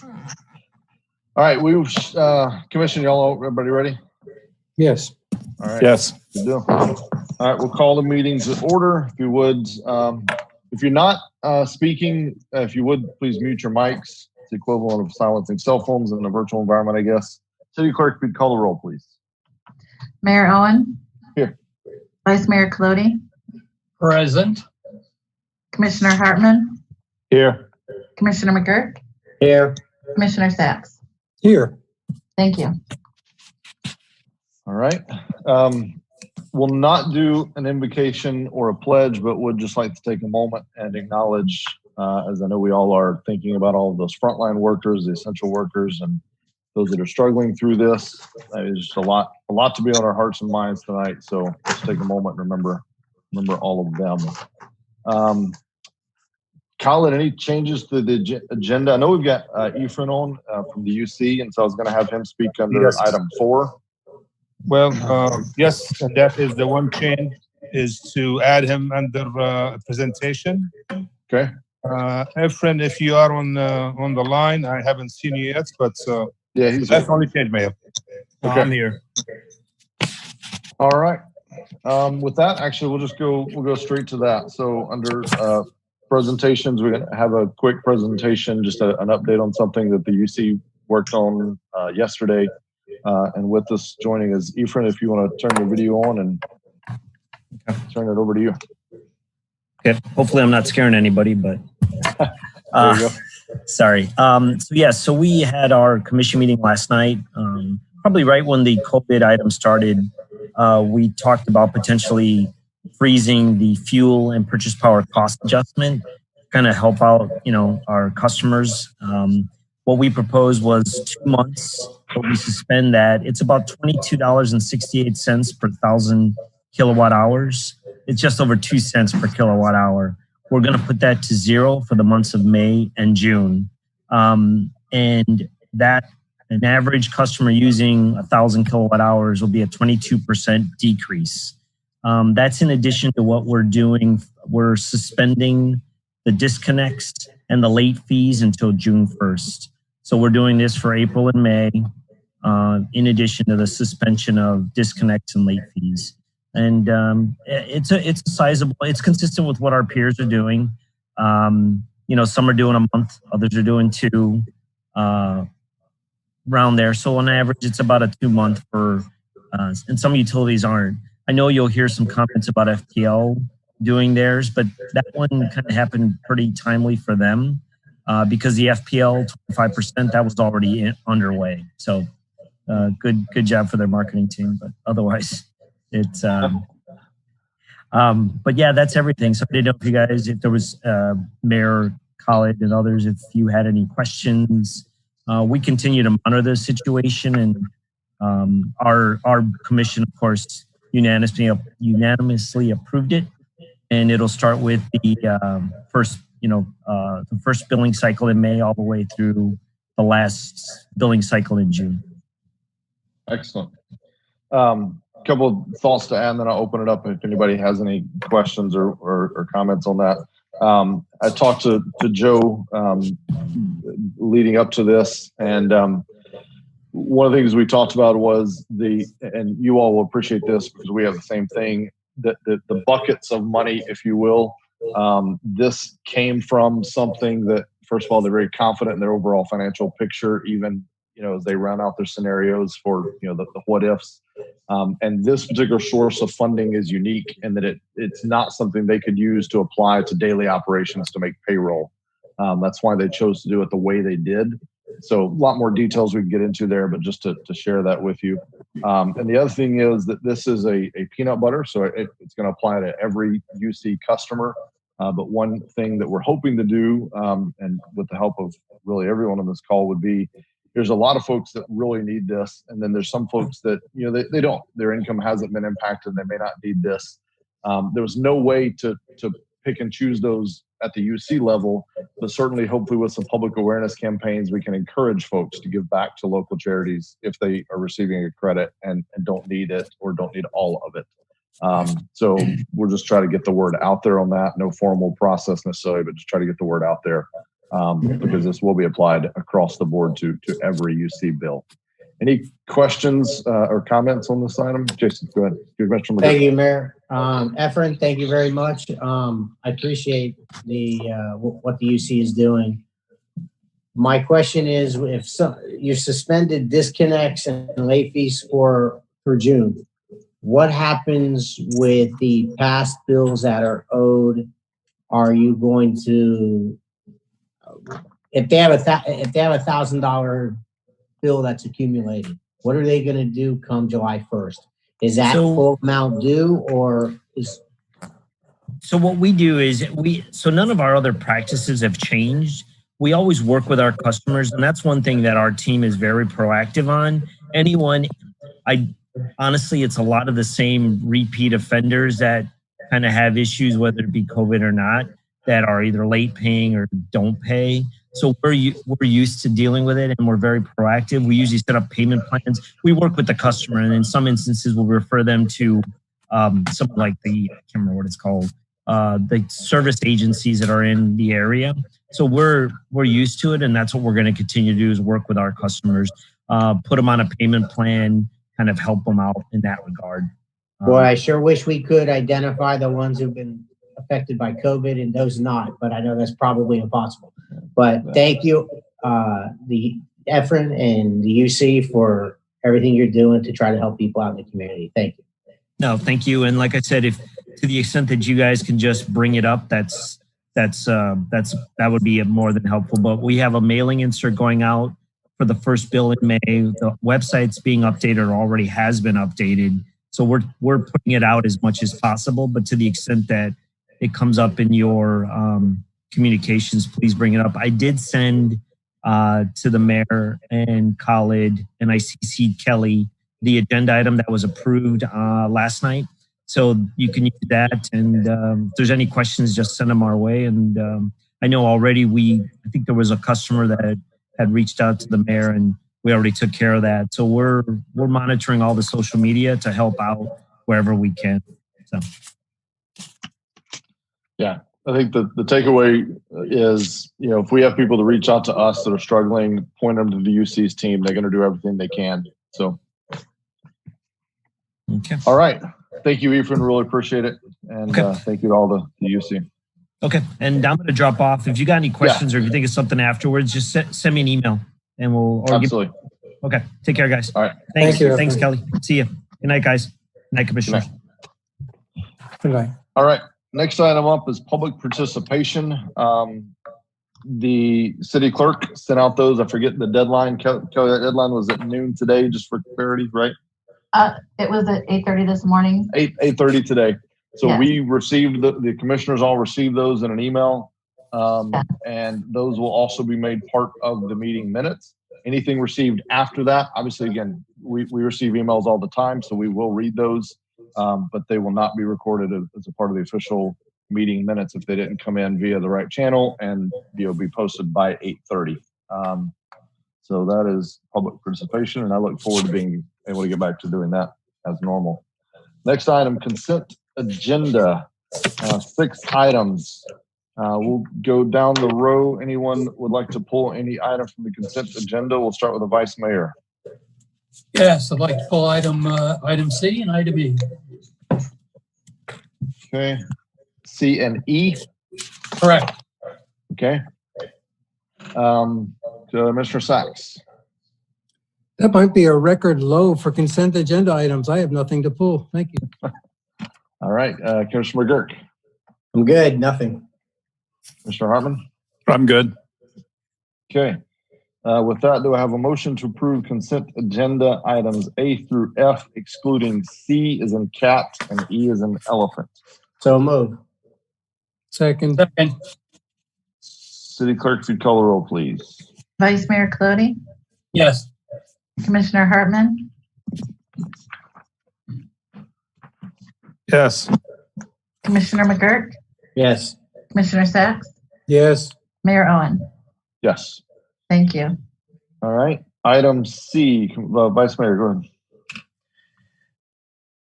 All right, we've Commission, y'all, everybody ready? Yes. All right. Yes. Good deal. All right, we'll call the meetings in order. If you would, if you're not speaking, if you would, please mute your mics. It's the equivalent of silencing cell phones in a virtual environment, I guess. City Clerk, if you'd call the roll, please. Mayor Owen. Here. Vice Mayor Colodi. Present. Commissioner Hartman. Here. Commissioner McGurk. Here. Commissioner Sachs. Here. Thank you. All right. We'll not do an invocation or a pledge, but would just like to take a moment and acknowledge, as I know we all are thinking about all of those frontline workers, the essential workers, and those that are struggling through this. It's just a lot to be on our hearts and minds tonight. So let's take a moment and remember all of them. Colin, any changes to the agenda? I know we've got Ephraim on from the UC, and so I was going to have him speak under item 4. Well, yes, and that is the one change, is to add him under presentation. Okay. Ephraim, if you are on the line, I haven't seen you yet, but yeah, he's that's the only change, Mayor. Okay. I'm here. All right. With that, actually, we'll go straight to that. So under presentations, we're going to have a quick presentation, just an update on something that the UC worked on yesterday. And with us joining is Ephraim, if you want to turn your video on and turn it over to you. Okay, hopefully I'm not scaring anybody, but there you go. Sorry. So we had our commission meeting last night, probably right when the COVID item started. We talked about potentially freezing the fuel and purchase power cost adjustment, kind of help out, our customers. What we proposed was 2 months, but we suspend that. It's about $22.68 per 1,000 kilowatt hours. It's just over 2 cents per kilowatt hour. We're going to put that to 0 for the months of May and June. And that an average customer using 1,000 kilowatt hours will be a 22% decrease. That's in addition to what we're doing. We're suspending the disconnects and the late fees until June 1st. So we're doing this for April and May, in addition to the suspension of disconnects and late fees. And it's a sizable, it's consistent with what our peers are doing. Some are doing a month, others are doing 2, around there. So on average, it's about a 2-month for, and some utilities aren't. I know you'll hear some comments about FPL doing theirs, but that one kind of happened pretty timely for them because the FPL 25%, that was already underway. So good job for their marketing team, but otherwise it's, but yeah, that's everything. So I didn't know if you guys, if there was Mayor Khalid and others, if you had any questions. We continue to monitor the situation, and our commission, of course, unanimously approved it, and it'll start with the first billing cycle in May all the way through the last billing cycle in June. Excellent. Couple of thoughts to add, and then I'll open it up if anybody has any questions or comments on that. I talked to Joe leading up to this, and one of the things we talked about was and you all will appreciate this because we have the same thing, that the buckets of money, if you will. This came from something that, first of all, they're very confident in their overall financial picture, even as they run out their scenarios for the what ifs. And this particular source of funding is unique in that it's not something they could use to apply to daily operations to make payroll. That's why they chose to do it the way they did. So a lot more details we can get into there, but just to share that with you. And the other thing is that this is a peanut butter, so it's going to apply to every UC customer. But one thing that we're hoping to do, and with the help of really everyone on this call, would be there's a lot of folks that really need this, and then there's some folks that they don't. Their income hasn't been impacted; they may not need this. There was no way to pick and choose those at the UC level, but certainly, hopefully, with some public awareness campaigns, we can encourage folks to give back to local charities if they are receiving a credit and don't need it or don't need all of it. So we'll just try to get the word out there on that. No formal process necessarily, but just try to get the word out there. because this will be applied across the board to every UC bill. Any questions or comments on this item? Jason, go ahead. Thank you, Mayor. Efren, thank you very much. I appreciate what the UC is doing. My question is, if you suspended disconnects and late fees for June, what happens with the past bills that are owed? Are you going to, if they have $1,000 bill that's accumulated, what are they going to do come July 1st? Is that full amount due, or is? So what we do is so none of our other practices have changed. We always work with our customers, and that's one thing that our team is very proactive on. Honestly, it's a lot of the same repeat offenders that kind of have issues, whether it be COVID or not, that are either late paying or don't pay. So we're used to dealing with it, and we're very proactive. We usually set up payment plans. We work with the customer, and in some instances, we'll refer them to something like I can't remember what it's called, the service agencies that are in the area. So we're used to it, and that's what we're going to continue to do is work with our customers, put them on a payment plan, kind of help them out in that regard. Boy, I sure wish we could identify the ones who've been affected by COVID and those not, but I know that's probably impossible. But thank you, the Efren and the UC, for everything you're doing to try to help people out in the community. Thank you. No, thank you. And like I said, if to the extent that you guys can just bring it up, that would be more than helpful. But we have a mailing insert going out for the first bill in May. The website's being updated or already has been updated. So we're putting it out as much as possible. But to the extent that it comes up in your communications, please bring it up. I did send to the mayor and Khalid, and I CC'd Kelly, the agenda item that was approved last night. So you can use that. And if there's any questions, just send them our way. And I know already I think there was a customer that had reached out to the mayor, and we already took care of that. So we're monitoring all the social media to help out wherever we can. So. Yeah, I think the takeaway is, if we have people to reach out to us that are struggling, point them to the UC's team. They're going to do everything they can. So, okay. All right. Thank you, Efren. Really appreciate it. And thank you to all the UC. Okay. And I'm going to drop off. If you got any questions or if you think of something afterwards, just send me an email and we'll. Absolutely. Okay. Take care, guys. All right. Thanks. Thank you. Thanks, Kelly. See you. Good night, guys. Good night, Commissioners. Good night. All right. Next item up is public participation. The city clerk sent out those. I forget the deadline. Kelly, that deadline was at noon today, just for clarity, right? It was at 8:30 this morning. 8:30 today. So Yes. we received, the commissioners all received those in an email. And those will also be made part of the meeting minutes. Anything received after that, obviously, again, we receive emails all the time, so we will read those, but they will not be recorded as a part of the official meeting minutes if they didn't come in via the right channel, and they'll be posted by 8:30. So that is public participation, and I look forward to being able to get back to doing that as normal. Next item, consent agenda, 6 items. We'll go down the row. Anyone would like to pull any item from the consent agenda? We'll start with the Vice Mayor. Yes, I'd like to pull item C and item E. Okay. C and E. Correct. Okay. Commissioner Sachs. That might be a record low for consent agenda items. I have nothing to pull. Thank you. All right. Commissioner McGurk. I'm good. Nothing. Commissioner Hartman. I'm good. Okay. With that, do I have a motion to approve consent agenda items A through F, excluding C as in cat and E as in elephant? So move. Second. Second. City Clerk, if you'd call the roll, please. Vice Mayor Clody, Yes. Commissioner Hartman, Yes. Commissioner McGurk, Yes. Commissioner Sachs, Yes. Mayor Owen. Yes. Thank you. All right. Item C, Vice Mayor, go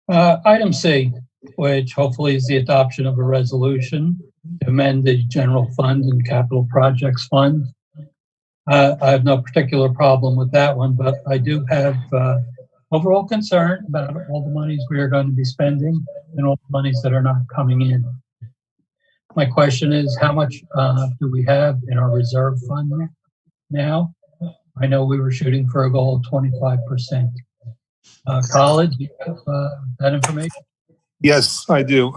ahead. Item C, which hopefully is the adoption of a resolution to amend the general fund and capital projects fund. I have no particular problem with that one, but I do have overall concern about all the monies we are going to be spending and all the monies that are not coming in. My question is, how much do we have in our reserve fund now? I know we were shooting for a goal of 25%. College, do you have that information? Yes, I do.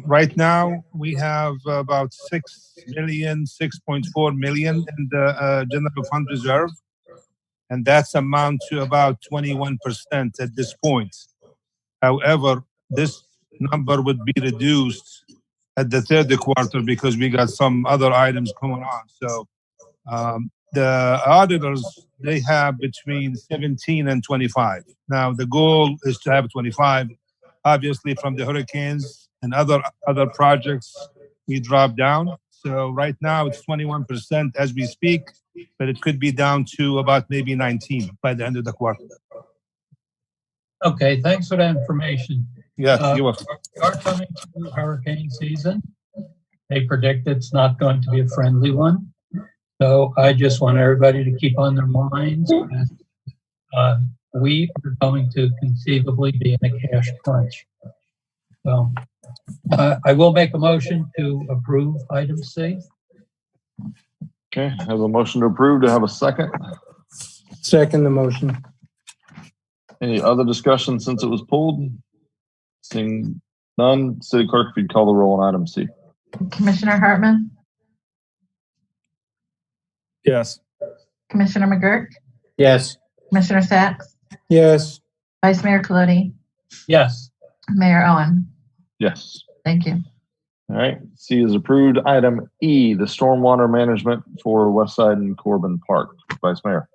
Right now, we have about 6.4 million in the general fund reserve, and that's amount to about 21% at this point. However, this number would be reduced at the third quarter because we got some other items going on. So the auditors, they have between 17 and 25. Now, the goal is to have 25. Obviously, from the hurricanes and other projects, we dropped down. So right now, it's 21% as we speak, but it could be down to about maybe 19 by the end of the quarter. Okay, thanks for that information. Yeah, you're welcome. We are coming to hurricane season. They predict it's not going to be a friendly one. So I just want everybody to keep on their minds that we are going to conceivably be in a cash crunch. So I will make a motion to approve item C. Okay, I have a motion to approve. To have a second. Second the motion. Any other discussion since it was pulled? Seeing none, City Clerk, if you'd call the roll on item C. Commissioner Hartman, Yes. Commissioner McGurk, Yes. Commissioner Sacks, Yes. Vice Mayor Colodey, Yes. Mayor Owen. Yes. Thank you. All right, C is approved. Item E, the stormwater management for Westside and Corbin Park. Vice Mayor.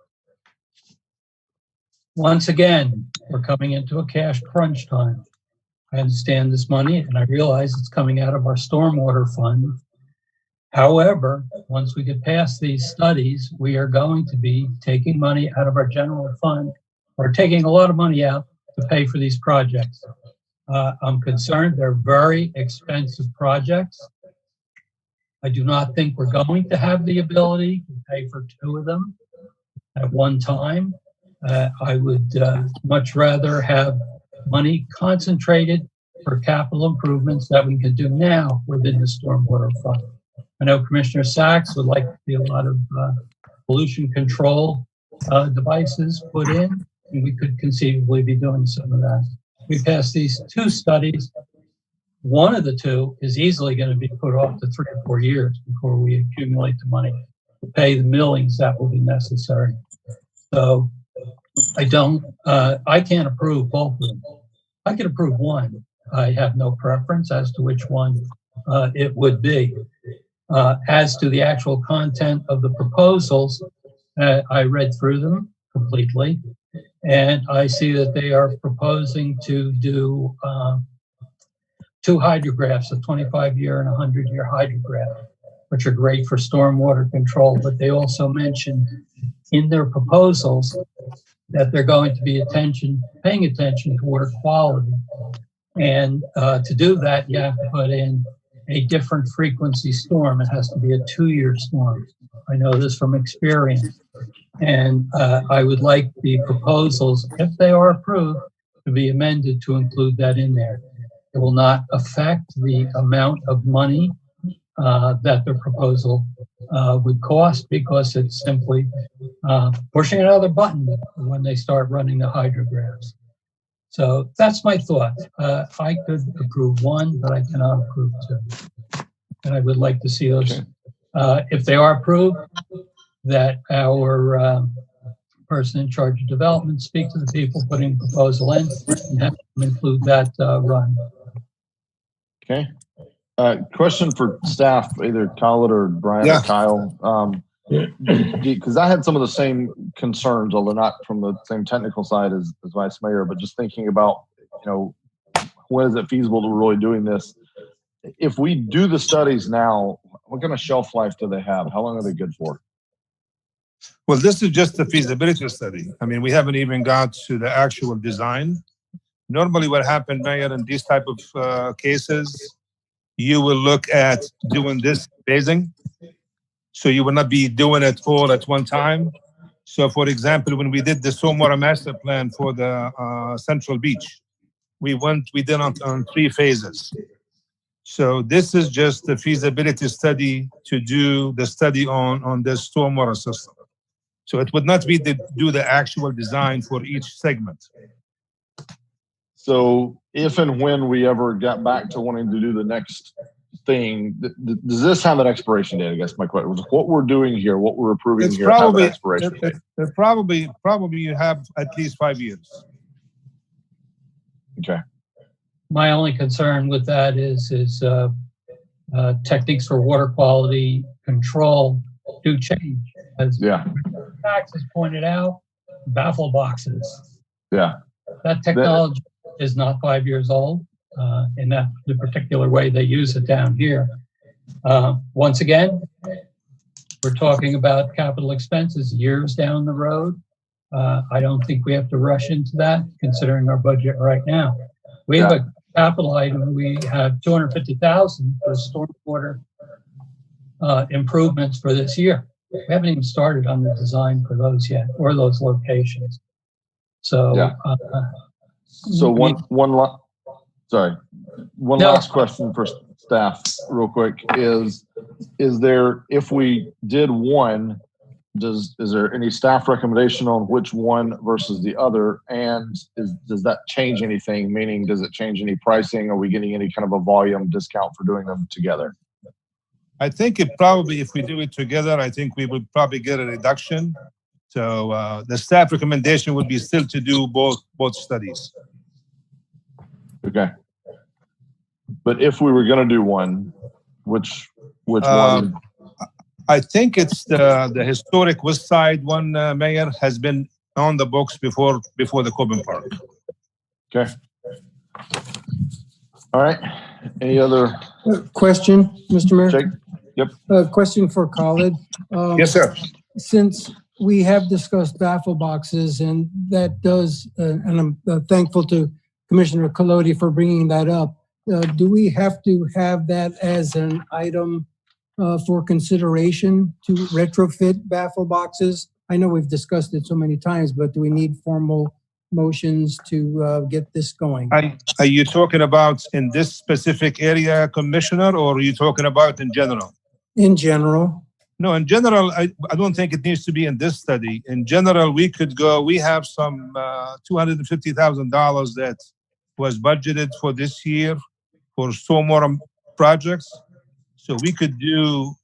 Once again, we're coming into a cash crunch time. I understand this money and I realize it's coming out of our stormwater fund. However, once we get past these studies, we are going to be taking money out of our general fund or taking a lot of money out to pay for these projects. I'm concerned they're very expensive projects. I do not think we're going to have the ability to pay for two of them at one time. I would much rather have money concentrated for capital improvements that we can do now within the stormwater fund. I know Commissioner Sacks would like to see a lot of pollution control devices put in, and we could conceivably be doing some of that. We passed these two studies. One of the two is easily going to be put off to 3 or 4 years before we accumulate the money to pay the millings that will be necessary. So I can't approve both of them. I can approve one. I have no preference as to which one it would be. As to the actual content of the proposals, I read through them completely, and I see that they are proposing to do 2 hydrographs, a 25-year and a 100-year hydrograph, which are great for stormwater control, but they also mention in their proposals that they're going to be paying attention to water quality. And to do that, you have to put in a different frequency storm. It has to be a 2-year storm. I know this from experience. And I would like the proposals, if they are approved, to be amended to include that in there. It will not affect the amount of money that the proposal would cost, because it's simply pushing another button when they start running the hydrographs. So that's my thought. I could approve one, but I cannot approve two. And I would like to see those, if they are approved, that our person in charge of development speak to the people putting the proposal in and have them include that run. Okay. Question for staff, either Khaled or Brian or Kyle. Because I had some of the same concerns, although not from the same technical side as Vice Mayor, but just thinking about, when is it feasible to really doing this? If we do the studies now, what kind of shelf life do they have? How long are they good for? Well, this is just a feasibility study. I mean, we haven't even got to the actual design. Normally what happened, Mayor, in these type of cases, you will look at doing this phasing. So you will not be doing it all at one time. So for example, when we did the stormwater master plan for the Central Beach, we did on 3 phases. So this is just the feasibility study to do the study on the stormwater system. So it would not be do the actual design for each segment. So if and when we ever got back to wanting to do the next thing, does this have an expiration date? I guess my question was what we're doing here, what we're approving It's here, have an probably, expiration date. probably you have at least 5 years. Okay. My only concern with that is techniques for water quality control do change. As Yeah. Max has pointed out, baffle boxes. Yeah. That technology is not 5 years old in the particular way they use it down here. Once again, we're talking about capital expenses years down the road. I don't think we have to rush into that considering our budget right now. We have a capital item. We have $250,000 for stormwater improvements for this year. We haven't even started on the design for those yet, or those locations. So, So one last question for staff real quick is there, if we did one, is there any staff recommendation on which one versus the other? And does that change anything? Meaning, does it change any pricing? Are we getting any kind of a volume discount for doing them together? I think it probably, if we do it together, I think we would probably get a reduction. So the staff recommendation would be still to do both studies. Okay. But if we were going to do one, which one? I think it's the historic West Side one, Mayor, has been on the books before the Coben Park. Okay. All right. Any other Question, Mr. Mayor? Jake? Yep. Question for Khalid. Yes, sir. Since we have discussed baffle boxes, and that does, and I'm thankful to Commissioner Colodi for bringing that up. Do we have to have that as an item for consideration to retrofit baffle boxes? I know we've discussed it so many times, but do we need formal motions to get this going? Are you talking about in this specific area, Commissioner, or are you talking about in general? In general. No, in general, I don't think it needs to be in this study. In general, we could go, we have some $250,000 that was budgeted for this year for stormwater projects. So we could do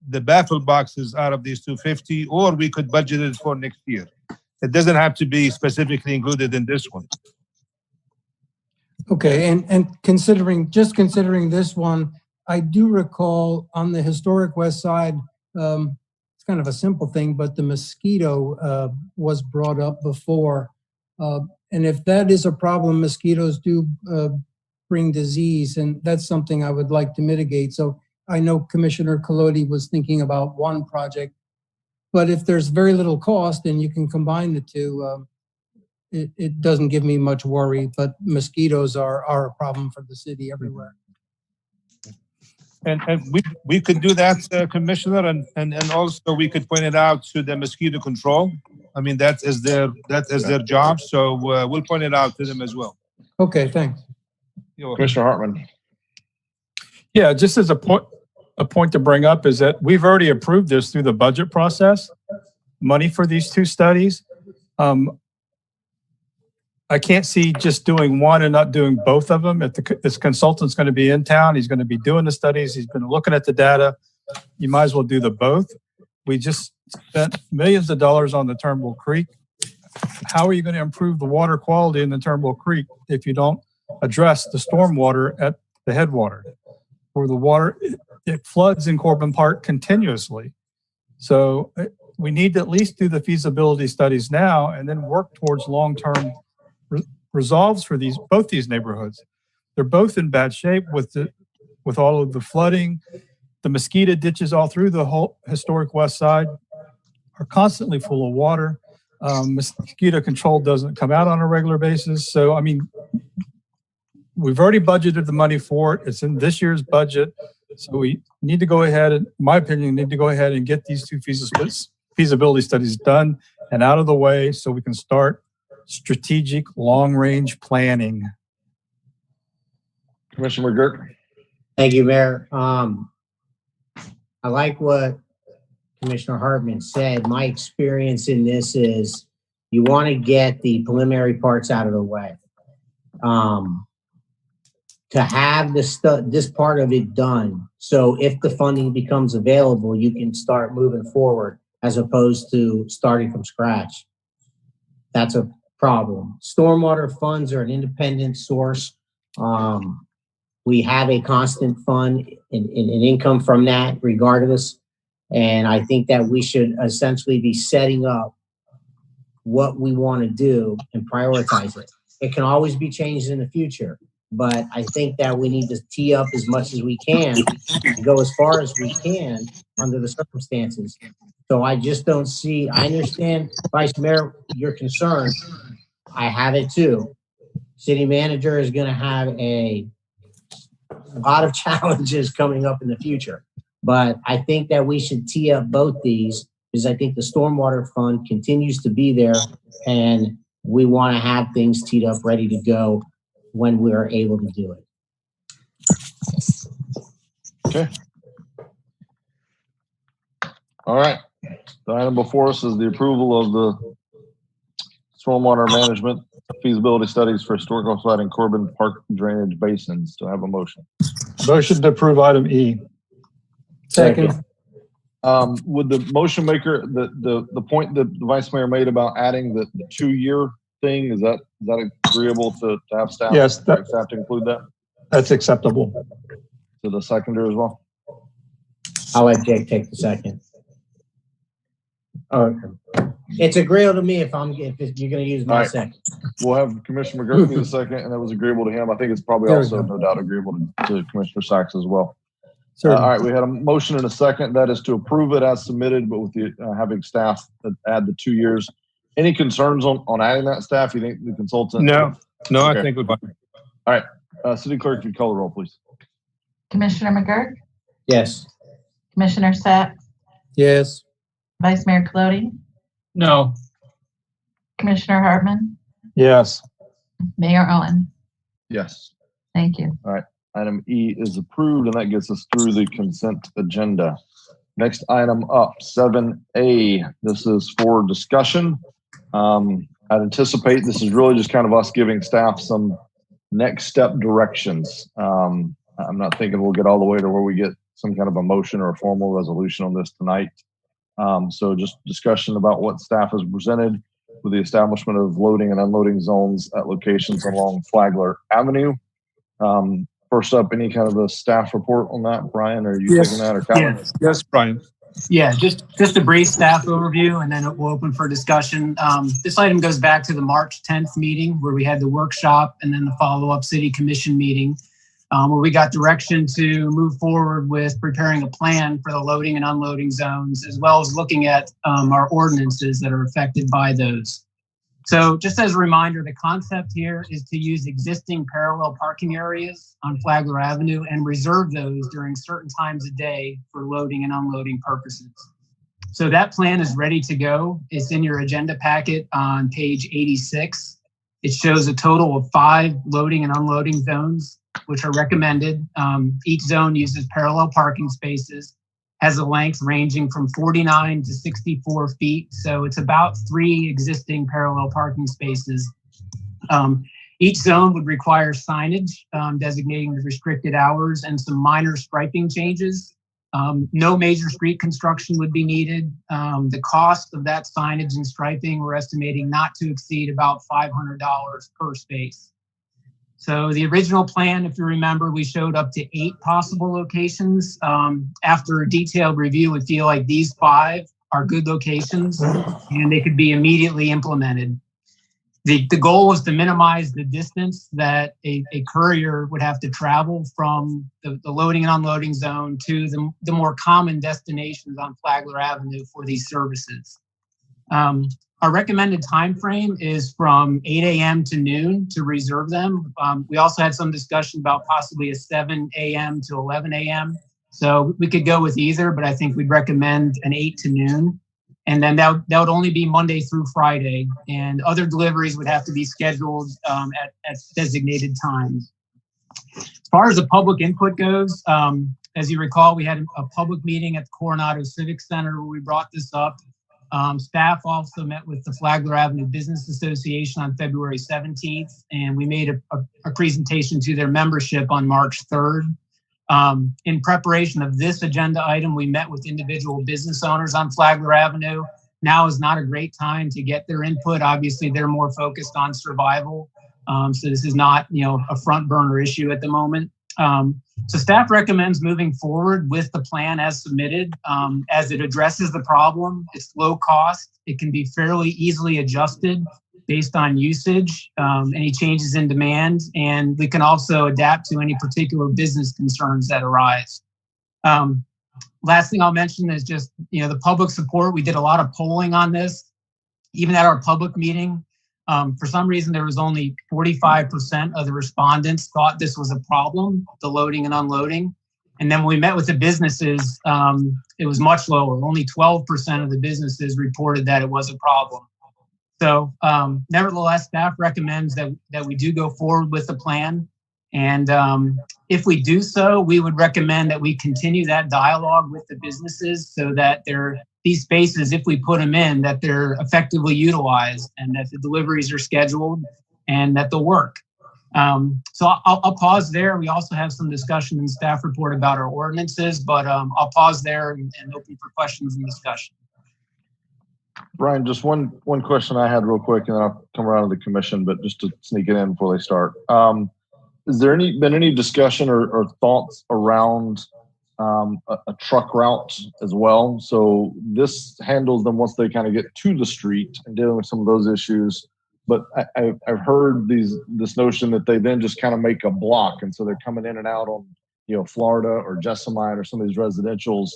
the baffle boxes out of these 250, or we could budget it for next year. It doesn't have to be specifically included in this one. Okay, and considering this one, I do recall on the historic West Side, it's kind of a simple thing, but the mosquito was brought up before. And if that is a problem, mosquitoes do bring disease, and that's something I would like to mitigate. So I know Commissioner Colodi was thinking about one project, but if there's very little cost and you can combine the two, it doesn't give me much worry, but mosquitoes are a problem for the city everywhere. And we could do that, Commissioner, and also we could point it out to the mosquito control. I mean, that is their job, so we'll point it out to them as well. Okay, thanks. Commissioner Hartman. Yeah, just as a point to bring up is that we've already approved this through the budget process, money for these two studies. I can't see just doing one and not doing both of them. If this consultant's going to be in town, he's going to be doing the studies, he's been looking at the data, you might as well do the both. We just spent millions of dollars on the Turnbull Creek. How are you going to improve the water quality in the Turnbull Creek if you don't address the stormwater at the headwater? Or the water, it floods in Corbin Park continuously. So we need to at least do the feasibility studies now and then work towards long-term resolves for both these neighborhoods. They're both in bad shape with all of the flooding. The mosquito ditches all through the whole historic West Side are constantly full of water. Mosquito control doesn't come out on a regular basis. So, I mean, we've already budgeted the money for it. It's in this year's budget. So we need to go ahead, in my opinion, need to go ahead and get these two feasibility studies done and out of the way so we can start strategic long-range planning. Commissioner McGurk. Thank you, Mayor. I like what Commissioner Hartman said. My experience in this is you want to get the preliminary parts out of the way. To have this part of it done, so if the funding becomes available, you can start moving forward as opposed to starting from scratch. That's a problem. Stormwater funds are an independent source. We have a constant fund and income from that regardless. And I think that we should essentially be setting up what we want to do and prioritize it. It can always be changed in the future, but I think that we need to tee up as much as we can and go as far as we can under the circumstances. So I just don't see, I understand, Vice Mayor, your concern. I have it too. City manager is going to have a lot of challenges coming up in the future, but I think that we should tee up both these because I think the stormwater fund continues to be there and we want to have things teed up ready to go when we are able to do it. Okay. All right. The item before us is the approval of the stormwater management feasibility studies for historical site and Corbin Park drainage basins. Do I have a motion? Motion to approve item E. Second. Would the motion maker, the point that the vice mayor made about adding the 2-year thing, is that agreeable to have staff? Yes, Staff to include that? That's acceptable. To the seconder as well? I'll let Jake take the second. Okay. It's agreeable to me if you're going to use my second. We'll have Commissioner McGurk be the second, and that was agreeable to him. I think it's probably also no doubt agreeable to Commissioner Sachs as well. All right, we had a motion and a second. That is to approve it as submitted, but with the having staff add the 2 years. Any concerns on adding that, staff? You think the consultant? No, Okay. I think we're fine. All right, City Clerk, if you call the roll, please. Commissioner McGurk, Yes. Commissioner Sachs, Yes. Vice Mayor Colodey, No, Commissioner Hartman, Yes. Mayor Owen. Yes. Thank you. Item E is approved, and that gets us through the consent agenda. Next item up, 7A. This is for discussion. I'd anticipate this is really just kind of us giving staff some next step directions. I'm not thinking we'll get all the way to where we get some kind of a motion or a formal resolution on this tonight. So just discussion about what staff has presented with the establishment of loading and unloading zones at locations along Flagler Avenue. First up, any kind of a staff report on that? Brian, are you taking that, or Calvin? Yes, Brian. Yeah, just a brief staff overview, and then it will open for discussion. This item goes back to the March 10th meeting where we had the workshop and then the follow-up city commission meeting where we got direction to move forward with preparing a plan for the loading and unloading zones, as well as looking at our ordinances that are affected by those. So just as a reminder, the concept here is to use existing parallel parking areas on Flagler Avenue and reserve those during certain times of day for loading and unloading purposes. So that plan is ready to go. It's in your agenda packet on page 86. It shows a total of 5 loading and unloading zones, which are recommended. Each zone uses parallel parking spaces, has a length ranging from 49 to 64 feet. So it's about 3 existing parallel parking spaces. Each zone would require signage designating the restricted hours and some minor striping changes. No major street construction would be needed. The cost of that signage and striping, we're estimating not to exceed about $500 per space. So the original plan, if you remember, we showed up to 8 possible locations. After a detailed review, we feel like these 5 are good locations and they could be immediately implemented. The goal was to minimize the distance that a courier would have to travel from the loading and unloading zone to the more common destinations on Flagler Avenue for these services. Our recommended time frame is from 8 a.m. to noon to reserve them. We also had some discussion about possibly a 7 a.m. to 11 a.m. So we could go with either, but I think we'd recommend an 8 to noon. And then that would only be Monday through Friday, and other deliveries would have to be scheduled at designated times. As far as the public input goes, as you recall, we had a public meeting at the Coronado Civic Center where we brought this up. Staff also met with the Flagler Avenue Business Association on February 17th, and we made a presentation to their membership on March 3rd. In preparation of this agenda item, we met with individual business owners on Flagler Avenue. Now is not a great time to get their input. Obviously, they're more focused on survival. So this is not, a front burner issue at the moment. So staff recommends moving forward with the plan as submitted, as it addresses the problem. It's low cost. It can be fairly easily adjusted based on usage, any changes in demand, and we can also adapt to any particular business concerns that arise. Last thing I'll mention is just, the public support. We did a lot of polling on this, even at our public meeting. For some reason, there was only 45% of the respondents thought this was a problem, the loading and unloading. And then when we met with the businesses, it was much lower. Only 12% of the businesses reported that it was a problem. So nevertheless, staff recommends that we do go forward with the plan. And if we do so, we would recommend that we continue that dialogue with the businesses so that these spaces, if we put them in, that they're effectively utilized and that the deliveries are scheduled and that they'll work. So I'll pause there. We also have some discussion in staff report about our ordinances, but I'll pause there and open for questions and discussion. Brian, just one question I had real quick, and then I'll come around to the commission, but just to sneak it in before they start. Is there been any discussion or thoughts around a truck route as well? So this handles them once they kind of get to the street and dealing with some of those issues. But I've heard this notion that they then just kind of make a block, and so they're coming in and out on Florida or Jessamine or some of these residentials,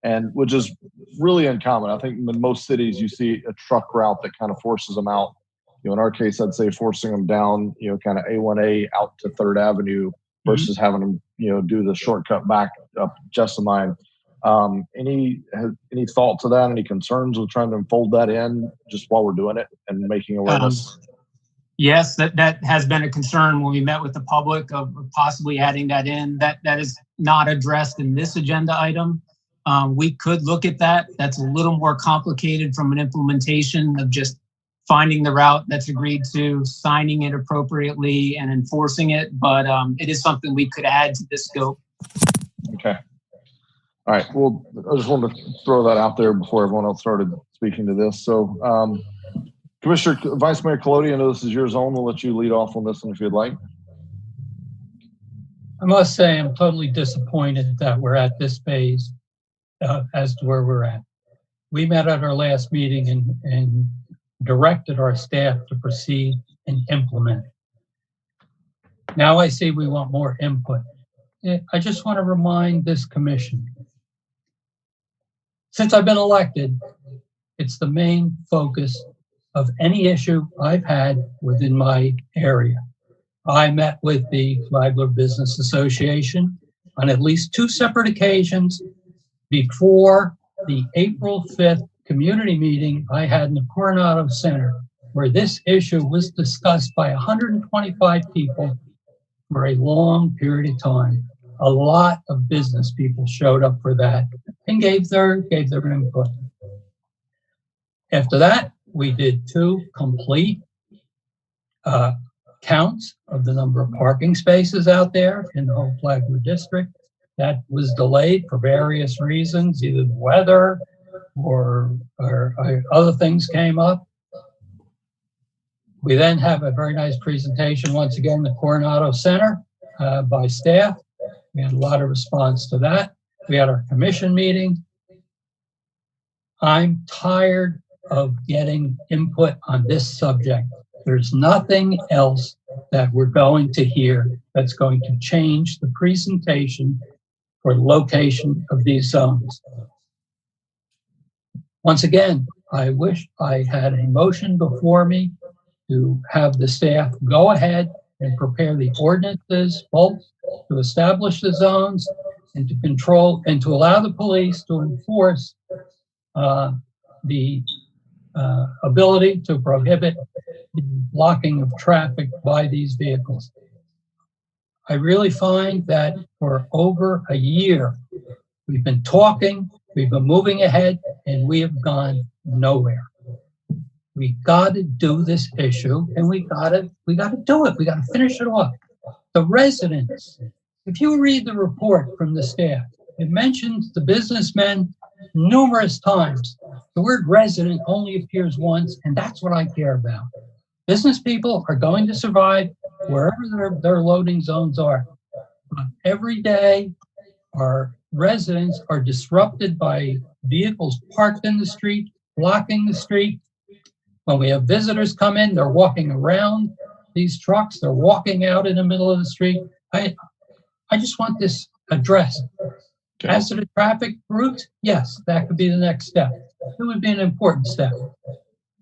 and which is really uncommon. I think in most cities you see a truck route that kind of forces them out. In our case, I'd say forcing them down, kind of A1A out to 3rd Avenue versus having them, do the shortcut back up Jessamine. Any thought to that? Any concerns with trying to fold that in just while we're doing it and making awareness? Yes, that has been a concern when we met with the public of possibly adding that in. That is not addressed in this agenda item. We could look at that. That's a little more complicated from an implementation of just finding the route that's agreed to, signing it appropriately, and enforcing it. But it is something we could add to this scope. Okay. All right. Well, I just wanted to throw that out there before everyone else started speaking to this. So, Commissioner, Vice Mayor Colodi, I know this is your zone. We'll let you lead off on this one if you'd like. I must say I'm totally disappointed that we're at this phase as to where we're at. We met at our last meeting and directed our staff to proceed and implement. Now I see we want more input. I just want to remind this commission, since I've been elected, it's the main focus of any issue I've had within my area. I met with the Flagler Business Association on at least 2 separate occasions before the April 5th community meeting I had in the Coronado Center, where this issue was discussed by 125 people for a long period of time. A lot of business people showed up for that and gave their input. After that, we did 2 complete counts of the number of parking spaces out there in the whole Flagler district. That was delayed for various reasons, either the weather or other things came up. We then have a very nice presentation, once again, in the Coronado Center by staff. We had a lot of response to that. We had our commission meeting. I'm tired of getting input on this subject. There's nothing else that we're going to hear that's going to change the presentation for the location of these zones. Once again, I wish I had a motion before me to have the staff go ahead and prepare the ordinances, both to establish the zones and to control and to allow the police to enforce the ability to prohibit the blocking of traffic by these vehicles. I really find that for over a year, we've been talking, we've been moving ahead, and we have gone nowhere. We got to do this issue, and we got to do it. We got to finish it off. The residents, if you read the report from the staff, it mentions the businessmen numerous times. The word resident only appears once, and that's what I care about. Business people are going to survive wherever their loading zones are. But every day, our residents are disrupted by vehicles parked in the street, blocking the street. When we have visitors come in, they're walking around these trucks, they're walking out in the middle of the street. I just want this addressed. Okay. As to the traffic route, yes, that could be the next step. It would be an important step.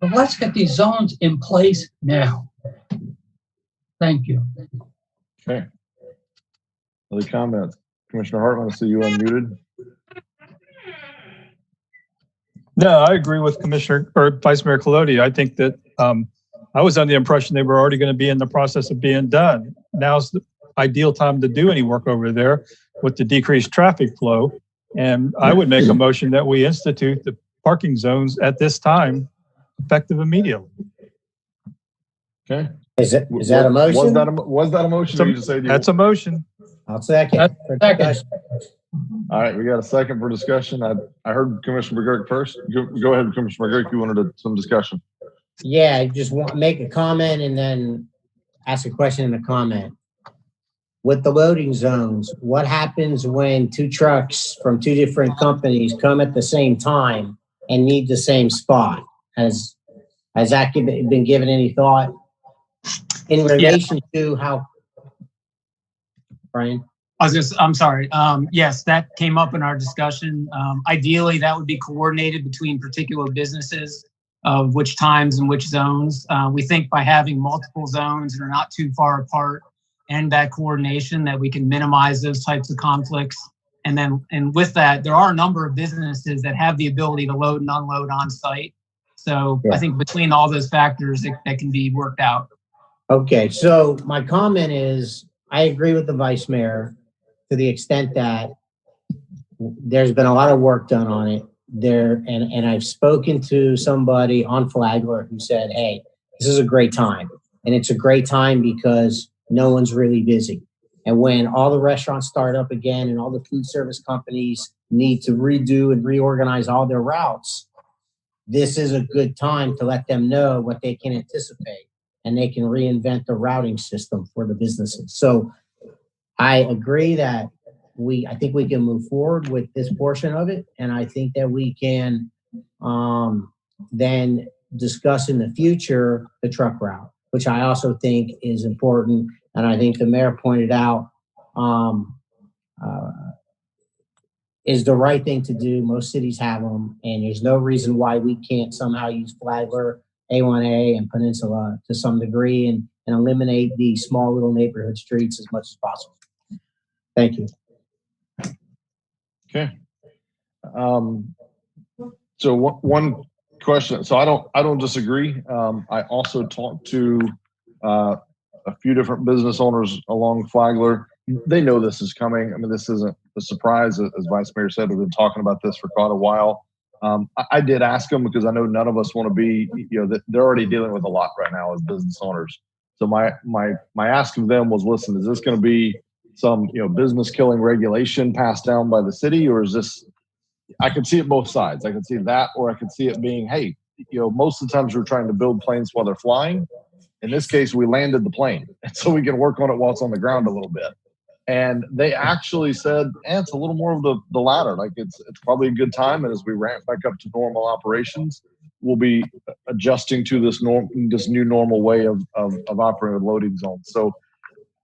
But let's get these zones in place now. Thank you. Okay. Other comments? Commissioner Hartman, I see you unmuted. No, I agree with Commissioner or Vice Mayor Colodi. I think that I was under the impression they were already going to be in the process of being done. Now's the ideal time to do any work over there with the decreased traffic flow. And I would make a motion that we institute the parking zones at this time, effective immediately. Okay. Is that a motion? Was that a motion? Or you just say That's a motion. I'll second. For Second. discussion. All right, we got a second for discussion. I heard Commissioner McGurk first. Go ahead, Commissioner McGurk. You wanted some discussion. Yeah, I just want to make a comment and then ask a question and a comment. With the loading zones, what happens when two trucks from two different companies come at the same time and need the same spot? Has that been given any thought in relation to how, Brian? I'm sorry. Yes, that came up in our discussion. Ideally, that would be coordinated between particular businesses of which times and which zones. We think by having multiple zones that are not too far apart and that coordination that we can minimize those types of conflicts. And with that, there are a number of businesses that have the ability to load and unload on site. So yeah. I think between all those factors, that can be worked out. Okay, so my comment is, I agree with the Vice Mayor to the extent that there's been a lot of work done on it there. And I've spoken to somebody on Flagler who said, hey, this is a great time. And it's a great time because no one's really busy. And when all the restaurants start up again and all the food service companies need to redo and reorganize all their routes, this is a good time to let them know what they can anticipate, and they can reinvent the routing system for the businesses. So I agree that I think we can move forward with this portion of it. And I think that we can then discuss in the future the truck route, which I also think is important. And I think the mayor pointed out is the right thing to do. Most cities have them, and there's no reason why we can't somehow use Flagler, A1A, and Peninsula to some degree and eliminate the small little neighborhood streets as much as possible. Thank you. Okay. So one question. So I don't disagree. I also talked to a few different business owners along Flagler. They know this is coming. I mean, this isn't a surprise. As Vice Mayor said, we've been talking about this for quite a while. I did ask them because I know none of us want to be, they're already dealing with a lot right now as business owners. So my ask of them was, listen, is this going to be some, business killing regulation passed down by the city, or is this, I can see it both sides. I can see that, or I can see it being, hey, most of the times we're trying to build planes while they're flying. In this case, we landed the plane, and so we can work on it while it's on the ground a little bit. And they actually said, it's a little more of the latter. Like it's probably a good time. And as we ramp back up to normal operations, we'll be adjusting to this new normal way of operating with loading zones. So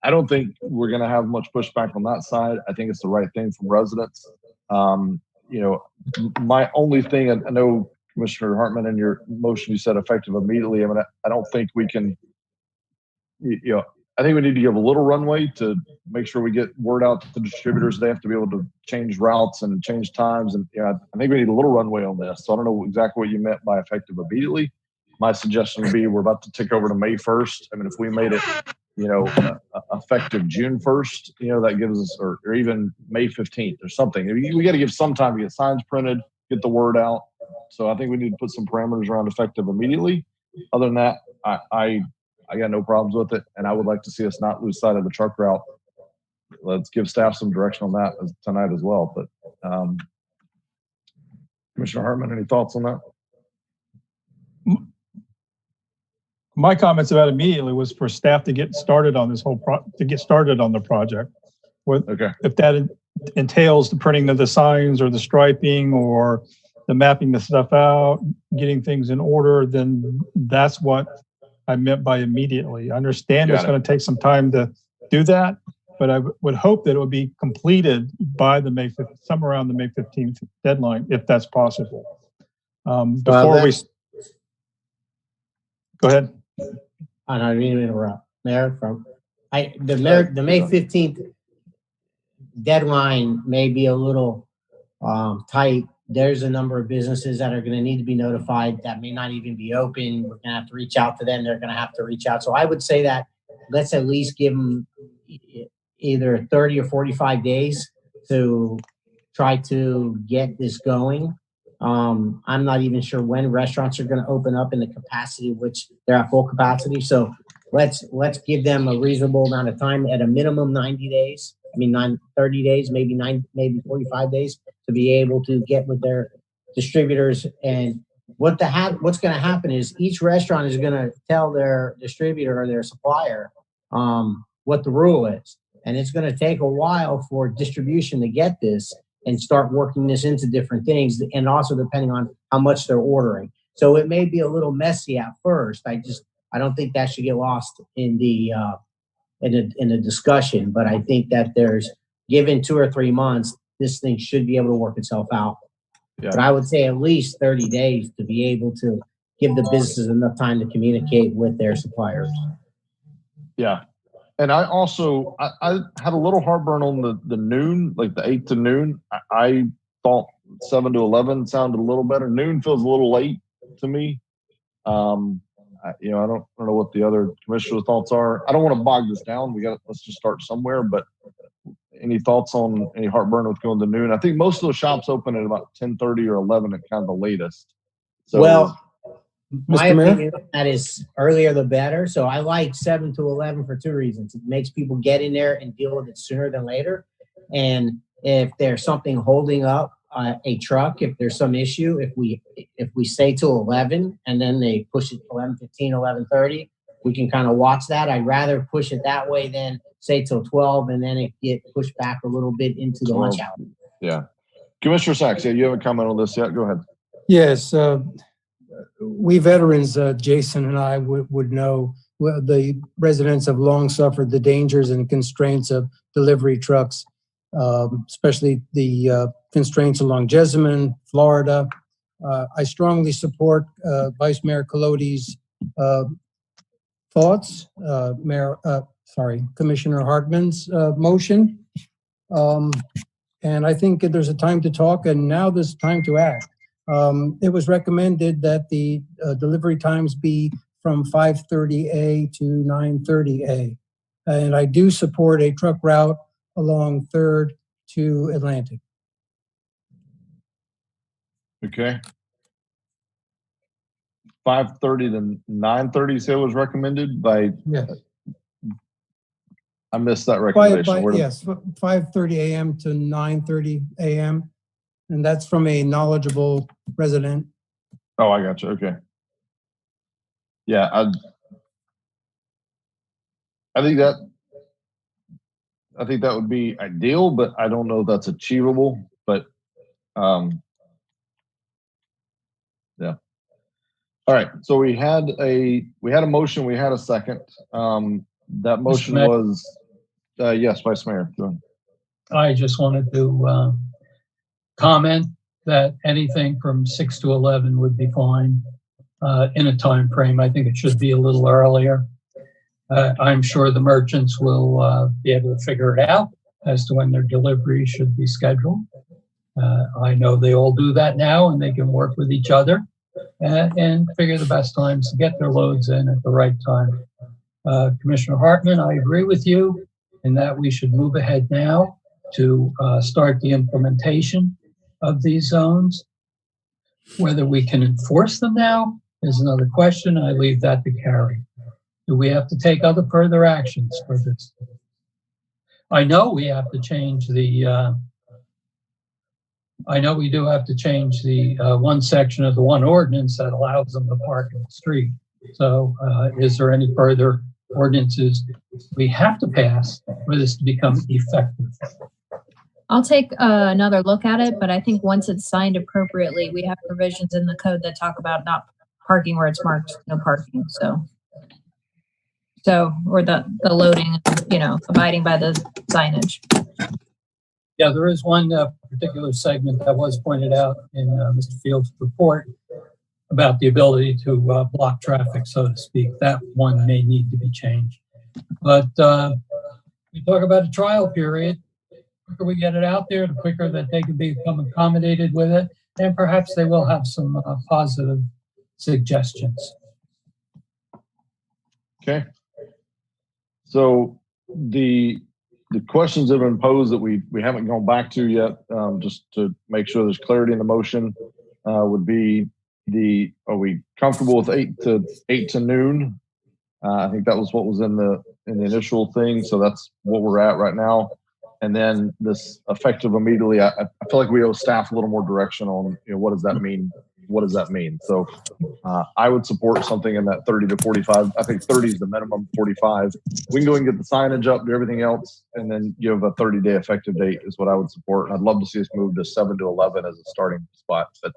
I don't think we're going to have much pushback on that side. I think it's the right thing from residents. My only thing, I know Commissioner Hartman, in your motion, you said effective immediately. I mean, I don't think we can, I think we need to give a little runway to make sure we get word out to the distributors. They have to be able to change routes and change times. And I think we need a little runway on this. So I don't know exactly what you meant by effective immediately. My suggestion would be we're about to tick over to May 1st. I mean, if we made it, effective June 1st, that gives us, or even May 15th or something. We got to give some time to get signs printed, get the word out. So I think we need to put some parameters around effective immediately. Other than that, I got no problems with it, and I would like to see us not lose sight of the truck route. Let's give staff some direction on that tonight as well. But Commissioner Hartman, any thoughts on that? My comments about immediately was for staff to get started on this whole started on the project. Okay. If that entails the printing of the signs or the striping or the mapping the stuff out, getting things in order, then that's what I meant by immediately. I understand it's going to take some time to do that, but I would hope that it would be completed by the May 5th, somewhere around the May 15th deadline, if that's possible. Before we go ahead. I don't mean to interrupt. Mayor, the May 15th deadline may be a little tight. There's a number of businesses that are going to need to be notified that may not even be open. We're going to have to reach out to them. They're going to have to reach out. So I would say that let's at least give them either 30 or 45 days to try to get this going. I'm not even sure when restaurants are going to open up in the capacity which they're at full capacity. So let's give them a reasonable amount of time, at a minimum 90 days. I mean, 30 days, maybe 45 days to be able to get with their distributors. And what's going to happen is each restaurant is going to tell their distributor or their supplier what the rule is. And it's going to take a while for distribution to get this and start working this into different things, and also depending on how much they're ordering. So it may be a little messy at first. I don't think that should get lost in the discussion, but I think that given 2 or 3 months, this thing should be able to work itself out. Yeah. But I would say at least 30 days to be able to give the businesses enough time to communicate with their suppliers. Yeah. And I also, I had a little heartburn on the noon, like the 8 to noon. I thought 7 to 11 sounded a little better. Noon feels a little late to me. I don't know what the other commissioner's thoughts are. I don't want to bog this down. Let's just start somewhere. But any thoughts on any heartburn with going to noon? I think most of the shops open at about 10:30 or 11 at kind of the latest. So, well, my Mr. Mayor? opinion on that is earlier the better. So I like 7 to 11 for 2 reasons. It makes people get in there and deal with it sooner than later. And if there's something holding up a truck, if there's some issue, if we say till 11 and then they push it 11:15, 11:30, we can kind of watch that. I'd rather push it that way than say till 12 and then it get pushed back a little bit into the lunch hour. Yeah. Commissioner Sachs, you have a comment on this yet? Go ahead. Yes, we veterans, Jason and I would know, the residents have long suffered the dangers and constraints of delivery trucks, especially the constraints along Jessamine, Florida. I strongly support Vice Mayor Colodey's thoughts, Commissioner Hartman's motion. And I think there's a time to talk, and now there's time to act. It was recommended that the delivery times be from 5:30 to 9:30. And I do support a truck route along 3rd to Atlantic. Okay. 5:30 to 9:30, you say was recommended by? Yes. I missed that recommendation. Yes, 5:30 a.m. to 9:30 a.m. And that's from a knowledgeable resident. Oh, I got you. Okay. Yeah, I think that would be ideal, but I don't know if that's achievable. But yeah. All right. So we had a motion. We had a second. That motion was yes, Vice Mayor. Go ahead. I just wanted to comment that anything from 6 to 11 would be fine in a time frame. I think it should be a little earlier. I'm sure the merchants will be able to figure it out as to when their delivery should be scheduled. I know they all do that now, and they can work with each other and figure the best times to get their loads in at the right time. Commissioner Hartman, I agree with you in that we should move ahead now to start the implementation of these zones. Whether we can enforce them now is another question. I leave that to Carrie. Do we have to take other further actions for this? I know we have to change the I know we do have to change the one section of the one ordinance that allows them to park in the street. So is there any further ordinances we have to pass for this to become effective? I'll take another look at it, but I think once it's signed appropriately, we have provisions in the code that talk about not parking where it's marked no parking. So or the loading, abiding by the signage. Yeah, there is one particular segment that was pointed out in Mr. Fields' report about the ability to block traffic, so to speak. That one may need to be changed. But we talk about a trial period. The quicker we get it out there, the quicker that they can become accommodated with it, and perhaps they will have some positive suggestions. Okay. So the questions that have been posed that we haven't gone back to yet, just to make sure there's clarity in the motion, would be are we comfortable with 8 to noon? I think that was what was in the initial thing. So that's what we're at right now. And then this effective immediately, I feel like we owe staff a little more direction on, what does that mean? What does that mean? So I would support something in that 30 to 45. I think 30 is the minimum, 45. We can go and get the signage up, do everything else, and then give a 30-day effective date is what I would support. And I'd love to see us move to 7 to 11 as a starting spot. But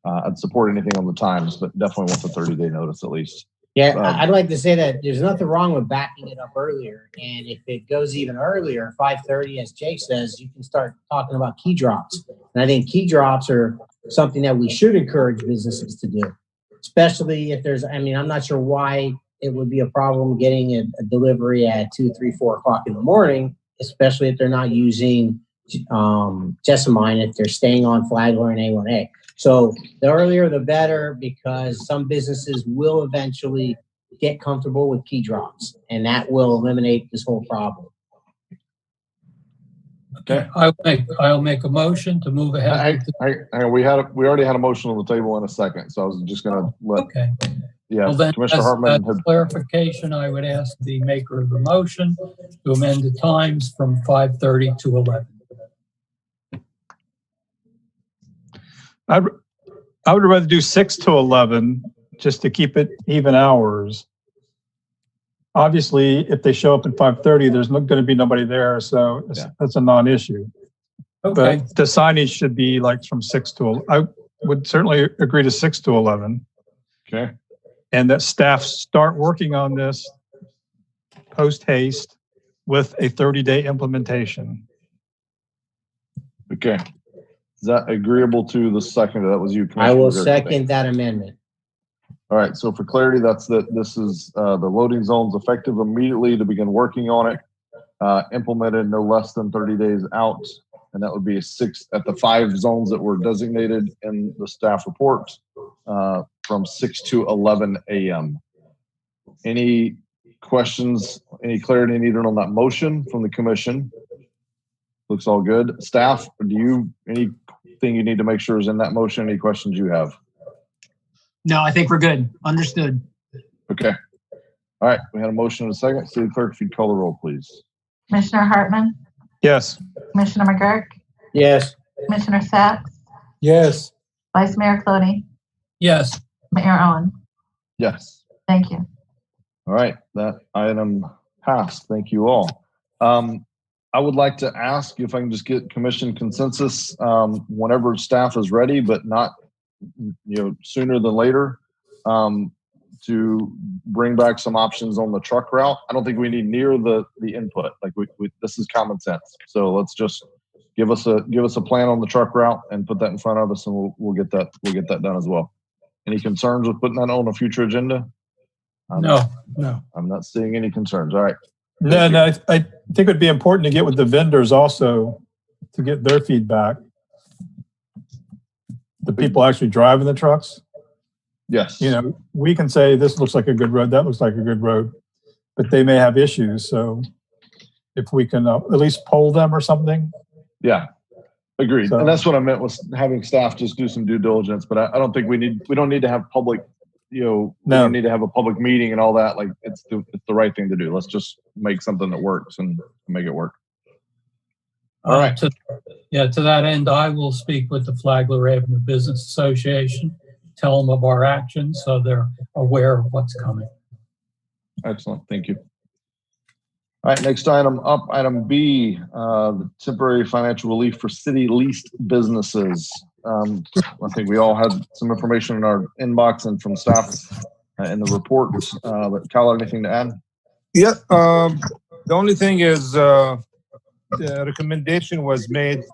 I'd support anything on the times, but definitely want the 30-day notice at least. Yeah, I'd like to say that there's nothing wrong with backing it up earlier. And if it goes even earlier, 5:30, as Jake says, you can start talking about key drops. And I think key drops are something that we should encourage businesses to do, especially if I'm not sure why it would be a problem getting a delivery at 2, 3, 4 o'clock in the morning, especially if they're not using Jessamine, if they're staying on Flagler and A1A. So the earlier the better, because some businesses will eventually get comfortable with key drops, and that will eliminate this whole problem. Okay. I'll make a motion to move ahead. We already had a motion on the table in a second, so I was just going to let. Okay. Yeah, Well, then, Commissioner Hartman as clarification, I would ask the maker of the motion to amend the times from 5:30 to 11. I would rather do 6 to 11 just to keep it even hours. Obviously, if they show up at 5:30, there's not going to be nobody there, so that's a non-issue. Okay. But the signage should be like from 6 to. I would certainly agree to 6 to 11. Okay. And that staff start working on this post haste with a 30-day implementation. Okay. Is that agreeable to the second? That was you, Commissioner. I will second that amendment. All right. So for clarity, this is the loading zones effective immediately to begin working on it, implemented no less than 30 days out. And that would be 6 at the 5 zones that were designated in the staff report from 6 to 11 a.m. Any questions, any clarity needed on that motion from the commission? Looks all good. Staff, anything you need to make sure is in that motion? Any questions you have? No, I think we're good. Understood. Okay. All right. We had a motion and a second. City Clerk, if you'd call the roll, please. Commissioner Hartman, Yes. Commissioner McGurk, Yes. Commissioner Sacks, Yes. Vice Mayor Cloney, Yes. Mayor Owen. Yes. Thank you. All right. That item passed. Thank you all. I would like to ask if I can just get commission consensus whenever staff is ready, but not sooner than later, to bring back some options on the truck route. I don't think we need near the input. Like this is common sense. So let's just give us a plan on the truck route and put that in front of us, and we'll get that done as well. Any concerns with putting that on a future agenda? No. I'm not seeing any concerns. All right. No, I think it'd be important to get with the vendors also to get their feedback. The people actually driving the trucks. Yes. You know, we can say this looks like a good road, that looks like a good road, but they may have issues. So if we can at least poll them or something. Yeah. Agreed. So, and that's what I meant was having staff just do some due diligence, but I don't think we don't need to have public, we don't need to have a public meeting and all that. Like it's the right thing to do. Let's just make something that works and make it work. All right. To that end, I will speak with the Flagler Avenue Business Association, tell them of our actions so they're aware of what's coming. Excellent. Thank you. All right, next item up, item B, the temporary financial relief for city leased businesses. I think we all had some information in our inbox and from staff in the report. But Tyler, anything to add? Yeah, the only thing is the recommendation was made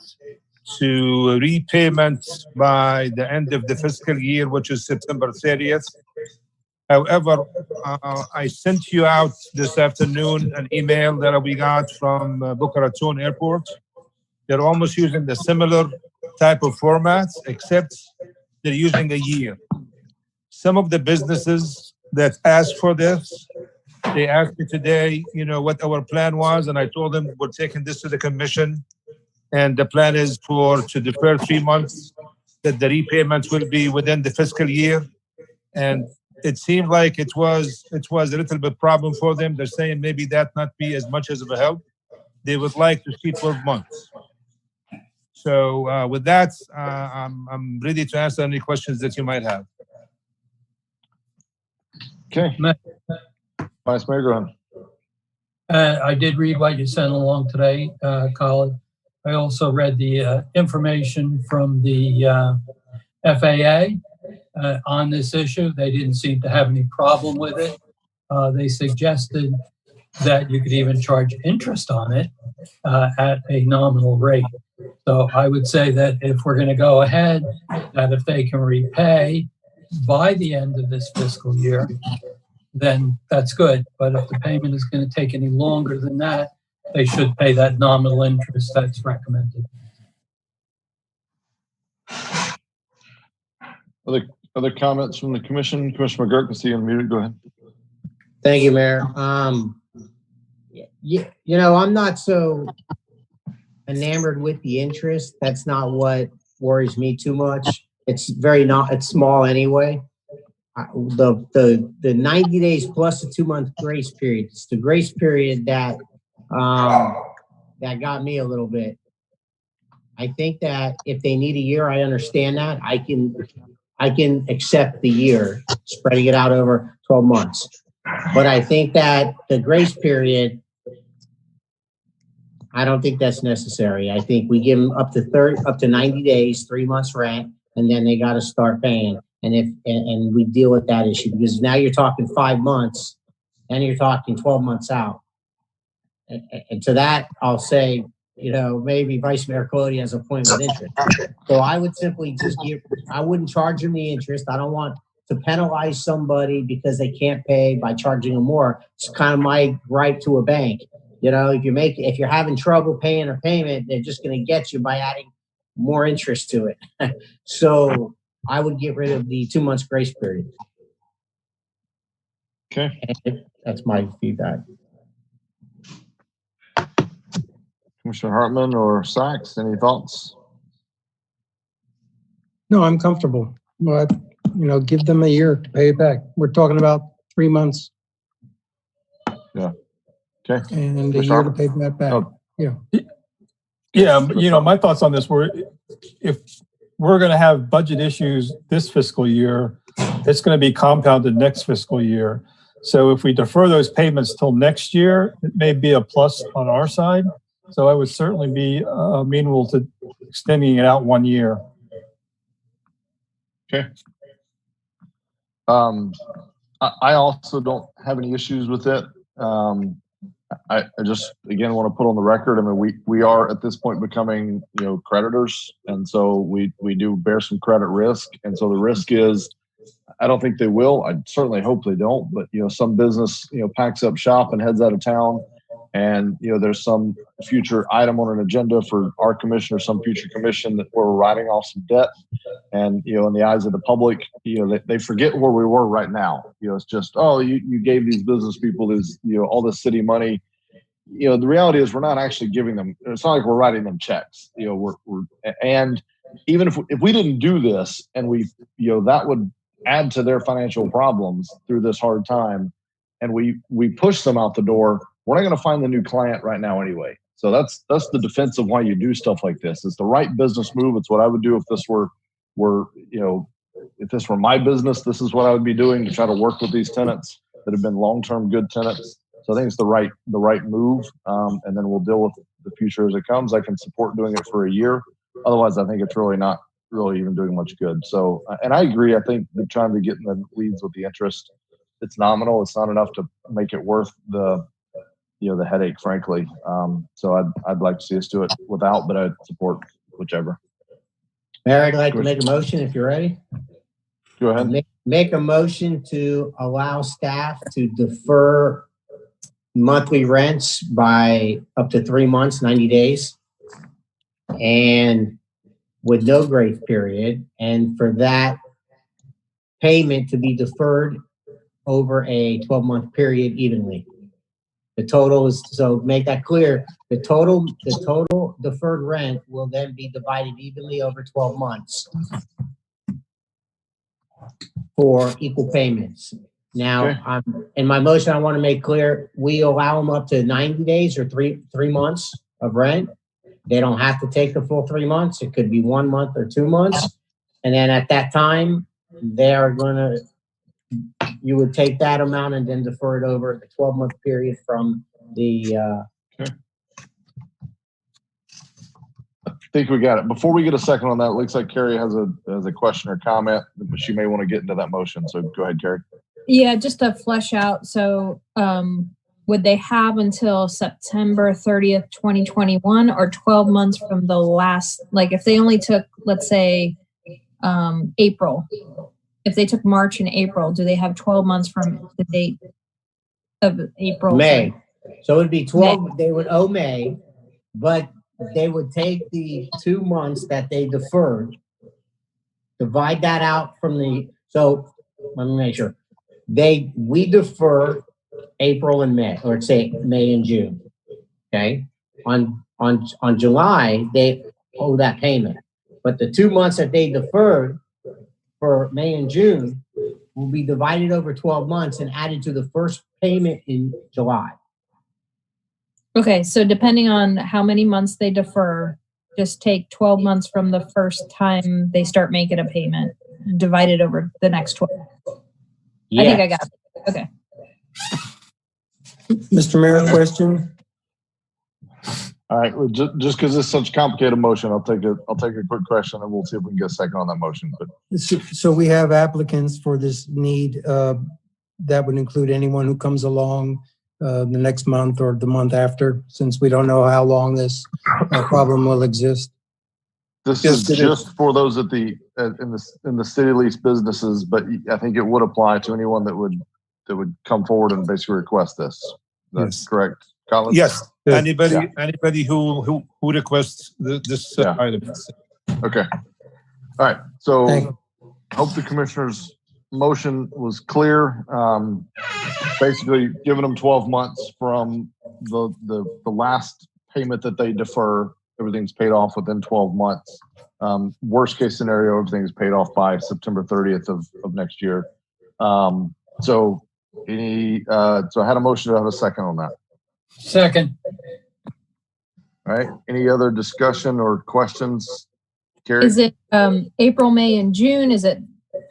to repayment by the end of the fiscal year, which is September 30th. However, I sent you out this afternoon an email that we got from Boca Raton Airport. They're almost using the similar type of formats, except they're using a year. Some of the businesses that asked for this, they asked me today, what our plan was, and I told them we're taking this to the commission, and the plan is to defer 3 months, that the repayments will be within the fiscal year, and it seemed like it was a little bit problem for them. They're saying maybe that not be as much as of a help. They would like to see 12 months. So with that, I'm ready to answer any questions that you might have. Okay. Vice Mayor, go ahead. I did read what you sent along today, Colin. I also read the information from the FAA on this issue. They didn't seem to have any problem with it. They suggested that you could even charge interest on it at a nominal rate. So I would say that if we're going to go ahead, that if they can repay by the end of this fiscal year, then that's good. But if the payment is going to take any longer than that, they should pay that nominal interest that's recommended. Other comments from the commission? Commissioner McGurk, I see you unmuted. Go ahead. Thank you, Mayor. I'm not so enamored with the interest. That's not what worries me too much. It's small anyway. The 90 days plus a 2-month grace period. It's the grace period that got me a little bit. I think that if they need a year, I understand that. I can accept the year, spreading it out over 12 months. But I think that the grace period, I don't think that's necessary. I think we give them up to 90 days, 3 months rent, and then they got to start paying. And we deal with that issue, because now you're talking 5 months and you're talking 12 months out. And to that, I'll say, maybe Vice Mayor Cody has a point with interest. So I would simply I wouldn't charge them the interest. I don't want to penalize somebody because they can't pay by charging them more. It's kind of my gripe to a bank. If you're having trouble paying a payment, they're just going to get you by adding more interest to it. So I would get rid of the 2 months grace period. Okay. That's my feedback. Commissioner Hartman or Sachs, any thoughts? No, I'm comfortable. But, give them a year to pay it back. We're talking about 3 months. Yeah. Okay. And a year to pay that back. Oh. Yeah. Yeah, my thoughts on this were, if we're going to have budget issues this fiscal year, it's going to be compounded next fiscal year. So if we defer those payments till next year, it may be a plus on our side. So I would certainly be amenable to extending it out 1 year. Okay. I also don't have any issues with it. I just, again, want to put on the record, I mean, we are at this point becoming, creditors. And so we do bear some credit risk. And so the risk is, I don't think they will. I certainly hope they don't. But, some business, packs up shop and heads out of town. And, there's some future item on an agenda for our commission or some future commission that we're writing off some debt. And, in the eyes of the public, they forget where we were right now. It's just, oh, you gave these business people this, all this city money. The reality is we're not actually giving them, it's not like we're writing them checks. And even if we didn't do this and that would add to their financial problems through this hard time, and we push them out the door, we're not going to find the new client right now anyway. So that's the defense of why you do stuff like this. It's the right business move. It's what I would do if this were if this were my business. This is what I would be doing, to try to work with these tenants that have been long-term good tenants. So I think it's the right move. And then we'll deal with the future as it comes. I can support doing it for a year. Otherwise, I think it's really not really even doing much good. So, and I agree. I think they're trying to get in the weeds with the interest. It's nominal. It's not enough to make it worth the headache, frankly. So I'd like to see us do it without, but I'd support whichever. Mayor, I'd like to make a motion if you're ready. Go ahead. Make a motion to allow staff to defer monthly rents by up to 3 months, 90 days, and with no grace period, and for that payment to be deferred over a 12-month period evenly. The total is, so make that clear, the total deferred rent will then be divided evenly over 12 months for equal payments. Now, Okay. In my motion, I want to make clear, we allow them up to 90 days or three months of rent. They don't have to take the full 3 months. It could be 1 month or 2 months. And then at that time, you would take that amount and then defer it over the 12-month period from the. I think we got it. Before we get a second on that, it looks like Carrie has a question or comment, but she may want to get into that motion. So go ahead, Carrie. Yeah, just to flesh out. So, would they have until September 30th, 2021, or 12 months from the last, like if they only took, let's say, April, if they took March and April, do they have 12 months from the date of April? May. So it'd be 12, May. They would owe May, but they would take the 2 months that they deferred, divide that out from so let me make sure. We defer April and May, or say May and June. Okay. On July, they owe that payment. But the 2 months that they deferred for May and June will be divided over 12 months and added to the first payment in July. Okay, so depending on how many months they defer, just take 12 months from the first time they start making a payment, divided over the next 12. Yes. I think I got it. Okay. Mr. Mayor, question? All right, well, just because it's such a complicated motion, I'll take a quick question and we'll see if we can get a second on that motion. But So we have applicants for this need that would include anyone who comes along the next month or the month after, since we don't know how long this problem will exist. This is just for those at in the city lease businesses, but I think it would apply to anyone that would come forward and basically request this. That's correct, Colin? Yes. Anybody who requests this item. Okay. All right. So I hope the commissioner's motion was clear. Basically giving them 12 months from the last payment that they defer. Everything's paid off within 12 months. Worst case scenario, everything is paid off by September 30th of next year. So I had a motion to have a second on that. Second. All right. Any other discussion or questions? Carrie? Is it April, May, and June? Is it,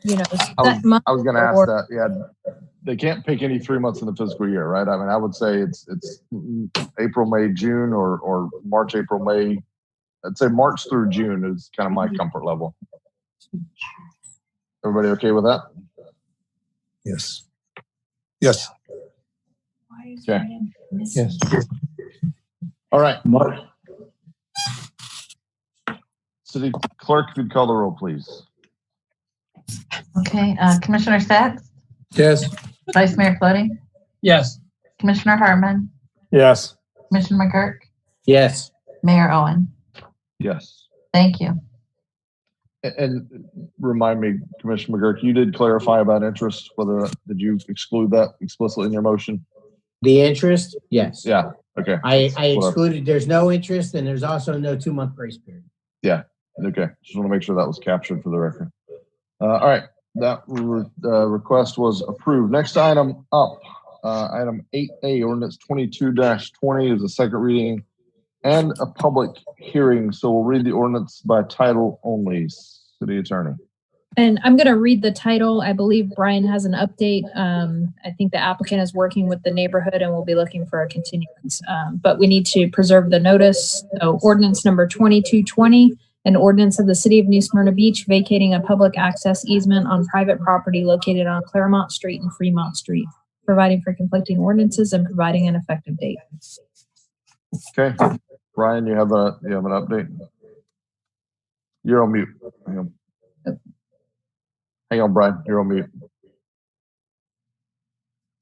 I was going to ask that. Yeah. They can't pick any 3 months in the fiscal year, right? I mean, I would say it's April, May, June, or March, April, May. I'd say March through June is kind of my comfort level. Everybody okay with that? Yes. Yes. Okay. Yes. All right. City Clerk, if you'd call the roll, please. Okay, Commissioner Sacks, Yes. Vice Mayor Clody, Yes. Commissioner Hartman, Yes. Commissioner McGurk, Yes. Mayor Owen. Yes. Thank you. And remind me, Commissioner McGurk, you did clarify about interest, did you exclude that explicitly in your motion? The interest? Yes. Yeah, okay. I Whatever. excluded, there's no interest and there's also no 2-month grace period. Yeah, okay. Just want to make sure that was captured for the record. All right, that request was approved. Next item up, item 8A, ordinance 22-20 is a second reading and a public hearing. So we'll read the ordinance by title only. City Attorney. And I'm going to read the title. I believe Brian has an update. I think the applicant is working with the neighborhood and we'll be looking for a continuance. But we need to preserve the notice. So ordinance number 2220, an ordinance of the city of New Smyrna Beach vacating a public access easement on private property located on Claremont Street and Fremont Street, providing for conflicting ordinances and providing an effective date. Okay, Brian, you have an update? You're on mute. Hang on, Brian. You're on mute.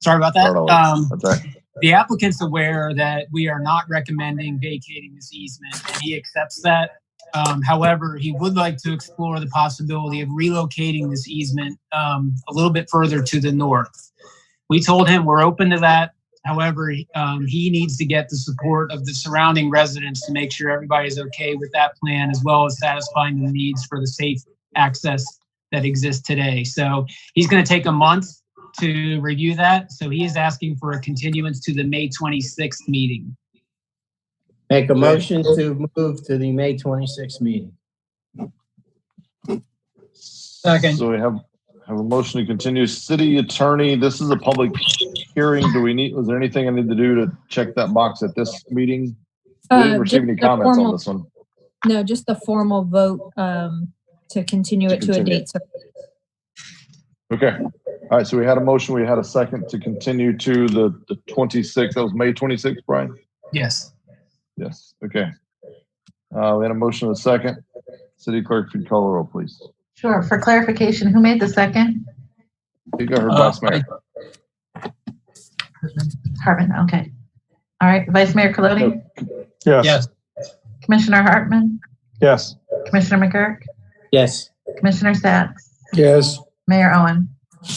Sorry about that. That's right. The applicant's aware that we are not recommending vacating this easement, and he accepts that. However, he would like to explore the possibility of relocating this easement a little bit further to the north. We told him we're open to that. However, he needs to get the support of the surrounding residents to make sure everybody's okay with that plan, as well as satisfying the needs for the safe access that exists today. So he's going to take a month to review that. So he is asking for a continuance to the May 26th meeting. Make a motion to move to the May 26th meeting. Second. So we have a motion to continue. City Attorney, this is a public hearing. Was there anything I need to do to check that box at this meeting? We didn't receive any comments on this one. No, just the formal vote to continue it to a date. Okay. All right. So we had a motion. We had a second to continue to the 26th. That was May 26th, Brian? Yes. Yes. Okay. We had a motion and a second. City Clerk, if you'd call the roll, please. Sure. For clarification, who made the second? I think I heard Vice Mayor. Hartman. Okay. All right. Vice Mayor Colodi, Yes. Yes. Commissioner Hartman, Yes. Commissioner McGurk, Yes. Commissioner Sacks, Yes. Mayor Owen.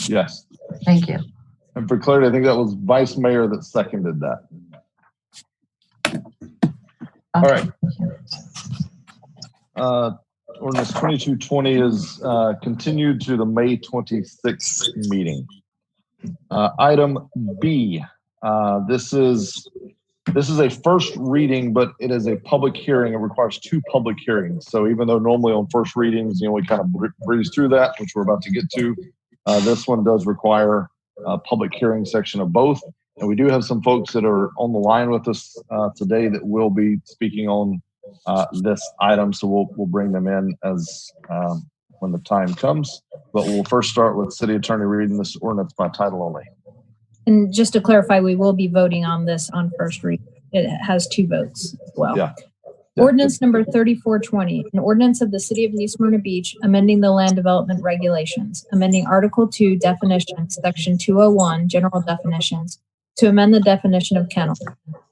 Yes. Thank you. And for clarity, I think that was Vice Mayor that seconded that. All right. Ordinance 2220 is continued to the May 26th meeting. Item B, this is a first reading, but it is a public hearing. It requires 2 public hearings. So even though normally on first readings, we kind of breeze through that, which we're about to get to, this one does require a public hearing section of both. And we do have some folks that are on the line with us today that will be speaking on this item. So we'll bring them in as when the time comes. But we'll first start with City Attorney reading this ordinance by title only. And just to clarify, we will be voting on this on first reading. It has 2 votes as well. Yeah. Ordinance number 3420, an ordinance of the city of New Smyrna Beach, amending the land development regulations, amending Article 2 definitions, Section 201, general definitions, to amend the definition of kennel,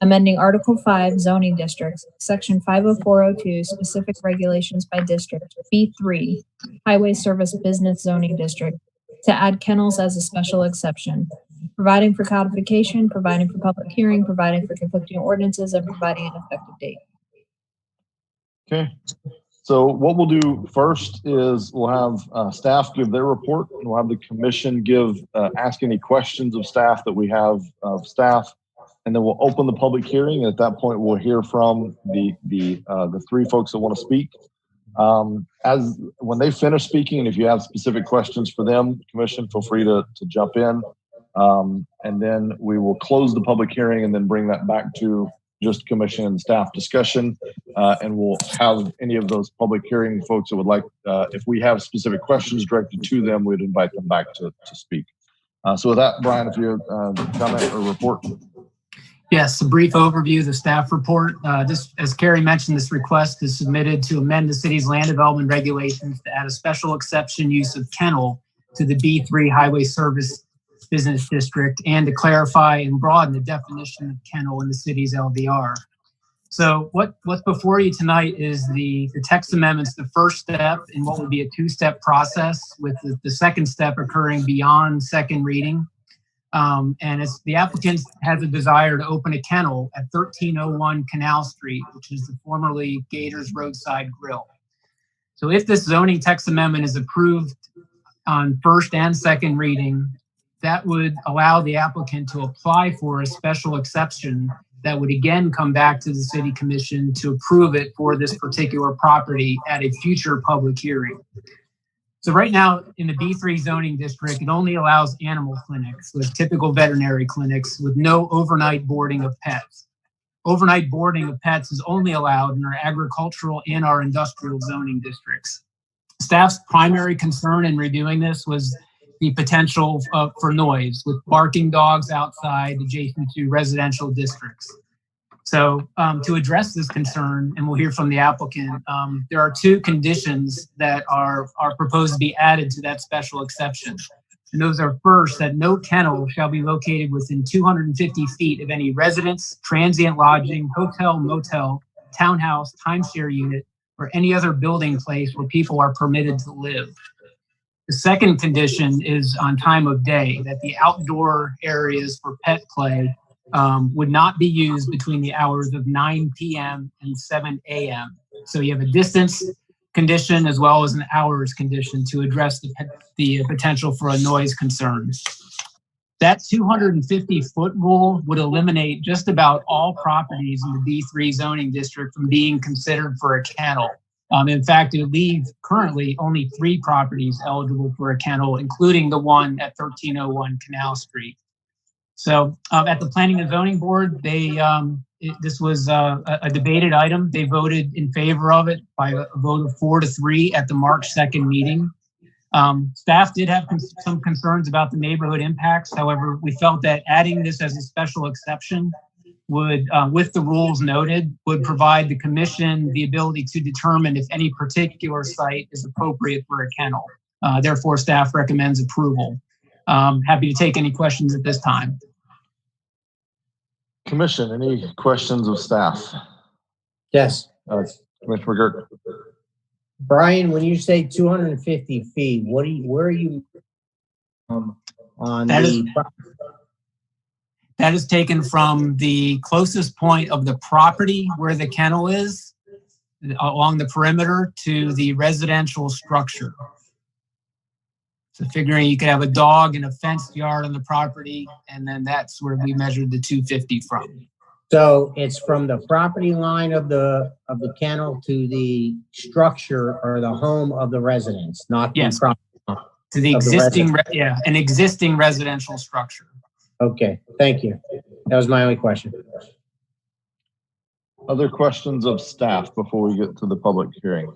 amending Article 5 zoning districts, Section 50402, specific regulations by district, B3, highway service business zoning district, to add kennels as a special exception, providing for codification, providing for public hearing, providing for conflicting ordinances, and providing an effective date. Okay. So what we'll do first is we'll have staff give their report, and we'll have the commission ask any questions of staff that we have of staff, and then we'll open the public hearing. And at that point, we'll hear from the 3 folks that want to speak. As when they finish speaking, and if you have specific questions for them, commission, feel free to jump in. And then we will close the public hearing and then bring that back to just commission and staff discussion. And we'll have any of those public hearing folks that would like, if we have specific questions directed to them, we'd invite them back to speak. So with that, Brian, if you have comment or report. Yes, a brief overview of the staff report. As Carrie mentioned, this request is submitted to amend the city's land development regulations to add a special exception use of kennel to the B3 Highway Service Business District and to clarify and broaden the definition of kennel in the city's LDR. So what's before you tonight is the text amendments, the first step in what would be a two-step process, with the second step occurring beyond second reading. And it's the applicant has a desire to open a kennel at 1301 Canal Street, which is the formerly Gators Roadside Grill. So if this zoning text amendment is approved on first and second reading, that would allow the applicant to apply for a special exception that would again come back to the city commission to approve it for this particular property at a future public hearing. So right now in the B3 zoning district, it only allows animal clinics with typical veterinary clinics with no overnight boarding of pets. Overnight boarding of pets is only allowed in our agricultural and our industrial zoning districts. Staff's primary concern in reviewing this was the potential for noise with barking dogs outside adjacent to residential districts. So to address this concern, and we'll hear from the applicant, there are two conditions that are proposed to be added to that special exception. And those are, first, that no kennel shall be located within 250 feet of any residence, transient lodging, hotel, motel, townhouse, timeshare unit, or any other building place where people are permitted to live. The second condition is on time of day, that the outdoor areas for pet play would not be used between the hours of 9 p.m. and 7 a.m. So you have a distance condition as well as an hours condition to address the potential for a noise concern. That 250-foot rule would eliminate just about all properties in the B3 zoning district from being considered for a kennel. In fact, it would leave currently only 3 properties eligible for a kennel, including the one at 1301 Canal Street. So at the Planning and Zoning Board, this was a debated item. They voted in favor of it by a vote of 4-3 at the March 2nd meeting. Staff did have some concerns about the neighborhood impacts. However, we felt that adding this as a special exception would, with the rules noted, would provide the commission the ability to determine if any particular site is appropriate for a kennel. Therefore, staff recommends approval. Happy to take any questions at this time. Commission, any questions of staff? Yes. Commissioner McGurk. Brian, when you say 250 feet, where are you on That is taken from the closest point of the property where the kennel is along the perimeter to the residential structure. So figuring you could have a dog in a fenced yard on the property, and then that's where we measured the 250 from. So it's from the property line of the kennel to the structure or the home of the residence, not the property to the existing, an existing residential structure. Okay, thank you. That was my only question. Other questions of staff before we get to the public hearing?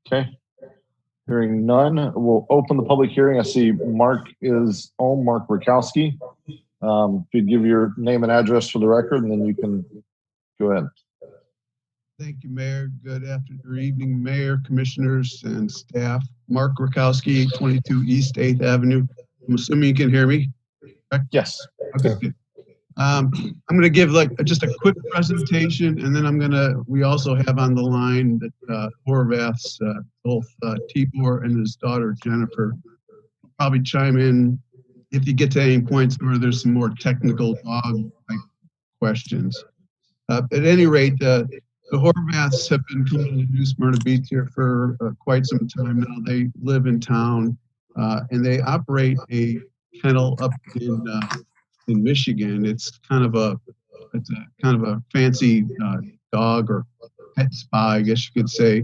Okay. Hearing none, we'll open the public hearing. I see Mark is on, Mark Rakowski. If you'd give your name and address for the record, and then you can go ahead. Thank you, Mayor. Good afternoon or evening, Mayor, commissioners, and staff. Mark Rakowski, 22 East 8th Avenue. I'm assuming you can hear me? Correct? Yes. Okay, good. I'm going to give just a quick presentation, and then we also have on the line that Horvath's, both Tibor and his daughter Jennifer, probably chime in if you get to any points where there's some more technical dog questions. At any rate, the Horvaths have been coming to New Smyrna Beach here for quite some time now. They live in town, and they operate a kennel up in Michigan. It's kind of a fancy dog or pet spa, I guess you could say.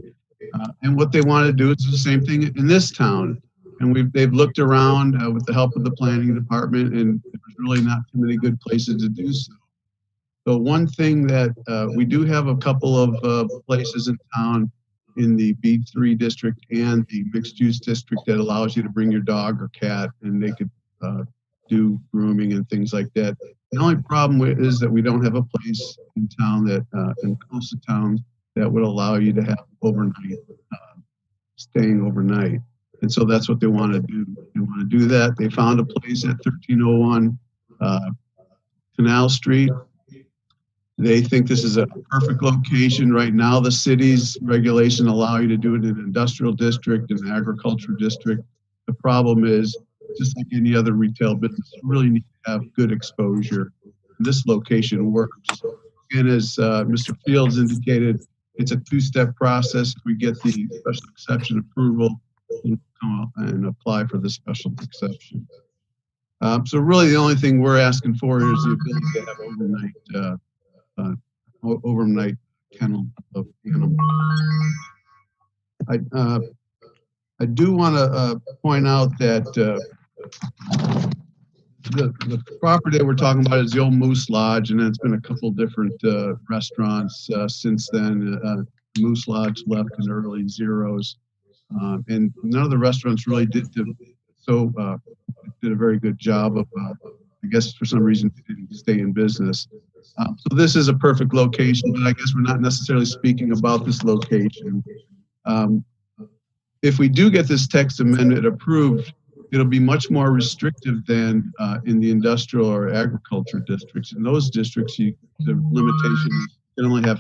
And what they want to do is the same thing in this town. And they've looked around with the help of the planning department, and there's really not too many good places to do so. So one thing that we do have a couple of places in town in the B3 district and the mixed use district that allows you to bring your dog or cat, and they could do grooming and things like that. The only problem is that we don't have a place in town that, in close to town, that would allow you to have overnight, staying overnight. And so that's what they want to do. They want to do that. They found a place at 1301 Canal Street. They think this is a perfect location. Right now, the city's regulation allow you to do it in an industrial district and an agriculture district. The problem is, just like any other retail business, you really need to have good exposure. This location works. And as Mr. Fields indicated, it's a two-step process. We get the special exception approval and come out and apply for the special exception. So really the only thing we're asking for is the ability to have overnight kennel of animals. I do want to point out that the property that we're talking about is the old Moose Lodge, and it's been a couple different restaurants since then. Moose Lodge left in the early zeros, and none of the restaurants really did a very good job of, I guess for some reason, they didn't stay in business. So this is a perfect location, but I guess we're not necessarily speaking about this location. If we do get this text amendment approved, it'll be much more restrictive than in the industrial or agriculture districts. In those districts, the limitation is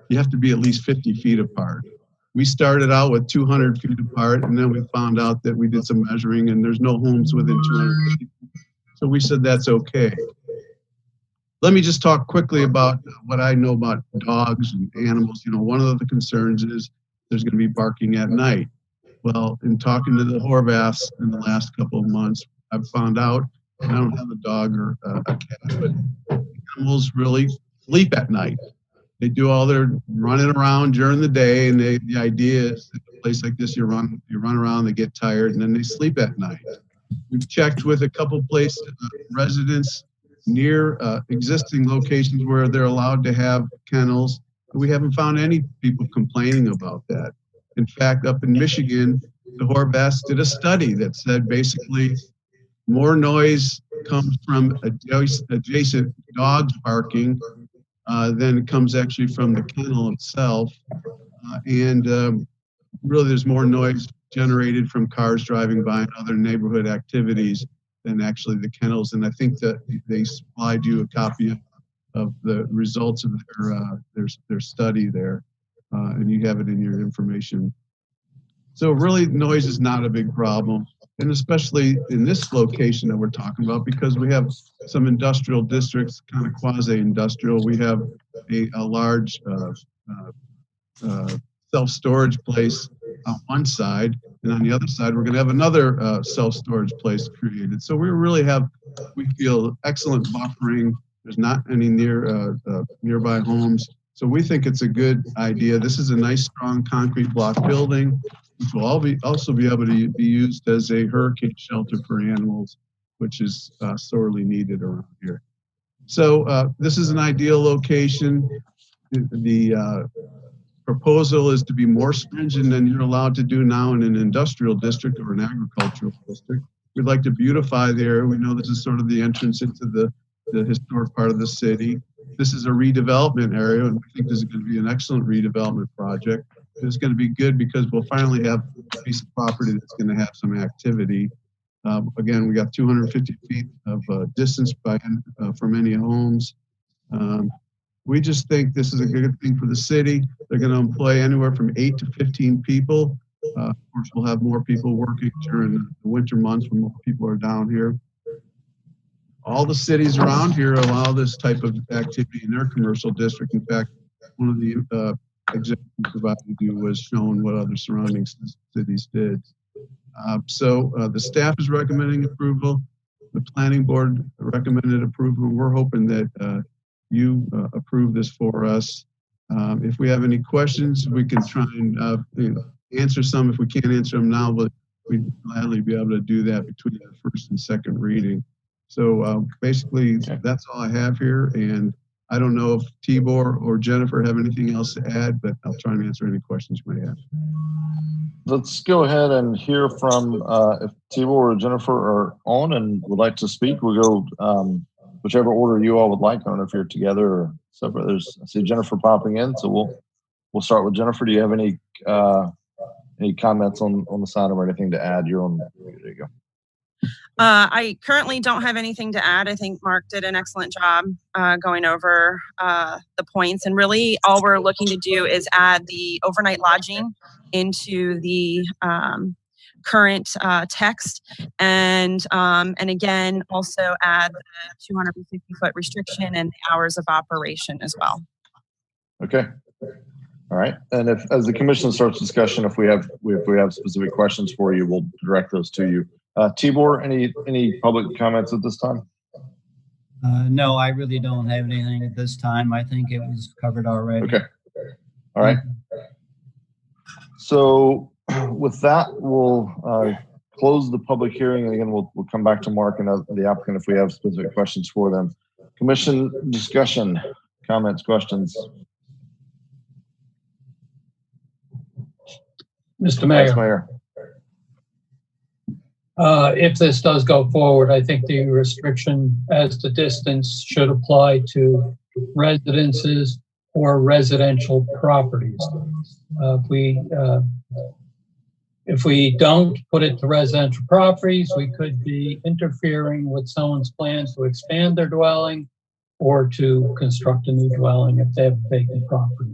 you have to be at least 50 feet apart. We started out with 200 feet apart, and then we found out that we did some measuring, and there's no homes within 200 feet. So we said that's okay. Let me just talk quickly about what I know about dogs and animals. You know, one of the concerns is there's going to be barking at night. Well, in talking to the Horvaths in the last couple of months, I've found out, and I don't have a dog or a cat, but animals really sleep at night. They do all their running around during the day, and the idea is that a place like this, you run around, they get tired, and then they sleep at night. We've checked with a couple places, residents near existing locations where they're allowed to have kennels. We haven't found any people complaining about that. In fact, up in Michigan, the Horvaths did a study that said basically more noise comes from adjacent dogs barking than it comes actually from the kennel itself. Really there's more noise generated from cars driving by and other neighborhood activities than actually the kennels. And I think that they supplied you a copy of the results of their study there, and you have it in your information. So really noise is not a big problem, and especially in this location that we're talking about, because we have some industrial districts, kind of quasi-industrial. We have a large self-storage place on one side, and on the other side, we're going to have another self-storage place created. So we feel excellent buffering. There's not any nearby homes. So we think it's a good idea. This is a nice, strong concrete block building, which will also be able to be used as a hurricane shelter for animals, which is sorely needed around here. So this is an ideal location. The proposal is to be more stringent than you're allowed to do now in an industrial district or an agricultural district. We'd like to beautify the area. We know this is sort of the entrance into the historic part of the city. This is a redevelopment area, and we think this is going to be an excellent redevelopment project. It's going to be good because we'll finally have a piece of property that's going to have some activity. Again, we got 250 feet of distance from any homes. We just think this is a good thing for the city. They're going to employ anywhere from 8 to 15 people. Of course, we'll have more people working during the winter months when more people are down here. All the cities around here allow this type of activity in their commercial district. In fact, one of the examples provided you was showing what other surrounding cities did. So the staff is recommending approval. The planning board recommended approval. We're hoping that you approve this for us. If we have any questions, we can try and answer some. If we can't answer them now, but we'd gladly be able to do that between the first and second reading. So basically, that's all I have here. And I don't know if Tibor or Jennifer have anything else to add, but I'll try and answer any questions you may have. let's go ahead and hear from, if Tibor or Jennifer are on and would like to speak, we'll go whichever order you all would like. I don't know if you're together or separate. I see Jennifer popping in, so we'll start with Jennifer. Do you have any comments on the sign or anything to add? You're on. There you go. I currently don't have anything to add. I think Mark did an excellent job going over the points, and really all we're looking to do is add the overnight lodging into the current text, and again also add the 250-foot restriction and the hours of operation as well. Okay. All right. And as the commission starts discussion, if we have specific questions for you, we'll direct those to you. Tibor, any public comments at this time? No, I really don't have anything at this time. I think it was covered already. Okay. All right. So with that, we'll close the public hearing. And again, we'll come back to Mark and the applicant if we have specific questions for them. Commission discussion, comments, questions. Mr. Mayor. Vice Mayor. If this does go forward, I think the restriction as to distance should apply to residences or residential properties. If we don't put it to residential properties, we could be interfering with someone's plans to expand their dwelling or to construct a new dwelling if they have vacant property.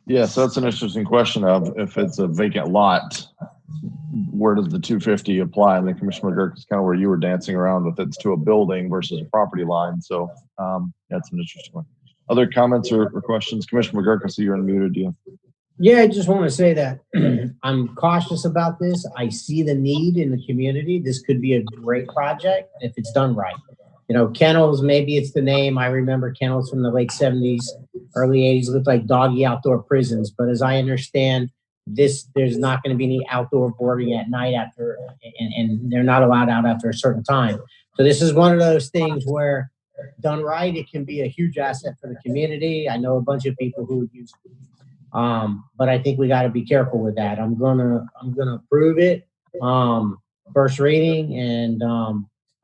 Yeah, so that's an interesting question of if it's a vacant lot, where does the 250 apply? And then Commissioner McGurk is kind of where you were dancing around with it's to a building versus a property line. So that's an interesting one. Other comments or questions? Commissioner McGurk, I see you're unmuted. Yeah, I just want to say that I'm cautious about this. I see the need in the community. This could be a great project if it's done right. You know, kennels, maybe it's the name. I remember kennels from the late 70s, early 80s, looked like doggy outdoor prisons. But as I understand this, there's not going to be any outdoor boarding at night after, and they're not allowed out after a certain time. So this is one of those things where done right, it can be a huge asset for the community. I know a bunch of people who would use it. But I think we got to be careful with that. I'm gonna approve it, first reading, and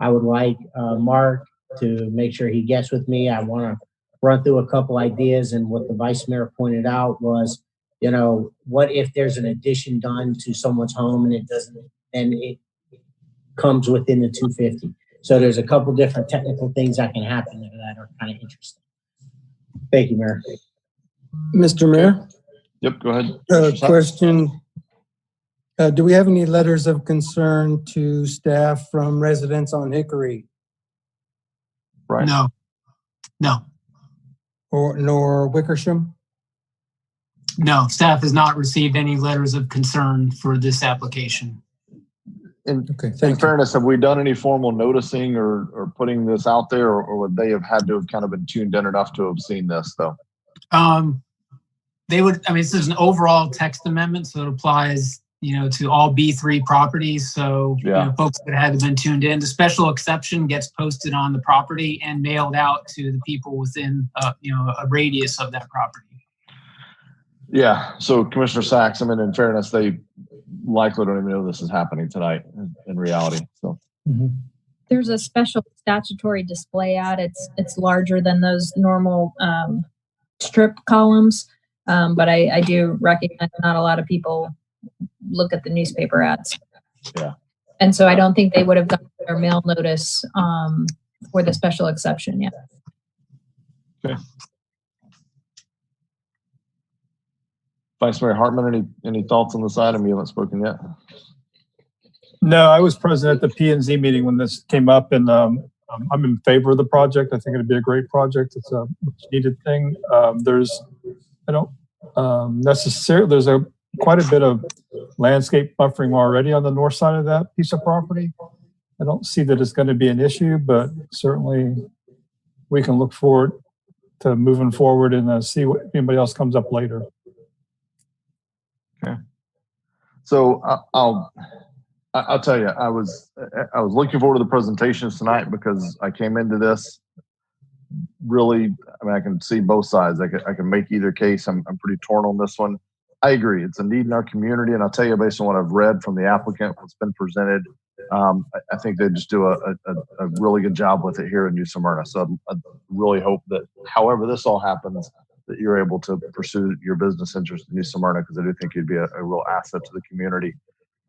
I would like Mark to make sure he gets with me. I want to run through a couple ideas, and what the vice mayor pointed out was, you know, what if there's an addition done to someone's home and it doesn't, and it comes within the 250. So there's a couple different technical things that can happen that are kind of interesting. Thank you, Mayor. Mr. Mayor? Yep, go ahead. Question. Do we have any letters of concern to staff from residents on Hickory? Right. No. Nor Wickersham? No, staff has not received any letters of concern for this application. In fairness, have we done any formal noticing or putting this out there, or would they have had to have kind of been tuned in enough to have seen this though? They would, I mean, this is an overall text amendment, so it applies, you know, to all B3 properties. So yeah, you know, folks that had been tuned in. The special exception gets posted on the property and mailed out to the people within, you know, a radius of that property. Yeah. So Commissioner Sachs, I mean, in fairness, they likely don't even know this is happening tonight in reality. So there's a special statutory display ad. It's larger than those normal strip columns. But I do recognize not a lot of people look at the newspaper ads. Yeah. And so I don't think they would have gotten their mail notice for the special exception yet. Okay. Vice Mayor Hartman, any thoughts on this item? You haven't spoken yet. No, I was present at the P&Z meeting when this came up, and I'm in favor of the project. I think it'd be a great project. It's a much needed thing. There's quite a bit of landscape buffering already on the north side of that piece of property. I don't see that it's going to be an issue, but certainly we can look forward to moving forward and see what anybody else comes up later. Okay. So I'll tell you, I was looking forward to the presentations tonight because I came into this really, I mean, I can see both sides. I can make either case. I'm pretty torn on this one. I agree. It's a need in our community. And I'll tell you, based on what I've read from the applicant, what's been presented, I think they just do a really good job with it here in New Smyrna. So I really hope that however this all happens, that you're able to pursue your business interest in New Smyrna, because I do think you'd be a real asset to the community.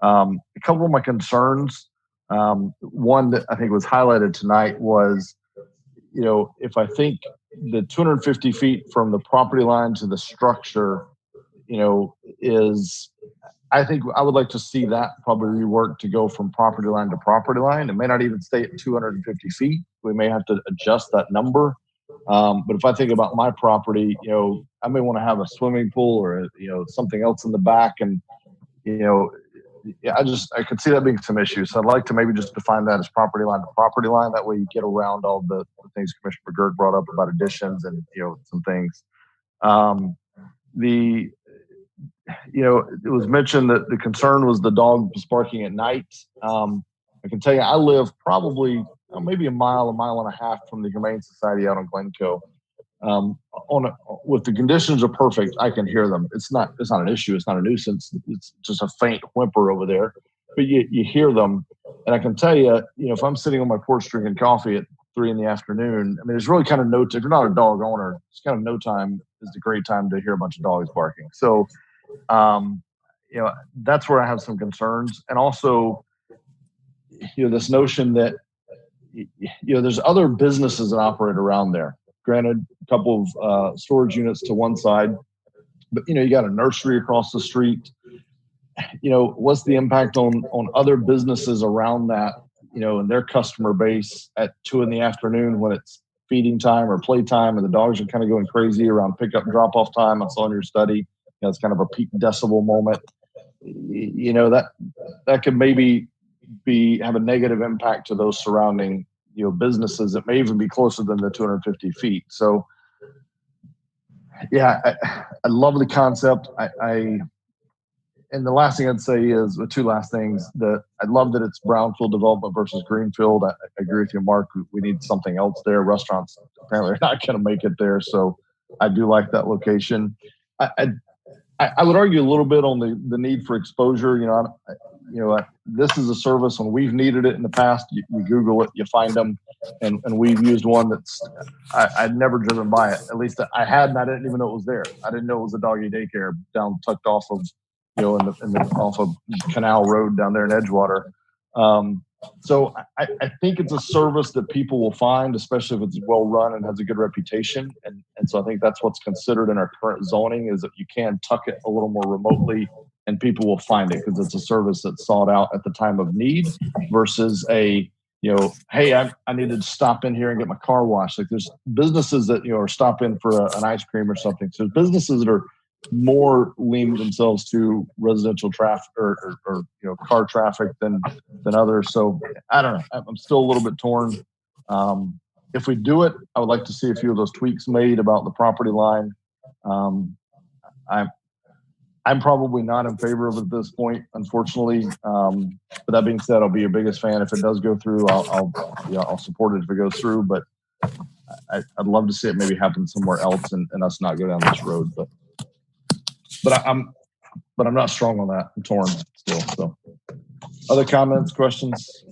A couple of my concerns, one that I think was highlighted tonight was, you know, if I think the 250 feet from the property line to the structure, you know, I think I would like to see that probably reworked to go from property line to property line. It may not even stay at 250 feet. We may have to adjust that number. But if I think about my property, you know, I may want to have a swimming pool or, you know, something else in the back. And, you know, I could see that being some issues. So I'd like to maybe just define that as property line to property line. That way you get around all the things Commissioner McGurk brought up about additions and, you know, some things. You know, it was mentioned that the concern was the dog was barking at night. I can tell you, I live probably maybe a mile and a half from the Humane Society out on Glencoe. With the conditions are perfect, I can hear them. It's not an issue. It's not a nuisance. It's just a faint whimper over there, but you hear them. And I can tell you, you know, if I'm sitting on my porch drinking coffee at 3 p.m, I mean, there's really kind of if you're not a dog owner, it's kind of no time is a great time to hear a bunch of dogs barking. So, you know, that's where I have some concerns. And also, you know, this notion that, you know, there's other businesses that operate around there. Granted, a couple of storage units to one side, but, you know, you got a nursery across the street. You know, what's the impact on other businesses around that, you know, and their customer base at 2 p.m. when it's feeding time or playtime and the dogs are kind of going crazy around pickup and drop off time? I saw in your study, you know, it's kind of a peak decibel moment. You know, that could maybe have a negative impact to those surrounding, you know, businesses that may even be closer than the 250 feet. So, yeah, I love the concept. And the last thing I'd say is, the two last things, that I love that it's brownfield development versus greenfield. I agree with you, Mark. We need something else there. Restaurants apparently are not going to make it there. So I do like that location. I would argue a little bit on the need for exposure. You know, this is a service when we've needed it in the past. You Google it, you find them, and we've used one that's I'd never driven by it. At least I had, and I didn't even know it was there. I didn't know it was a doggy daycare tucked off of, you know, off of Canal Road down there in Edgewater. So I think it's a service that people will find, especially if it's well run and has a good reputation. And so I think that's what's considered in our current zoning, is that you can tuck it a little more remotely and people will find it, because it's a service that's sought out at the time of need versus you know, hey, I needed to stop in here and get my car washed. Like, there's businesses that, you know, are stop in for an ice cream or something. So businesses that are more lean themselves to residential traffic or you know, car traffic than others. So I don't know. I'm still a little bit torn. If we do it, I would like to see a few of those tweaks made about the property line. I'm probably not in favor of it at this point, unfortunately. But that being said, I'll be your biggest fan if it does go through. I'll support it if it goes through. But I'd love to see it maybe happen somewhere else and us not go down this road. But I'm not strong on that. I'm torn still. So, other comments, questions?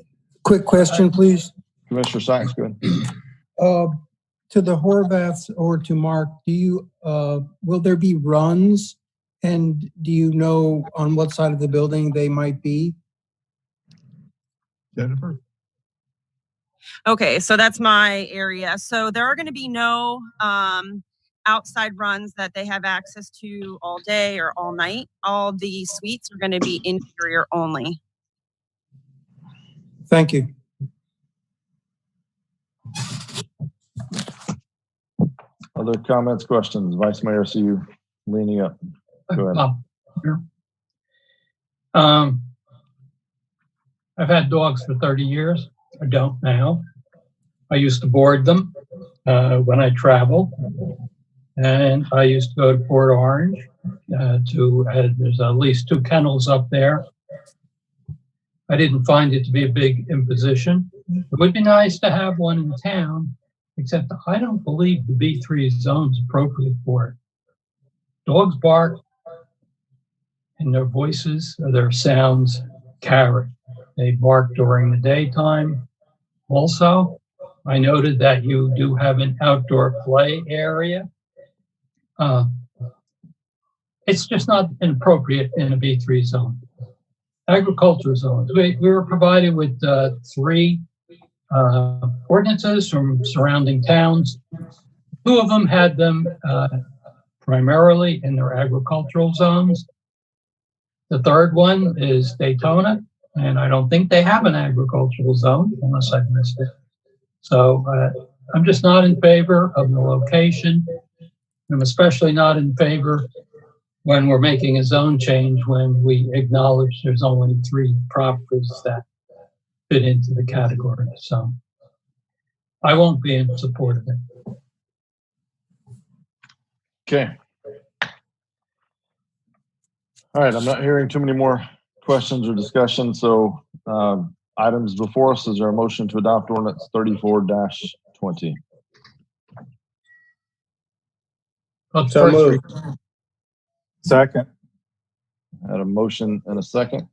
Quick question, please. Commissioner Sykes, go ahead. To the Horvaths or to Mark, will there be runs? And do you know on what side of the building they might be? Jennifer? Okay, so that's my area. So there are going to be no outside runs that they have access to all day or all night. All the suites are going to be interior only. Thank you. Other comments, questions? Vice Mayor, see you leaning up. Go ahead. Sure. I've had dogs for 30 years. I don't now. I used to board them when I traveled. And I used to go to Port Orange there's at least 2 kennels up there. I didn't find it to be a big imposition. It would be nice to have one in town, except I don't believe the B3 zone is appropriate for it. Dogs bark, and their voices or their sounds carry. They bark during the daytime. Also, I noted that you do have an outdoor play area. It's just not inappropriate in a B3 zone. Agriculture zones. We were provided with 3 ordinances from surrounding towns. 2 of them had them primarily in their agricultural zones. The 3rd one is Daytona, and I don't think they have an agricultural zone unless I've missed it. So I'm just not in favor of the location. I'm especially not in favor when we're making a zone change when we acknowledge there's only 3 properties that fit into the category. So I won't be in support of it. Okay. All right, I'm not hearing too many more questions or discussion, so items before us, is there a motion to adopt ordinance 34-20? So moved. Second. I had a motion and a second.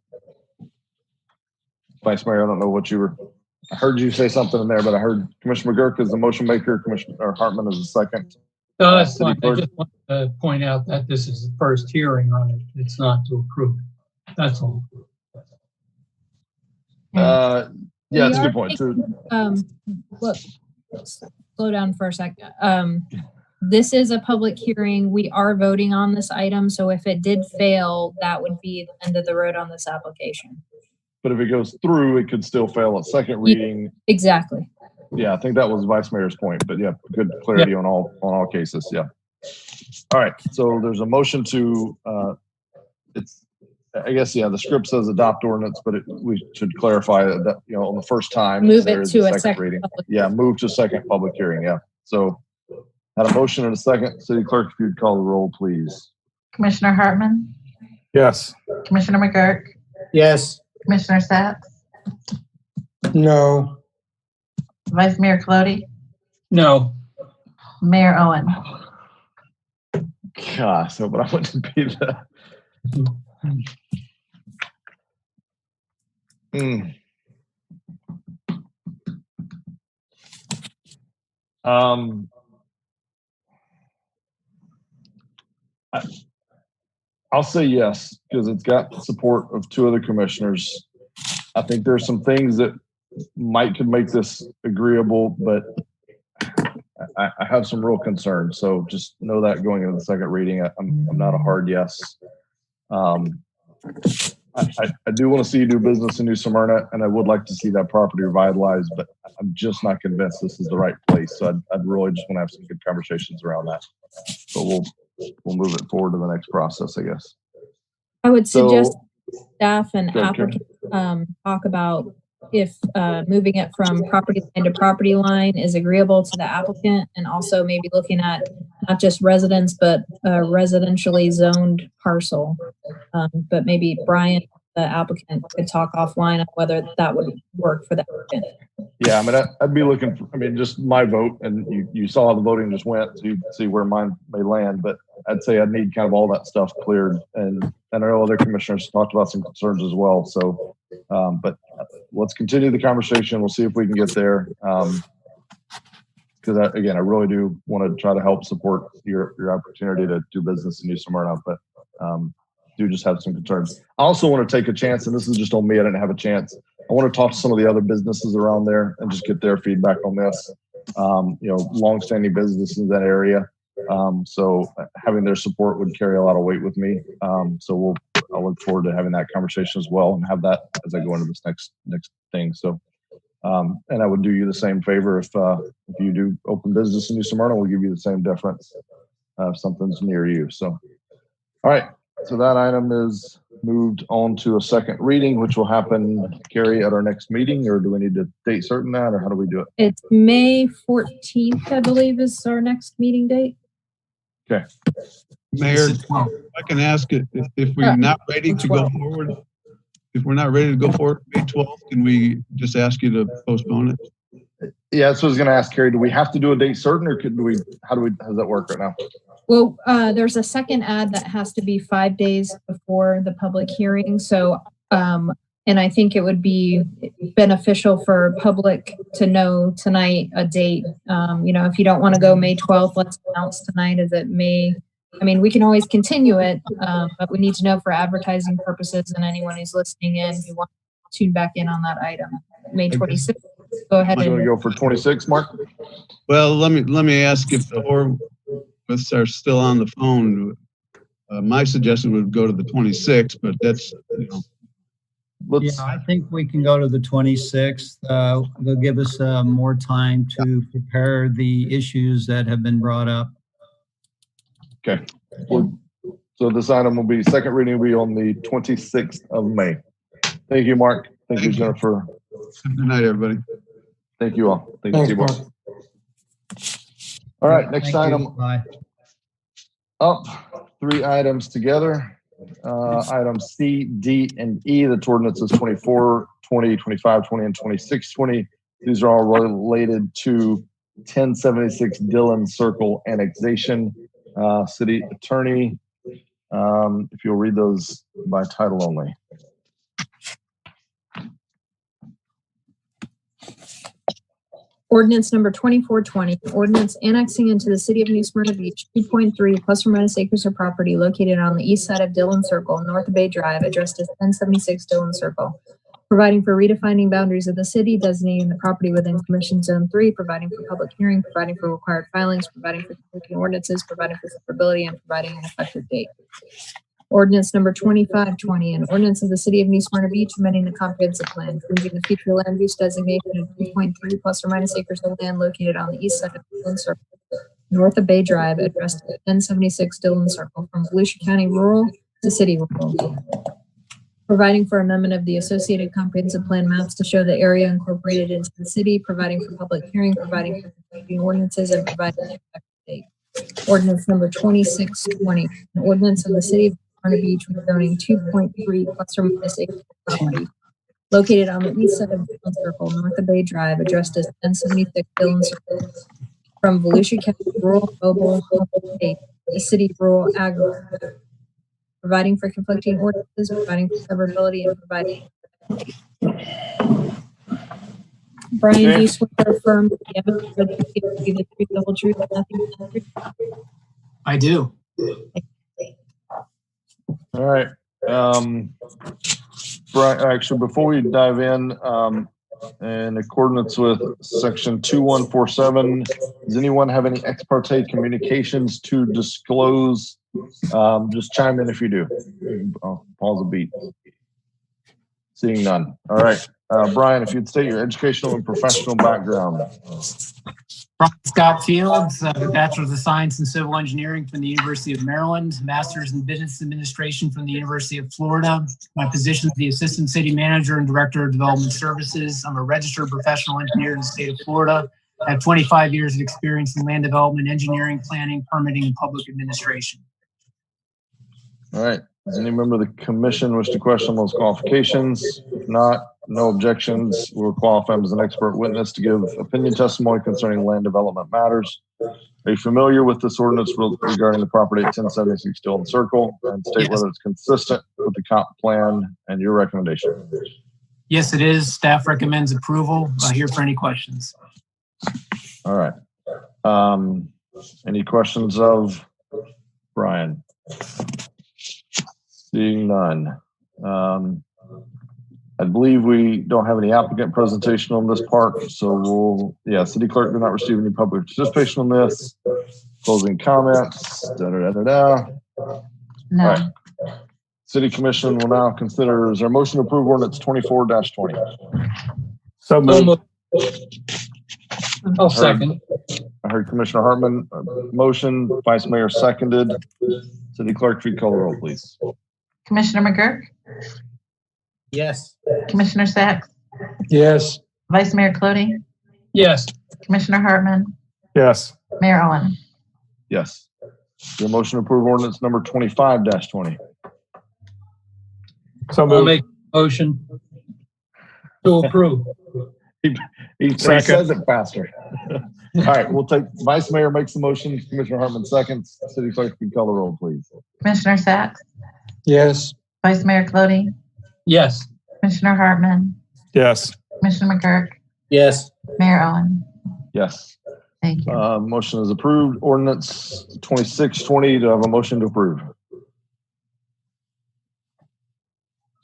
Vice Mayor, I don't know what you were, I heard you say something in there, but I heard Commissioner McGurk is the motion maker, Commissioner Hartman is the second. No, that's City fine. I Clerk? just want to point out that this is the first hearing on it. It's not to approve it. That's all. Yeah, it's a good point too. Look, slow down for a second. This is a public hearing. We are voting on this item. So if it did fail, that would be the end of the road on this application. But if it goes through, it could still fail at second reading. Exactly. Yeah, I think that was Vice Mayor's point, but yeah, good clarity on all cases. Yeah. All right, so there's a motion to, I guess, yeah, the script says adopt ordinance, but we should clarify that, on the first time. Move there it is to a second second reading. public Yeah, move to second public hearing. Yeah. So had a motion and a second. City Clerk, if you'd call the roll, please. Commissioner Hartman, Yes. Commissioner McGurk, Yes. Commissioner Sacks, No. Vice Mayor Colodey, No, Mayor Owen. Gosh, so but I wouldn't be the. I'll say yes, because it's got the support of 2 other commissioners. I think there's some things that could make this agreeable, but I have some real concerns. So just know that going into the second reading, I'm not a hard yes. I do want to see you do business in New Smyrna, and I would like to see that property revitalized, but I'm just not convinced this is the right place. So I'd really just want to have some good conversations around that. But we'll move it forward to the next process, I guess. I would suggest So, staff and Go ahead, applicant talk about if moving it from property line to property line is agreeable to the applicant, and also maybe looking at not just residents, but residentially zoned parcel. But maybe Brian, the applicant, could talk offline on whether that would work for the applicant. yeah, I mean, I'd be looking for, just my vote, and you saw how the voting just went, so you can see where mine may land, but I'd say I'd need kind of all that stuff cleared. And I know other commissioners talked about some concerns as well. So, but let's continue the conversation. We'll see if we can get there. Because again, I really do want to try to help support your opportunity to do business in New Smyrna, but do just have some concerns. I also want to take a chance, and this is just on me, I didn't have a chance. I want to talk to some of the other businesses around there and just get their feedback on this. Longstanding businesses in that area. So having their support would carry a lot of weight with me. So I'll look forward to having that conversation as well, and have that as I go into this next thing. So, and I would do you the same favor if you do open business in New Smyrna, we'll give you the same deference if something's near you. So, all right. So that item is moved on to a second reading, which will happen, Carrie, at our next meeting, or do we need to date certain that, or how do we do it? It's May 14th, I believe, is our next meeting date. Okay. Mayor, if I can ask it, if we're not ready to go forward, May 12th, can we just ask you to postpone it? Yeah, that's what I was going to ask, Carrie. Do we have to do a date certain, or how does that work right now? Well, there's a second ad that has to be 5 days before the public hearing. So, and I think it would be beneficial for public to know tonight a date. If you don't want to go May 12th, let's announce tonight as it may. I mean, we can always continue it, but we need to know for advertising purposes and anyone who's listening in who wants to tune back in on that item. May 26th. Go ahead. You want to go for 26, Mark? Well, let me ask if the Horwiths are still on the phone. My suggestion would go to the 26th, but that's, Yeah, I think we can go to the 26th. They'll give us more time to prepare the issues that have been brought up. Okay. So this item will be, second reading will be on the 26th of May. Thank you, Mark. Thank you, Jennifer. Good night, everybody. Thank you all. Thank Thanks, you, Mark. All right, next Thank you. item Bye. up, 3 items together. Items C, D, and E. The ordinance is 24, 20, 25, 20, and 26, 20. These are all related to 1076 Dillon Circle annexation. City Attorney, if you'll read those by title only. Ordinance number 2420, ordinance annexing into the city of New Smyrna Beach 2.3 plus or minus acres of property located on the east side of Dillon Circle, north of Bay Drive, addressed as 1076 Dillon Circle, providing for redefining boundaries of the city, designating the property within Commission Zone 3, providing for public hearing, providing for required filings, providing for conflicting ordinances, providing for severability, and providing an effective date. Ordinance number 2520, an ordinance of the city of New Smyrna Beach amending the comprehensive plan, changing the future land use designation of 2.3 plus or minus acres of land located on the east side of Dillon Circle, north of Bay Drive, addressed at 1076 Dillon Circle, from Volusia County rural to city rural. Providing for amendment of the associated comprehensive plan maps to show the area incorporated into the city, providing for public hearing, providing for conflicting ordinances, and providing an effective date. Ordinance number 2620, an ordinance of the city of Smyrna Beach rezoning 2.3 plus or minus acres of property located on the east side of Dillon Circle, north of Bay Drive, addressed as 1076 Dillon Circle, from Volusia County rural mobile home state to city rural agriculture. Providing for conflicting ordinances, providing for severability, and providing. Brian, do you swear or affirm that the evidence that you give will be the truth, the whole truth, and nothing but the truth? I do. All right. Brian, actually, before we dive in accordance with section 2147, does anyone have any ex parte communications to disclose? Just chime in if you do. I'll pause a beat. Seeing none. All right. Brian, if you'd state your educational and professional background. Brian Scott Fields, a Bachelor's of Science in Civil Engineering from the University of Maryland, Master's in Business Administration from the University of Florida. My position is the Assistant City Manager and Director of Development Services. I'm a registered professional engineer in the state of Florida. I have 25 years of experience in land development, engineering, planning, permitting, and public administration. All right. Does any member of the commission wish to question those qualifications? If not, no objections. We'll qualify him as an expert witness to give opinion testimony concerning land development matters. Are you familiar with this ordinance regarding the property at 1076 Dillon Circle, and state whether it's consistent with the comp plan and your recommendation? Yes, it is. Staff recommends approval. Here for any questions. All right. Any questions of Brian? Seeing none. I believe we don't have any applicant presentation on this part, so city clerk did not receive any public participation on this. Closing comments. No. All right. City commission will now consider, is there a motion to approve ordinance 24-20? So moved. I'll second. I heard Commissioner Hartman motion, Vice Mayor seconded. City clerk, if you call the roll, please. Commissioner McGurk, Yes. Commissioner Sacks, Yes. Vice Mayor Clody, Yes. Commissioner Hartman, Yes. Mayor Owen. Yes. Your motion to approve ordinance number 25-20. So I'll moved. make a motion to approve. He says it faster. All right, we'll take, Vice Mayor makes the motion, Commissioner Hartman seconds. City Clerk, can you call the roll, please? Commissioner Sacks, Yes. Vice Mayor Colodey, Yes. Commissioner Hartman, Yes. Commissioner McGurk, Yes. Mayor Owen. Yes. Thank you. Motion is approved. Ordinance 2620, do I have a motion to approve?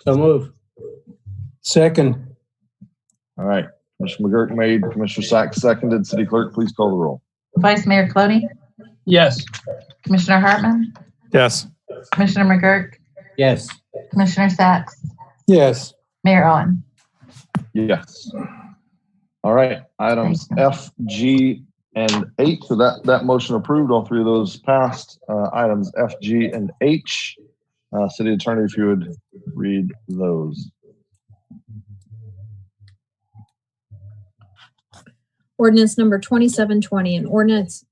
So move. Second. All right, Commissioner McGurk made, Commissioner Sacks seconded. City Clerk, please call the roll. Vice Mayor Colodey, Yes. Commissioner Hartman, Yes. Commissioner McGurk, Yes. Commissioner Sacks, Yes. Mayor Owen. Yes. All right, items F, G, and H. So that motion approved. All three of those passed. Items F, G, and H. City Attorney, if you would read those. Ordinance number 2720, an ordinance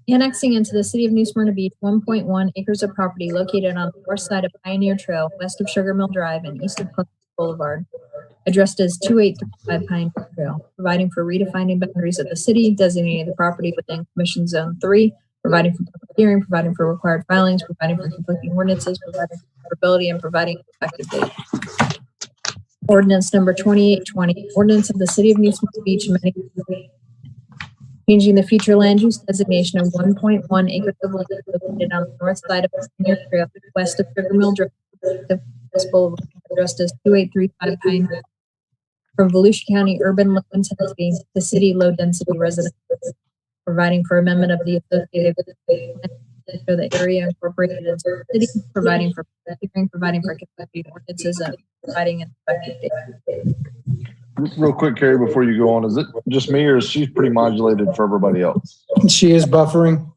annexing into the city of New Smyrna Beach 1.1 acres of property located on the north side of Pioneer Trail, west of Sugar Mill Drive and east of Columbus Boulevard, addressed as 2835 Pioneer Trail, providing for redefining boundaries of the city, designating the property within Commission Zone 3, providing for public hearing, providing for required filings, providing for conflicting ordinances, providing for severability, and providing an effective date. Ordinance number 2820, ordinance of the city of New Smyrna Beach changing the future land use designation of 1.1 acres of land located on the north side of Pioneer Trail, west of Sugar Mill Drive, Boulevard, addressed as 2835 Pioneer, from Volusia County urban low intensity to city low density residential, providing for amendment of the associated for the area incorporated into the city, providing for hearing, providing for conflicting ordinances, and providing an effective date. Real quick, Carrie, before you go on, is it just me or is she pretty modulated for everybody else? She is buffering.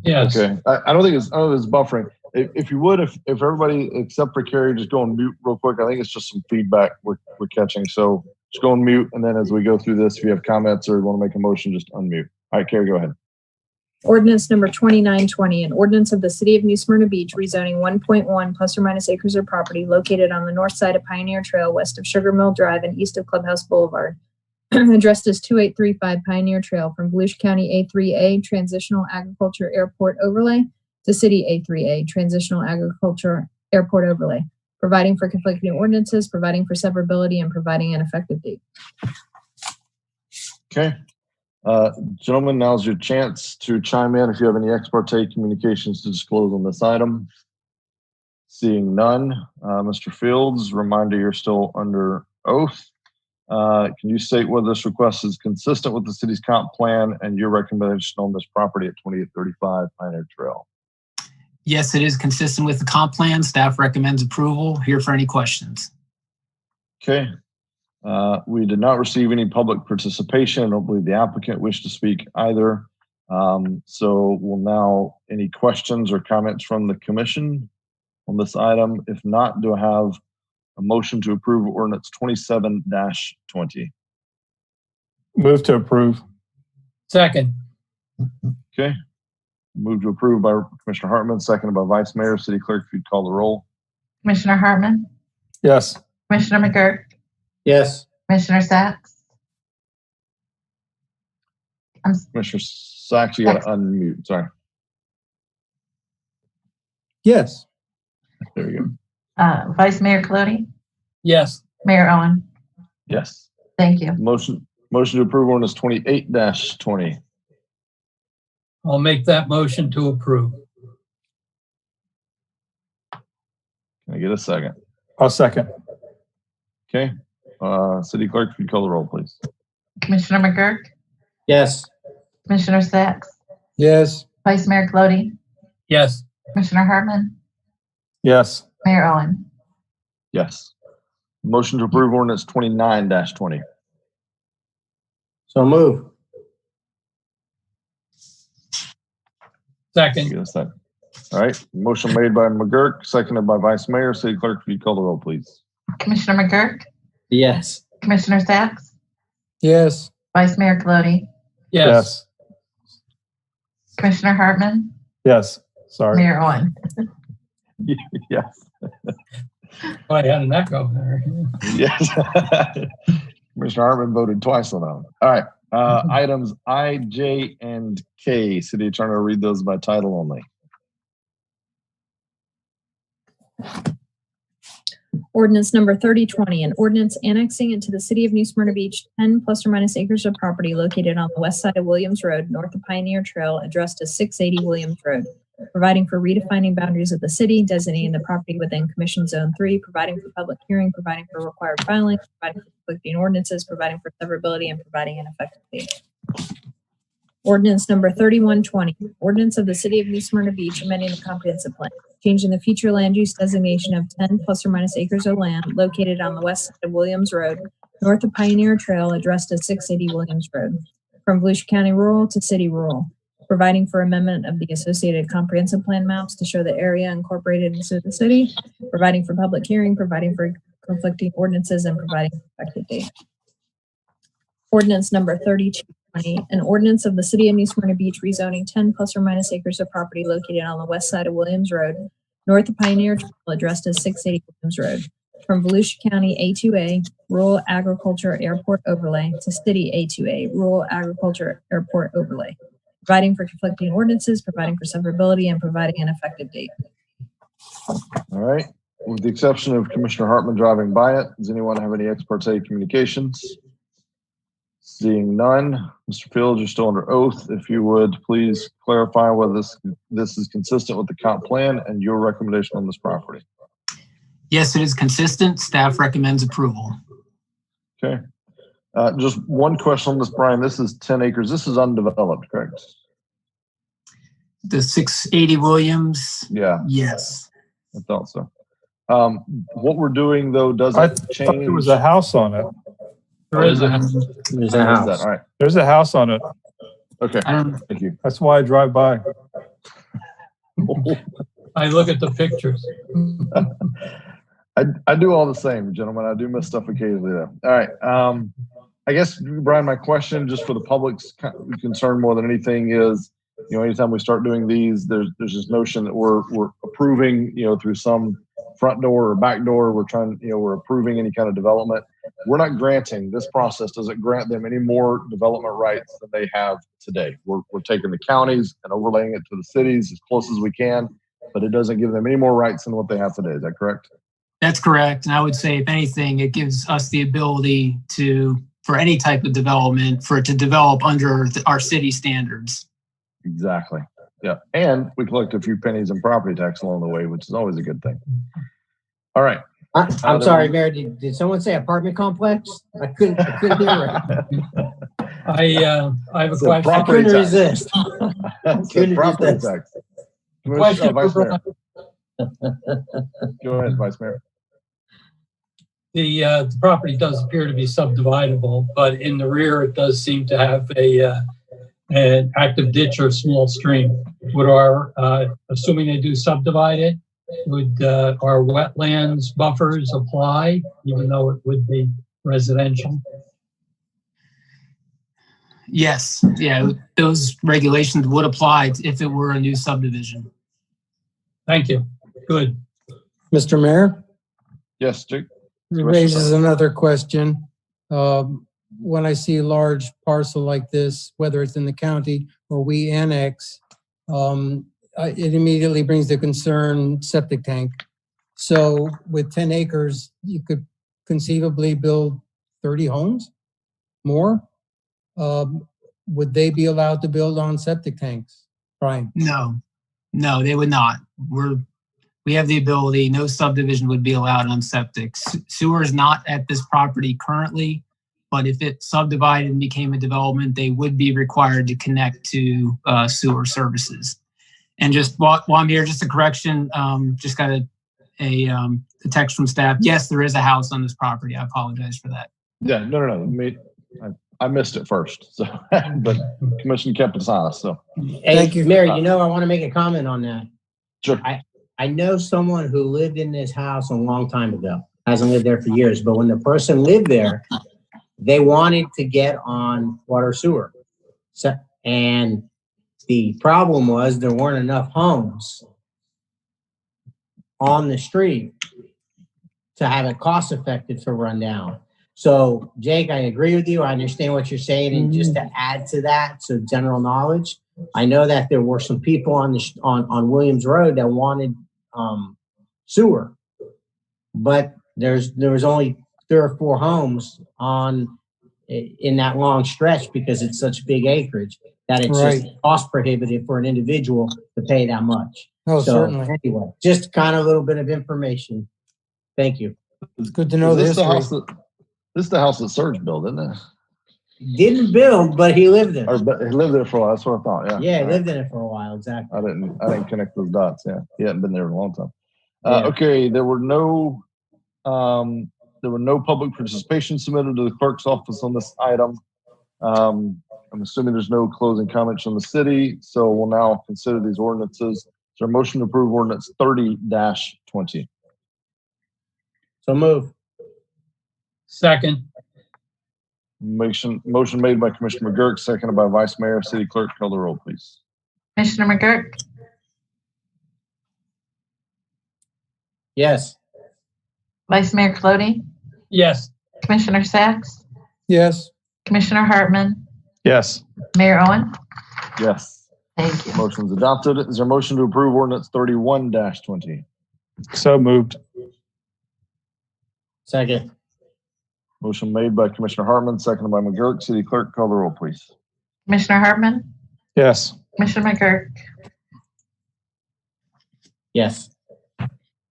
Yes. Okay, I don't think it's buffering. If you would, if everybody except for Carrie, just go on mute real quick. I think it's just some feedback we're catching. So just go on mute, and then as we go through this, if you have comments or want to make a motion, just unmute. All right, Carrie, go ahead. Ordinance number 2920, an ordinance of the city of New Smyrna Beach rezoning 1.1 plus or minus acres of property located on the north side of Pioneer Trail, west of Sugar Mill Drive and east of Clubhouse Boulevard, addressed as 2835 Pioneer Trail, from Volusia County A3A Transitional Agriculture Airport Overlay to City A3A Transitional Agriculture Airport Overlay, providing for conflicting ordinances, providing for severability, and providing an effective date. Okay. Gentlemen, now's your chance to chime in if you have any ex parte communications to disclose on this item. Seeing none, Mr. Fields, reminder you're still under oath. Can you state whether this request is consistent with the city's comp plan and your recommendation on this property at 2835 Pioneer Trail? Yes, it is consistent with the comp plan. Staff recommends approval. Here for any questions. Okay. We did not receive any public participation. I don't believe the applicant wished to speak either. So we'll now, any questions or comments from the commission on this item? If not, do I have a motion to approve ordinance 27-20? Move to approve. Second. Okay. Move to approve by Commissioner Hartman, seconded by Vice Mayor. City Clerk, if you'd call the roll. Commissioner Hartman, Yes. Commissioner McGurk, Yes. Commissioner Sacks. Commissioner Sacks, you got to unmute. Sorry. Yes. There you go. Vice Mayor Colodey, Yes. Mayor Owen. Yes. Thank you. Motion to approve ordinance 28-20. I'll make that motion to approve. Can I get a second? I'll second. Okay. City Clerk, if you call the roll, please. Commissioner McGurk, Yes. Commissioner Sacks, Yes. Vice Mayor Colodey, Yes. Commissioner Hartman, Yes. Mayor Owen. Yes. Motion to approve ordinance 29-20. So move. Second. Get a second. All right. Motion made by McGurk, seconded by Vice Mayor. City Clerk, if you call the roll, please. Commissioner McGurk, Yes. Commissioner Sacks, Yes. Vice Mayor Colodey, Yes. Commissioner Hartman, Yes. Sorry. Mayor Owen. Yes. Oh, I had an echo there. Yes. Commissioner Hartman voted twice on that one. All right. Items I, J, and K. City Attorney, read those by title only. Ordinance number 3020, an ordinance annexing into the city of New Smyrna Beach 10 plus or minus acres of property located on the west side of Williams Road, north of Pioneer Trail, addressed as 680 Williams Road, providing for redefining boundaries of the city, designating the property within Commission Zone 3, providing for public hearing, providing for required filing, providing for conflicting ordinances, providing for severability, and providing an effective date. Ordinance number 3120, ordinance of the city of New Smyrna Beach amending the comprehensive plan, changing the future land use designation of 10 plus or minus acres of land located on the west side of Williams Road, north of Pioneer Trail, addressed as 680 Williams Road, from Volusia County rural to city rural, providing for amendment of the associated comprehensive plan maps to show the area incorporated into the city, providing for public hearing, providing for conflicting ordinances, and providing an effective date. Ordinance number 3220, an ordinance of the city of New Smyrna Beach rezoning 10 plus or minus acres of property located on the west side of Williams Road, north of Pioneer Trail, addressed as 680 Williams Road, from Volusia County A2A, rural agriculture airport overlay, to city A2A, rural agriculture airport overlay, providing for conflicting ordinances, providing for severability, and providing an effective date. All right. With the exception of Commissioner Hartman driving by it, does anyone have any ex parte communications? Seeing none, Mr. Fields, you're still under oath. If you would please clarify whether this is consistent with the comp plan and your recommendation on this property. Yes, it is consistent. Staff recommends approval. Okay. Just one question on this, Brian. This is 10 acres. This is undeveloped, correct? The 680 Williams? Yeah. Yes. I thought so. What we're doing though doesn't change. There was a house on it. There is a house. There's a house. All right. There's a house on it. Okay. Thank you. That's why I drive by. I look at the pictures. I do all the same, gentlemen. I do miss stuff occasionally though. All right. I guess, Brian, my question just for the public's concern more than anything is, you know, anytime we start doing these, there's this notion that we're approving, you know, through some front door or back door. We're trying, you know, we're approving any kind of development. We're not granting, this process doesn't grant them any more development rights than they have today. We're taking the counties and overlaying it to the cities as close as we can, but it doesn't give them any more rights than what they have today. Is that correct? That's correct. And I would say, if anything, it gives us the ability to, for any type of development, for it to develop under our city standards. Exactly. Yeah. And we collect a few pennies in property tax along the way, which is always a good thing. All right. I'm sorry, Mayor. Did someone say apartment complex? I couldn't hear it. I have a question. I couldn't resist. Property tax. Question Vice for Mayor. Go ahead, Vice Mayor. The property does appear to be subdividable, but in the rear it does seem to have an active ditch or small stream. Would our, assuming they do subdivide it, would our wetlands buffers apply, even though it would be residential? Yes, yeah, those regulations would apply if it were a new subdivision. Thank you. Good. Mr. Mayor? Yes, Jake. It raises another question. When I see a large parcel like this, whether it's in the county or we annex, it immediately brings the concern septic tank. So with 10 acres, you could conceivably build 30 homes, more. Would they be allowed to build on septic tanks, Brian? No, they would not. We have the ability, no subdivision would be allowed on septic. Sewer is not at this property currently, but if it subdivided and became a development, they would be required to connect to sewer services. And just while I'm here, just a correction, just got a text from staff. Yes, there is a house on this property. I apologize for that. Yeah, no. I missed it first, so but Commission kept us honest. So thank you, Mary. You know, I want to make a comment on that. Sure. I know someone who lived in this house a long time ago. Hasn't lived there for years, but when the person lived there, they wanted to get on water sewer. So, and the problem was there weren't enough homes on the street to have it cost effective to run down. So Jake, I agree with you. I understand what you're saying. And just to add to that, so general knowledge, I know that there were some people on on Williams Road that wanted sewer, but there was only 3 or 4 homes in that long stretch because it's such big acreage that it's just cost prohibitive for an individual to pay that much. Oh, So certainly. anyway, just kind of a little bit of information. Thank you. It's good to know Is this. This is the house that Serge built, isn't it? Didn't build, but he lived there. But he lived there for a while. That's what I thought. Yeah. Yeah, he lived in it for a while. Exactly. I didn't connect those dots. Yeah, he hadn't been there in a long time. Yeah. Okay, there were no public participation submitted to the clerk's office on this item. I'm assuming there's no closing comments from the city, so we'll now consider these ordinances. Is there a motion to approve ordinance 30-20? So move. Second. Motion made by Commissioner McGurk, seconded by Vice Mayor. City Clerk, call the roll, please. Commissioner McGurk, Yes. Vice Mayor Colodey, Yes. Commissioner Sacks, Yes. Commissioner Hartman, Yes. Mayor Owen. Yes. Thank you. Motion's adopted. Is there a motion to approve ordinance 31-20? So moved. Second. Motion made by Commissioner Hartman, seconded by McGurk. City Clerk, call the roll, please. Commissioner Hartman, Yes. Commissioner McGurk, Yes.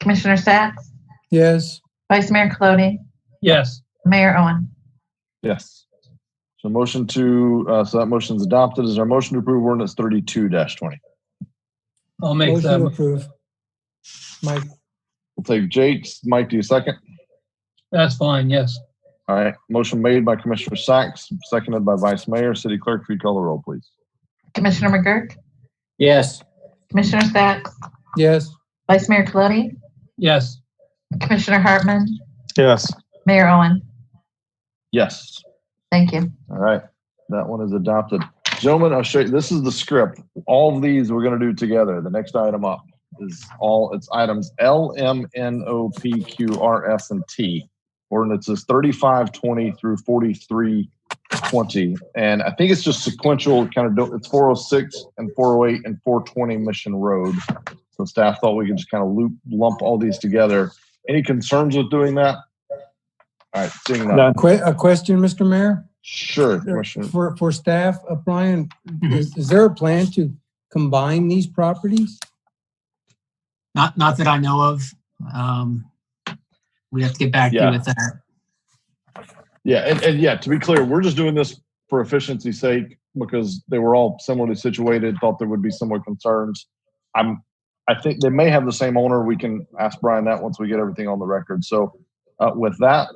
Commissioner Sacks, Yes. Vice Mayor Colodey, Yes. Mayor Owen. Yes. So so that motion's adopted. Is there a motion to approve ordinance 32-20? I'll make Motion to that. approve. Mike. We'll take Jake's. Mike, do you second? That's fine. Yes. All right. Motion made by Commissioner Sacks, seconded by Vice Mayor. City Clerk, will you call the roll, please? Commissioner McGurk, Yes. Commissioner Sacks, Yes. Vice Mayor Colodey, Yes. Commissioner Hartman, Yes. Mayor Owen. Yes. Thank you. All right. That one is adopted. Gentlemen, I'll show you. This is the script. All of these we're going to do together. The next item up is it's items L, M, N, O, P, Q, R, S, and T. Ordinances 35-20 through 43-20. And I think it's just sequential, it's 406 and 408 and 420 Mission Road. So staff thought we could just kind of lump all these together. Any concerns with doing that? All right, seeing none. A question, Mr. Mayor? Sure, Commissioner. For staff, Brian, is there a plan to combine these properties? Not that I know of. We have to get back to you with that. Yeah, and yeah, to be clear, we're just doing this for efficiency's sake because they were all similarly situated, thought there would be similar concerns. I think they may have the same owner. We can ask Brian that once we get everything on the record. So with that,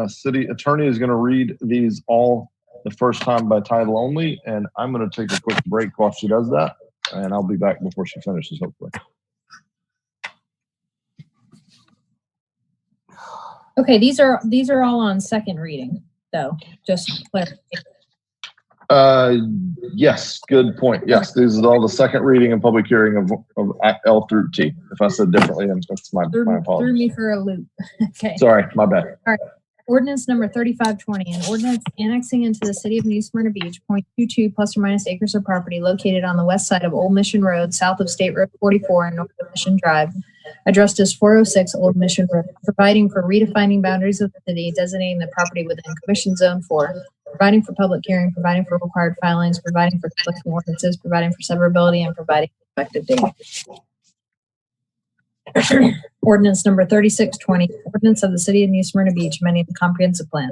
city attorney is going to read these all the first time by title only, and I'm going to take a quick break while she does that, and I'll be back before she finishes, hopefully. Okay, these are all on second reading, though. Just clarification. Yes, good point. Yes, this is all the second reading and public hearing of L through T. If I said differently, that's my Threw apologies. me for a loop. Okay. Sorry, my bad. All right. Ordinance number 35-20, an ordinance annexing into the city of New Smyrna Beach, 0.22 plus or minus acres of property located on the west side of Old Mission Road, south of State Road 44 and north of Mission Drive, addressed as 406 Old Mission Road, providing for redefining boundaries of the city, designating the property within Commission Zone 4, providing for public hearing, providing for required filings, providing for collecting ordinances, providing for severability, and providing an effective date. Ordinance number 36-20, ordinance of the city of New Smyrna Beach, amending the comprehensive plan.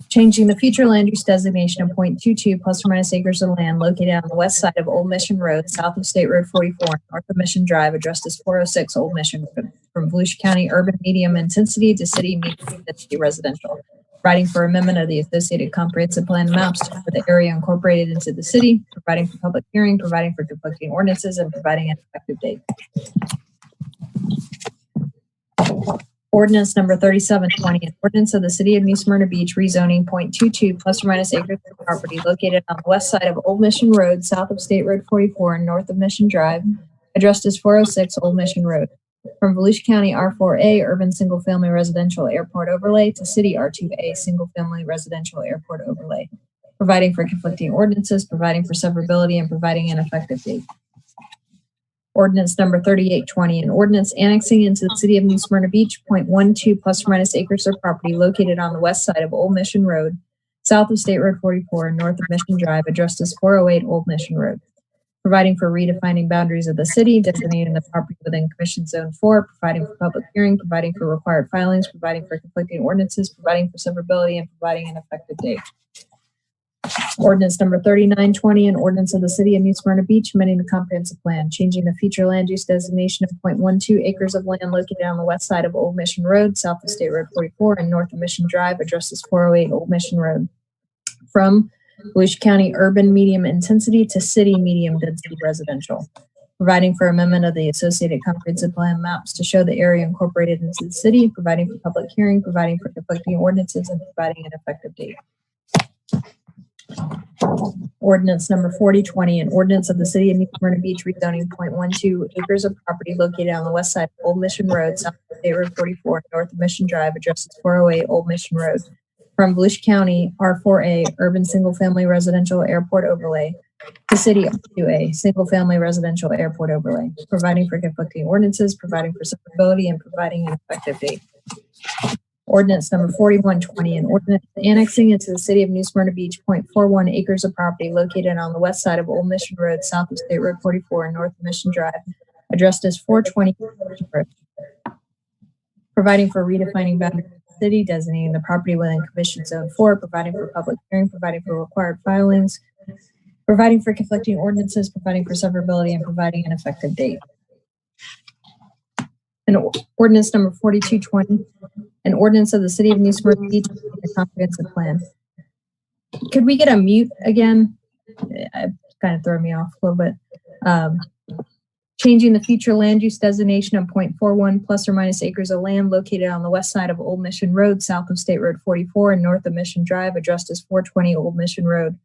Changing the future land use designation of 0.22 plus or minus acres of land located on the west side of Old Mission Road, south of State Road 44, north of Mission Drive, addressed as 406 Old Mission Road, from Volusia County urban medium intensity to city medium intensity residential. Providing for amendment of the associated comprehensive plan maps for the area incorporated into the city, providing for public hearing, providing for conflicting ordinances, and providing an effective date. Ordinance number 37-20, an ordinance of the city of New Smyrna Beach rezoning 0.22 plus or minus acres of property located on the west side of Old Mission Road, south of State Road 44 and north of Mission Drive, addressed as 406 Old Mission Road, From Volusia County R4A Urban Single Family Residential Airport Overlay to City R2A Single Family Residential Airport Overlay, providing for conflicting ordinances, providing for severability, and providing an effective date. Ordinance number 3820, an ordinance annexing into the City of New Smyrna Beach 0.12 plus or minus acres of property located on the west side of Old Mission Road, south of State Road 44 and north of Mission Drive, addressed as 408 Old Mission Road, providing for redefining boundaries of the city, designating the property within Commission Zone 4, providing for public hearing, providing for required filings, providing for conflicting ordinances, providing for severability, and providing an effective date. Ordinance number 3920, an ordinance of the City of New Smyrna Beach amending the comprehensive plan, changing the future land use designation of 0.12 acres of land located on the west side of Old Mission Road, south of State Road 44 and north of Mission Drive, addressed as 408 Old Mission Road, from Volusia County Urban Medium Intensity to City Medium Density Residential, providing for amendment of the associated comprehensive plan maps to show the area incorporated into the city, providing for public hearing, providing for conflicting ordinances, and providing an effective date. Ordinance number 4020, an ordinance of the City of New Smyrna Beach rezoning 0.12 acres of property located on the west side of Old Mission Road, south of State Road 44, north of Mission Drive, addressed as 408 Old Mission Road, from Volusia County R4A Urban Single Family Residential Airport Overlay to City R2A Single Family Residential Airport Overlay, providing for conflicting ordinances, providing for severability, and providing an effective date. Ordinance number 4120, an ordinance annexing into the City of New Smyrna Beach 0.41 acres of property located on the west side of Old Mission Road, south of State Road 44 and north of Mission Drive, addressed as 420 Road, providing for redefining boundaries of the city, designating the property within Commission Zone 4, providing for public hearing, providing for required filings, providing for conflicting ordinances, providing for severability, and providing an effective date. And ordinance number 4220, an ordinance of the City of New Smyrna Beach, the comprehensive plan. Could we get a mute again? It kind of threw me off a little bit. Changing the future land use designation of 0.41 plus or minus acres of land located on the west side of Old Mission Road, south of State Road 44 and north of Mission Drive, addressed as 420 Old Mission Road,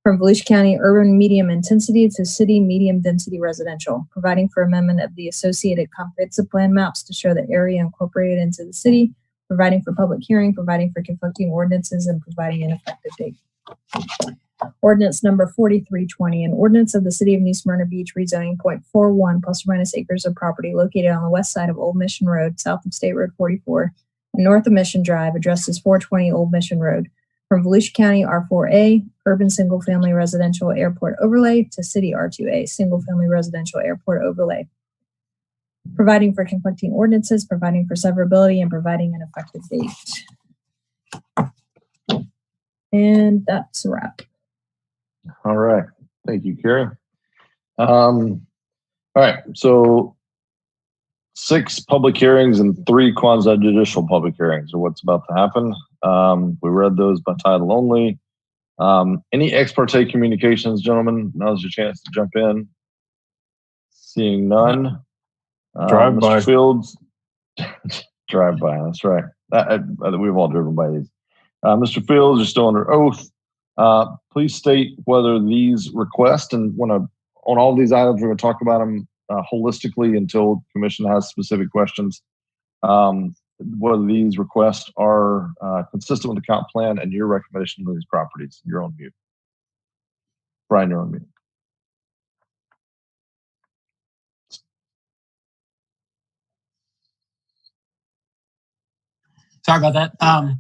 from Volusia County Urban Medium Intensity to City Medium Density Residential, providing for amendment of the associated comprehensive plan maps to show the area incorporated into the city, providing for public hearing, providing for conflicting ordinances, and providing an effective date. Ordinance number 4320, an ordinance of the City of New Smyrna Beach rezoning 0.41 plus or minus acres of property located on the west side of Old Mission Road, south of State Road 44, and north of Mission Drive, addressed as 420 Old Mission Road, from Volusia County R4A Urban Single Family Residential Airport Overlay to City R2A Single Family Residential Airport Overlay, providing for conflicting ordinances, providing for severability, and providing an effective date. And that's a wrap. All right. Thank you, Carrie. All right. So 6 public hearings and 3 quasi-judicial public hearings are what's about to happen. We read those by title only. Any ex parte communications, gentlemen? Now's your chance to jump in. Seeing none. Drive by. Mr. Fields. Drive by, that's right. We've all driven by these. Mr. Fields, you're still under oath. Please state whether these requests, and on all these items, we're going to talk about them holistically until the commission has specific questions. Whether these requests are consistent with the comp plan and your recommendation of these properties. You're on mute. Brian, you're on mute. Sorry about that.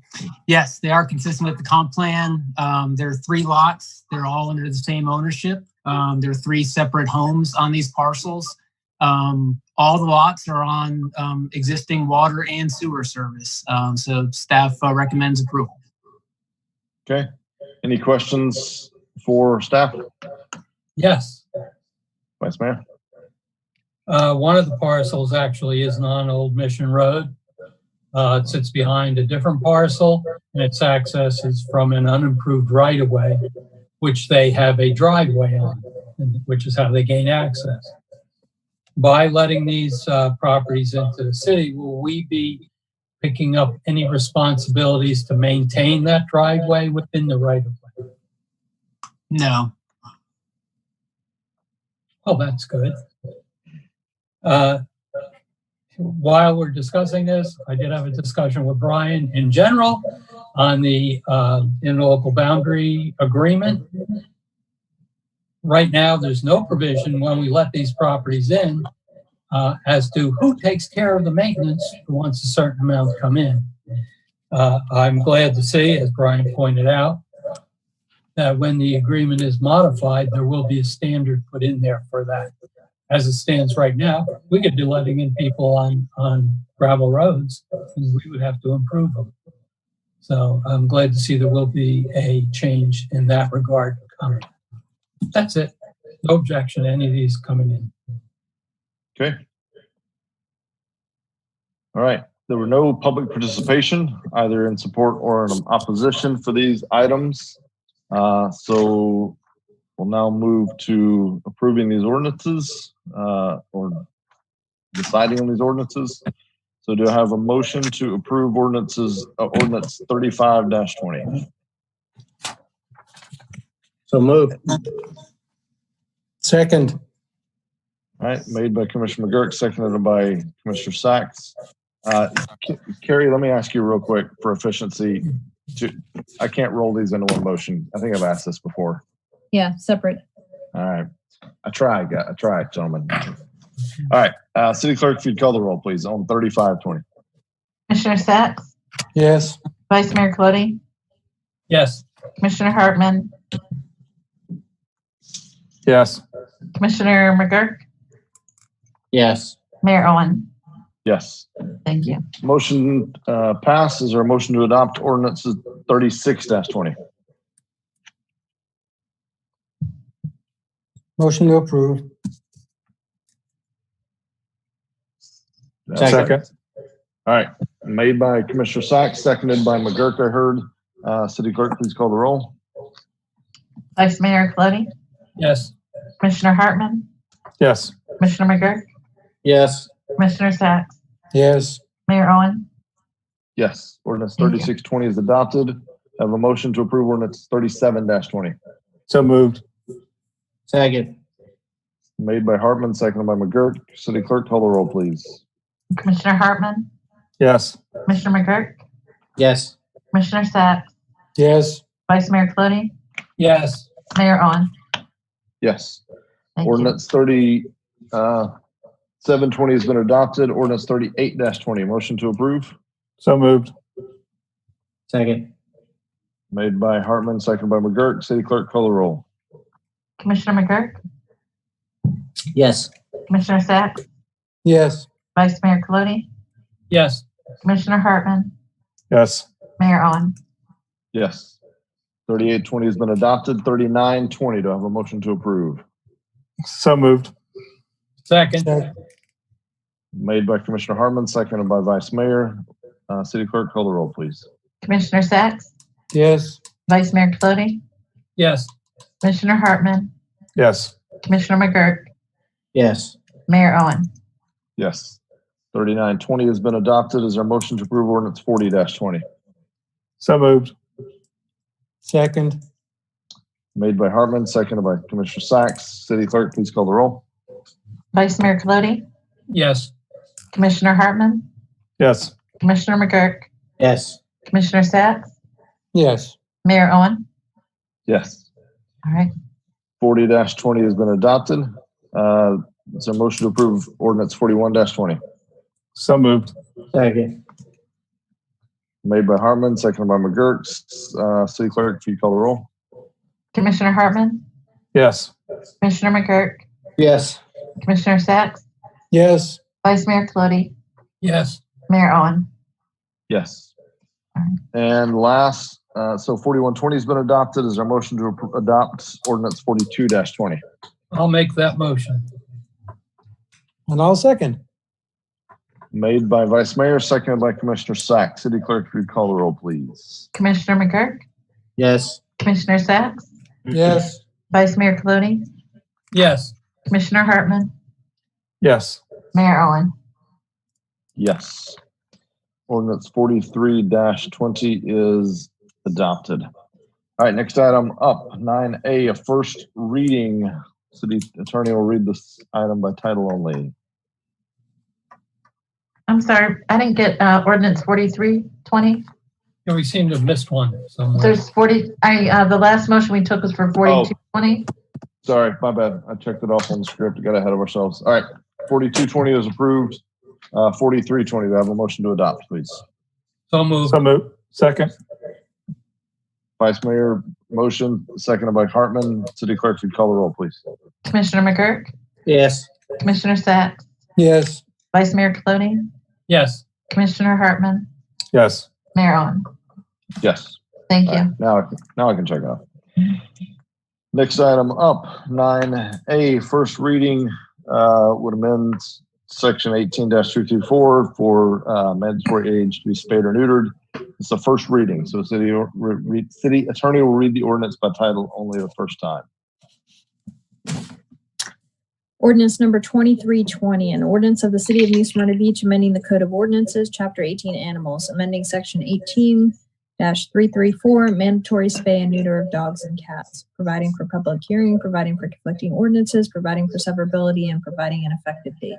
Yes, they are consistent with the comp plan. There are 3 lots. They're all under the same ownership. There are 3 separate homes on these parcels. All the lots are on existing water and sewer service. So staff recommends approval. Okay. Any questions for staff? Yes. Vice Mayor? One of the parcels actually isn't on Old Mission Road. It sits behind a different parcel, and its access is from an unimproved right-of-way, which they have a driveway on, which is how they gain access. By letting these properties into the city, will we be picking up any responsibilities to maintain that driveway within the right-of-way? No. Oh, that's good. while we're discussing this, I did have a discussion with Brian in general on the interlocal boundary agreement. Right now, there's no provision when we let these properties in as to who takes care of the maintenance once a certain amount come in. I'm glad to see, as Brian pointed out, that when the agreement is modified, there will be a standard put in there for that. As it stands right now, we could be letting in people on gravel roads, and we would have to improve them. So I'm glad to see there will be a change in that regard coming. That's it. No objection to any of these coming in. Okay. All right. There were no public participation, either in support or in opposition for these items. So we'll now move to approving these ordinances or deciding on these ordinances. So do I have a motion to approve ordinance 35-20? So moved. Second. All right, made by Commissioner McGurk, seconded by Commissioner Sachs. Carrie, let me ask you real quick for efficiency. I can't roll these into one motion. I think I've asked this before. Yeah, separate. All right. I tried, gentlemen. All right. City Clerk, if you'd call the roll, please, on 35-20. Commissioner Sachs, Yes. Vice Mayor Colodey, Yes. Commissioner Hartman, Yes. Commissioner McGurk, Yes. Mayor Owen. Yes. Thank you. Motion passes. Is there a motion to adopt ordinances 36-20? Motion to approve. Second. All right. Made by Commissioner Sachs, seconded by McGurk, I heard. City Clerk, please call the roll. Vice Mayor Colodey, Yes. Commissioner Hartman, Yes. Commissioner McGurk, Yes. Commissioner Sachs, Yes. Mayor Owen. Yes. Ordinance Thank you. 36-20 is adopted. I have a motion to approve ordinance 37-20. So moved. Second. Made by Hartman, seconded by McGurk. City Clerk, call the roll, please. Commissioner Hartman, Yes. Commissioner McGurk, Yes. Commissioner Sachs, Yes. Vice Mayor Colodey, Yes. Mayor Owen. Yes. Thank you. Ordinance 37-20 has been adopted. Ordinance 38-20. Motion to approve. So moved. Second. Made by Hartman, seconded by McGurk. City Clerk, call the roll. Commissioner McGurk, Yes. Commissioner Sachs, Yes. Vice Mayor Colodey, Yes. Commissioner Hartman, Yes. Mayor Owen. Yes. 38-20 has been adopted. 39-20. Do I have a motion to approve? So moved. Second. Made by Commissioner Hartman, seconded by Vice Mayor. City Clerk, call the roll, please. Commissioner Sachs, Yes. Vice Mayor Colodey, Yes. Commissioner Hartman, Yes. Commissioner McGurk, Yes. Mayor Owen. Yes. 39-20 has been adopted. Is there a motion to approve ordinance 40-20? So moved. Second. Made by Hartman, seconded by Commissioner Sachs. City Clerk, please call the roll. Vice Mayor Colodey, Yes. Commissioner Hartman, Yes. Commissioner McGurk, Yes. Commissioner Sachs, Yes. Mayor Owen. Yes. All right. 40-20 has been adopted. Is there a motion to approve ordinance 41-20? So moved. Second. Made by Hartman, seconded by McGurk. City Clerk, if you call the roll. Commissioner Hartman, Yes. Commissioner McGurk, Yes. Commissioner Sachs, Yes. Vice Mayor Colodey, Yes. Mayor Owen. Yes. And last, so 41-20 has been adopted. Is there a motion to adopt ordinance 42-20? I'll make that motion. And I'll second. Made by Vice Mayor, seconded by Commissioner Sachs. City Clerk, if you call the roll, please. Commissioner McGurk, Yes. Commissioner Sachs, Yes. Vice Mayor Colodey, Yes. Commissioner Hartman, Yes. Mayor Owen. Yes. Ordinance 43-20 is adopted. All right, next item up, 9A, a first reading. City Attorney will read this item by title only. I'm sorry, I didn't get ordinance 4320. Yeah, we seem to have missed one somewhere. There's 40, the last motion we took was for 4220. Sorry, my bad. I checked it off on the script. Got ahead of ourselves. All right, 4220 is approved. 4320, do I have a motion to adopt, please? So moved. So moved. Second. Vice Mayor, motion, seconded by Hartman. City Clerk, if you'd call the roll, please. Commissioner McGurk, Yes. Commissioner Sacks, Yes. Vice Mayor Coloni, Yes. Commissioner Hartman, Yes. Mayor Owen. Yes. Thank All you. right, now I can check it out. Next item up, 9A, first reading would amend section 18-224 for mandatory age to be spayed or neutered. It's the first reading, so city attorney will read the ordinance by title only the first time. Ordinance number 2320, an ordinance of the City of New Smyrna Beach amending the Code of Ordinances, Chapter 18, Animals, amending Section 18-334, mandatory spay and neuter of dogs and cats, providing for public hearing, providing for conflicting ordinances, providing for severability, and providing an effective date.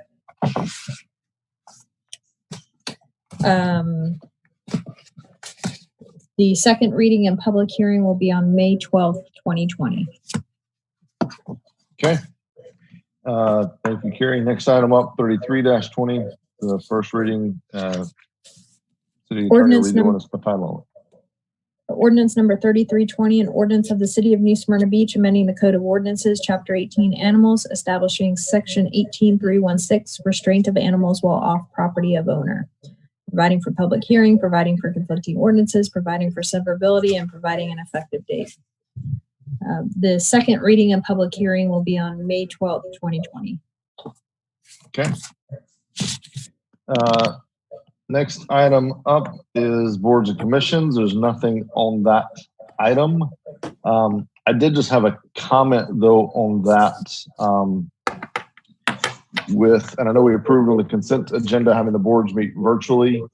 The second reading and public hearing will be on May 12th, 2020. Okay. Thank you, Carrie. Next item up, 33-20, the first reading. City attorney will read the ordinance by title only. Ordinance number 3320, an ordinance of the City of New Smyrna Beach amending the Code of Ordinances, Chapter 18, Animals, establishing Section 18316, restraint of animals while off property of owner, providing for public hearing, providing for conflicting ordinances, providing for severability, and providing an effective date. The second reading and public hearing will be on May 12th, 2020. Okay. Next item up is boards and commissions. There's nothing on that item. I did just have a comment though on that and I know we approved on the consent agenda having the boards meet virtually.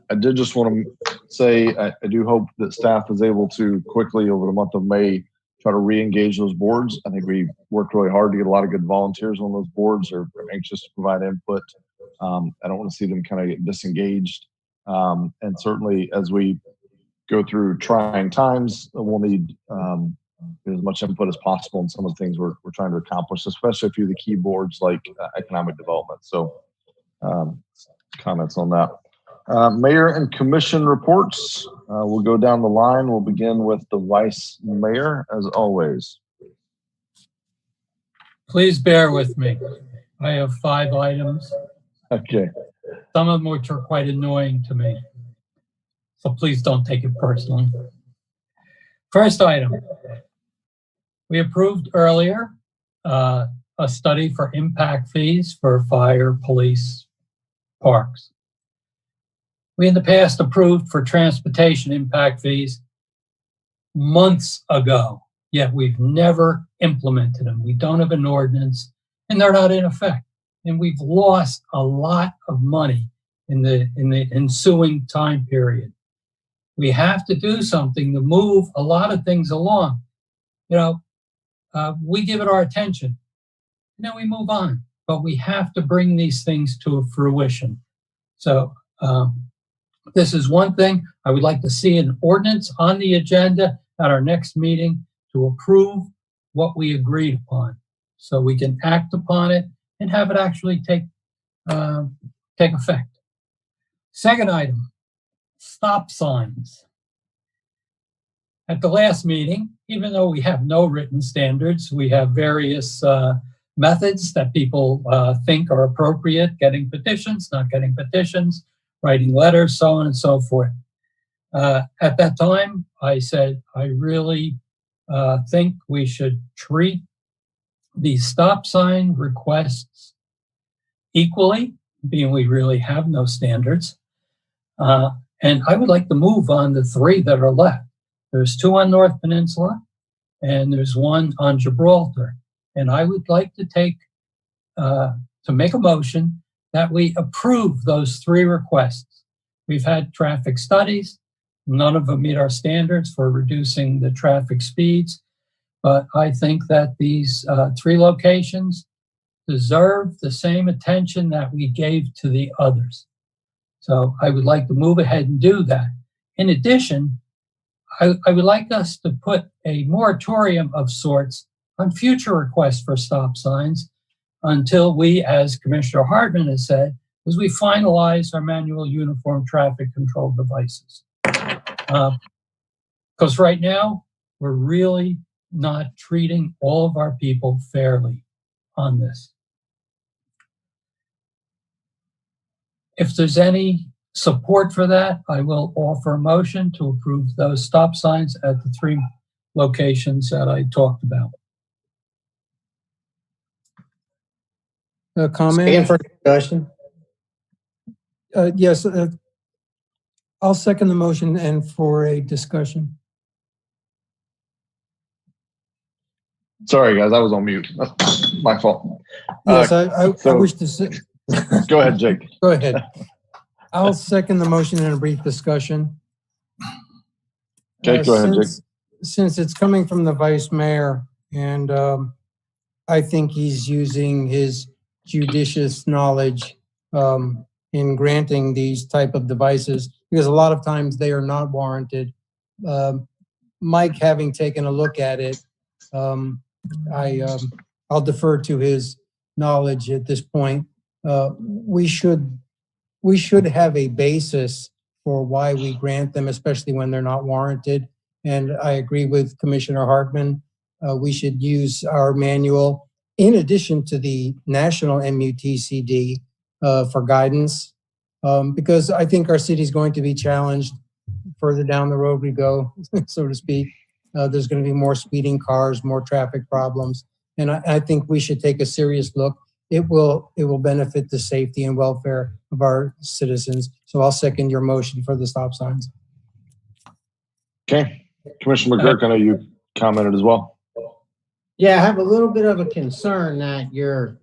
I did just want to say, I do hope that staff is able to quickly over the month of May try to re-engage those boards. I think we worked really hard to get a lot of good volunteers on those boards. They're anxious to provide input. I don't want to see them kind of get disengaged. And certainly as we go through trying times, we'll need as much input as possible in some of the things we're trying to accomplish, especially a few of the key boards like economic development. So comments on that. Mayor and commission reports. We'll go down the line. We'll begin with the vice mayor as always. Please bear with me. I have 5 items. Okay. Some of them which are quite annoying to me. So please don't take it personally. First item. We approved earlier a study for impact fees for fire, police, parks. We in the past approved for transportation impact fees months ago, yet we've never implemented them. We don't have an ordinance and they're not in effect. And we've lost a lot of money in the ensuing time period. We have to do something to move a lot of things along. You know, we give it our attention, and then we move on. But we have to bring these things to fruition. So this is one thing. I would like to see an ordinance on the agenda at our next meeting to approve what we agreed upon, so we can act upon it and have it actually take effect. Second item, stop signs. At the last meeting, even though we have no written standards, we have various methods that people think are appropriate, getting petitions, not getting petitions, writing letters, so on and so forth. At that time, I said, I really think we should treat these stop sign requests equally, being we really have no standards. And I would like to move on the 3 that are left. There's 2 on North Peninsula, and there's 1 on Gibraltar. And I would like to make a motion that we approve those 3 requests. We've had traffic studies. None of them meet our standards for reducing the traffic speeds. But I think that these 3 locations deserve the same attention that we gave to the others. So I would like to move ahead and do that. In addition, I would like us to put a moratorium of sorts on future requests for stop signs until we, as Commissioner Hartman has said, as we finalize our manual uniform traffic control devices. Because right now, we're really not treating all of our people fairly on this. If there's any support for that, I will offer a motion to approve those stop signs at the 3 locations that I talked about. A comment? Stand for discussion. Yes, I'll second the motion and for a discussion. Sorry, guys, I was on mute. My fault. Yes, I so- wish to say. Go ahead, Jake. Go ahead. I'll second the motion in a brief discussion. Okay, go ahead, Jake. Since it's coming from the vice mayor, and I think he's using his judicious knowledge in granting these type of devices, because a lot of times they are not warranted. Mike, having taken a look at it, I'll defer to his knowledge at this point. We should have a basis for why we grant them, especially when they're not warranted. And I agree with Commissioner Hartman. We should use our manual in addition to the national MUTCD for guidance, because I think our city is going to be challenged further down the road we go, so to speak. There's going to be more speeding cars, more traffic problems. And I think we should take a serious look. It will benefit the safety and welfare of our citizens. So I'll second your motion for the stop signs. Okay. Commissioner McGurk, I know you commented as well. Yeah, I have a little bit of a concern that your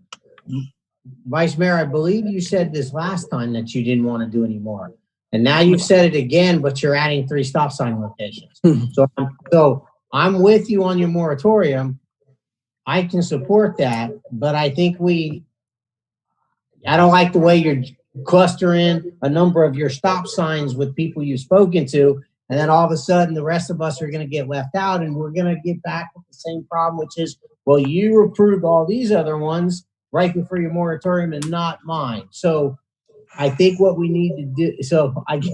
Vice Mayor, I believe you said this last time that you didn't want to do anymore. And now you've said it again, but you're adding 3 stop sign locations. So I'm with you on your moratorium. I can support that, but I think I don't like the way you're clustering a number of your stop signs with people you've spoken to. And then all of a sudden the rest of us are going to get left out, and we're going to get back with the same problem, which is, well, you approved all these other ones right before your moratorium and not mine. So I think what we need to do, so I'm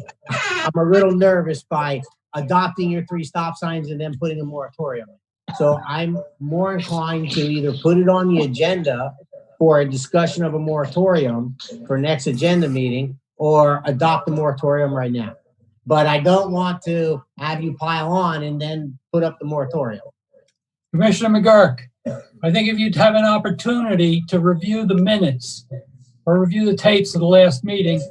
a little nervous by adopting your 3 stop signs and then putting a moratorium. So I'm more inclined to either put it on the agenda for a discussion of a moratorium for next agenda meeting, or adopt the moratorium right now. But I don't want to have you pile on and then put up the moratorium. Commissioner McGurk, I think if you'd have an opportunity to review the minutes or review the tapes of the last meeting,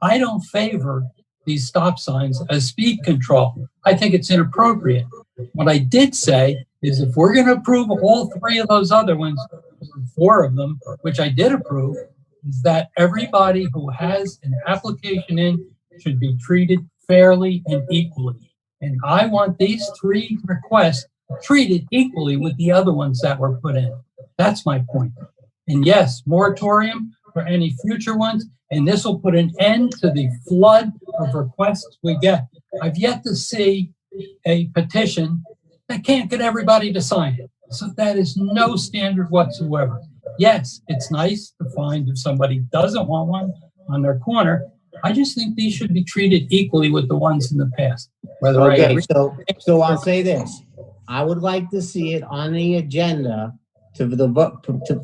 I don't favor these stop signs as speed control. I think it's inappropriate. What I did say is, if we're going to approve all 3 of those other ones, 4 of them, which I did approve, is that everybody who has an application in should be treated fairly and equally. And I want these 3 requests treated equally with the other ones that were put in. That's my point. And yes, moratorium for any future ones, and this will put an end to the flood of requests we get. I've yet to see a petition that can't get everybody to sign it. So that is no standard whatsoever. Yes, it's nice to find if somebody doesn't want one on their corner. I just think these should be treated equally with the ones in the past. Okay, so I'll say this. I would like to see it on the agenda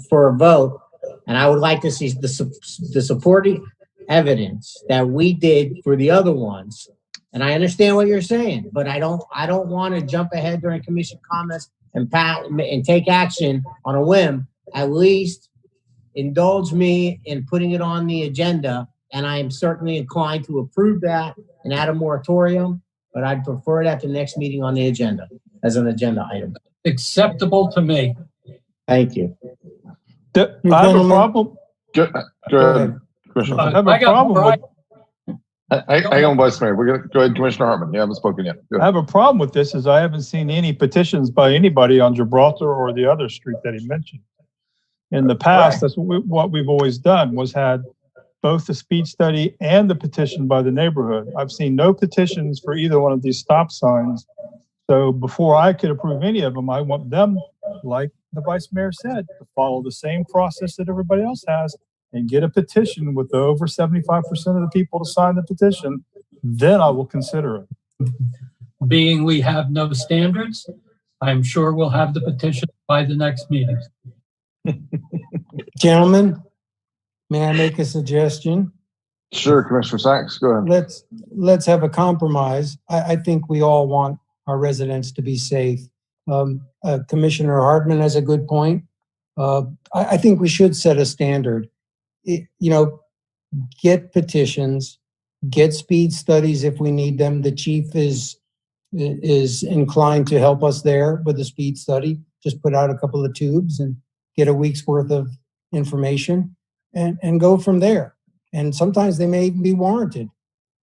for a vote, and I would like to see the supporting evidence that we did for the other ones. And I understand what you're saying, but I don't want to jump ahead during commission comments and take action on a whim. At least indulge me in putting it on the agenda, and I am certainly inclined to approve that and add a moratorium, but I'd prefer it at the next meeting on the agenda as an agenda item. Acceptable to me. Thank you. I have a problem. Go ahead, Commissioner. I have a problem with. Hang on, Vice Mayor. We're going to go ahead, Commissioner Hartman. You haven't spoken yet. I have a problem with this, is I haven't seen any petitions by anybody on Gibraltar or the other street that he mentioned. In the past, that's what we've always done, was had both the speed study and the petition by the neighborhood. I've seen no petitions for either one of these stop signs. So before I could approve any of them, I want them, like the vice mayor said, to follow the same process that everybody else has and get a petition with over 75% of the people to sign the petition. Then I will consider it. Being we have no standards, I'm sure we'll have the petition by the next meeting. Gentlemen, may I make a suggestion? Sure, Commissioner Sachs, go ahead. Let's have a compromise. I think we all want our residents to be safe. Commissioner Hartman has a good point. I think we should set a standard. Get petitions, get speed studies if we need them. The chief is inclined to help us there with the speed study. Just put out a couple of tubes and get a week's worth of information and go from there. And sometimes they may even be warranted.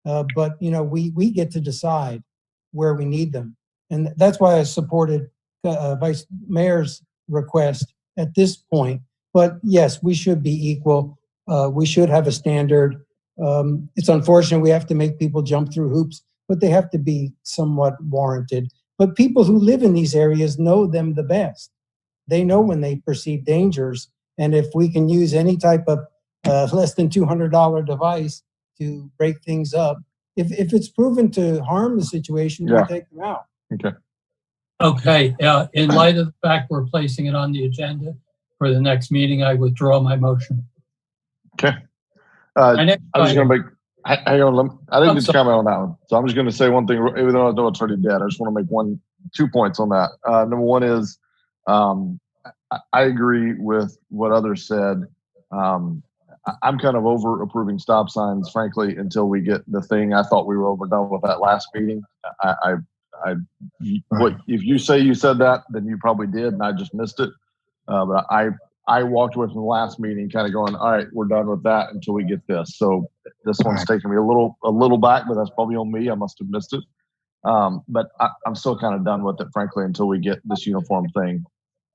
But we get to decide where we need them. And that's why I supported Vice Mayor's request at this point. But yes, we should be equal. We should have a standard. It's unfortunate we have to make people jump through hoops, but they have to be somewhat warranted. But people who live in these areas know them the best. They know when they perceive dangers. And if we can use any type of less than $200 device to break things up, if it's proven to harm the situation, we'll take them out. Okay. In light of the fact we're placing it on the agenda for the next meeting, I withdraw my motion. Okay. I'm just going to make, hang on, I didn't get to comment on that one. So I'm just going to say one thing, even though I know it's already dead. I just want to make 2 points on that. Number one is, I agree with what others said. I'm kind of over approving stop signs, frankly, until we get the thing. I thought we were overdone with that last meeting. If you say you said that, then you probably did, and I just missed it. But I walked away from the last meeting kind of going, all right, we're done with that until we get this. So this one's taking me a little back, but that's probably on me. I must have missed it. But I'm still kind of done with it, frankly, until we get this uniform thing.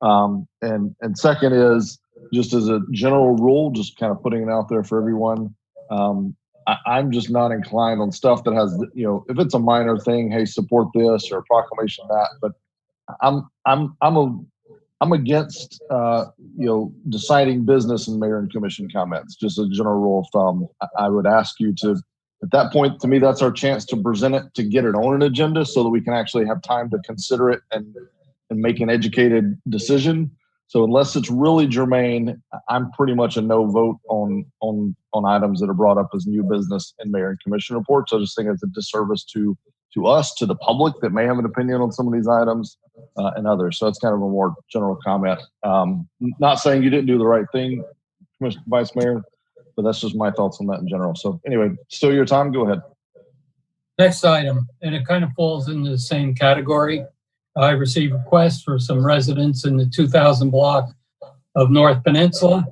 And second is, just as a general rule, just kind of putting it out there for everyone. I'm just not inclined on stuff that has, if it's a minor thing, hey, support this or proclamation that. But I'm against deciding business in mayor and commission comments. Just a general rule of thumb. I would ask you to, at that point, to me, that's our chance to present it, to get it on an agenda, so that we can actually have time to consider it and make an educated decision. So unless it's really germane, I'm pretty much a no vote on items that are brought up as new business in mayor and commission reports. I just think it's a disservice to us, to the public that may have an opinion on some of these items and others. So it's kind of a more general comment. Not saying you didn't do the right thing, Vice Mayor, but that's just my thoughts on that in general. So anyway, still your time. Go ahead. Next item, and it kind of falls into the same category. I received requests for some residents in the 2000 block of North Peninsula.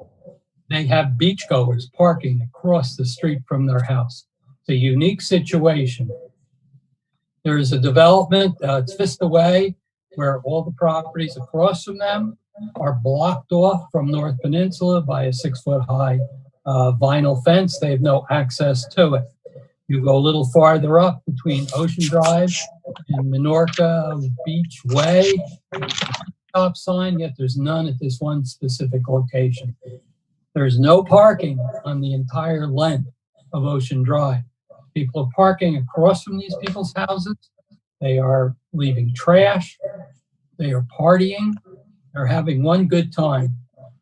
They have beachgoers parking across the street from their house. It's a unique situation. There is a development, it's Vista Way, where all the properties across from them are blocked off from North Peninsula by a 6-foot-high vinyl fence. They have no access to it. You go a little farther up between Ocean Drive and Minorca Beach Way, stop sign, yet there's none at this one specific location. There's no parking on the entire length of Ocean Drive. People are parking across from these people's houses. They are leaving trash. They are partying. They're having one good time.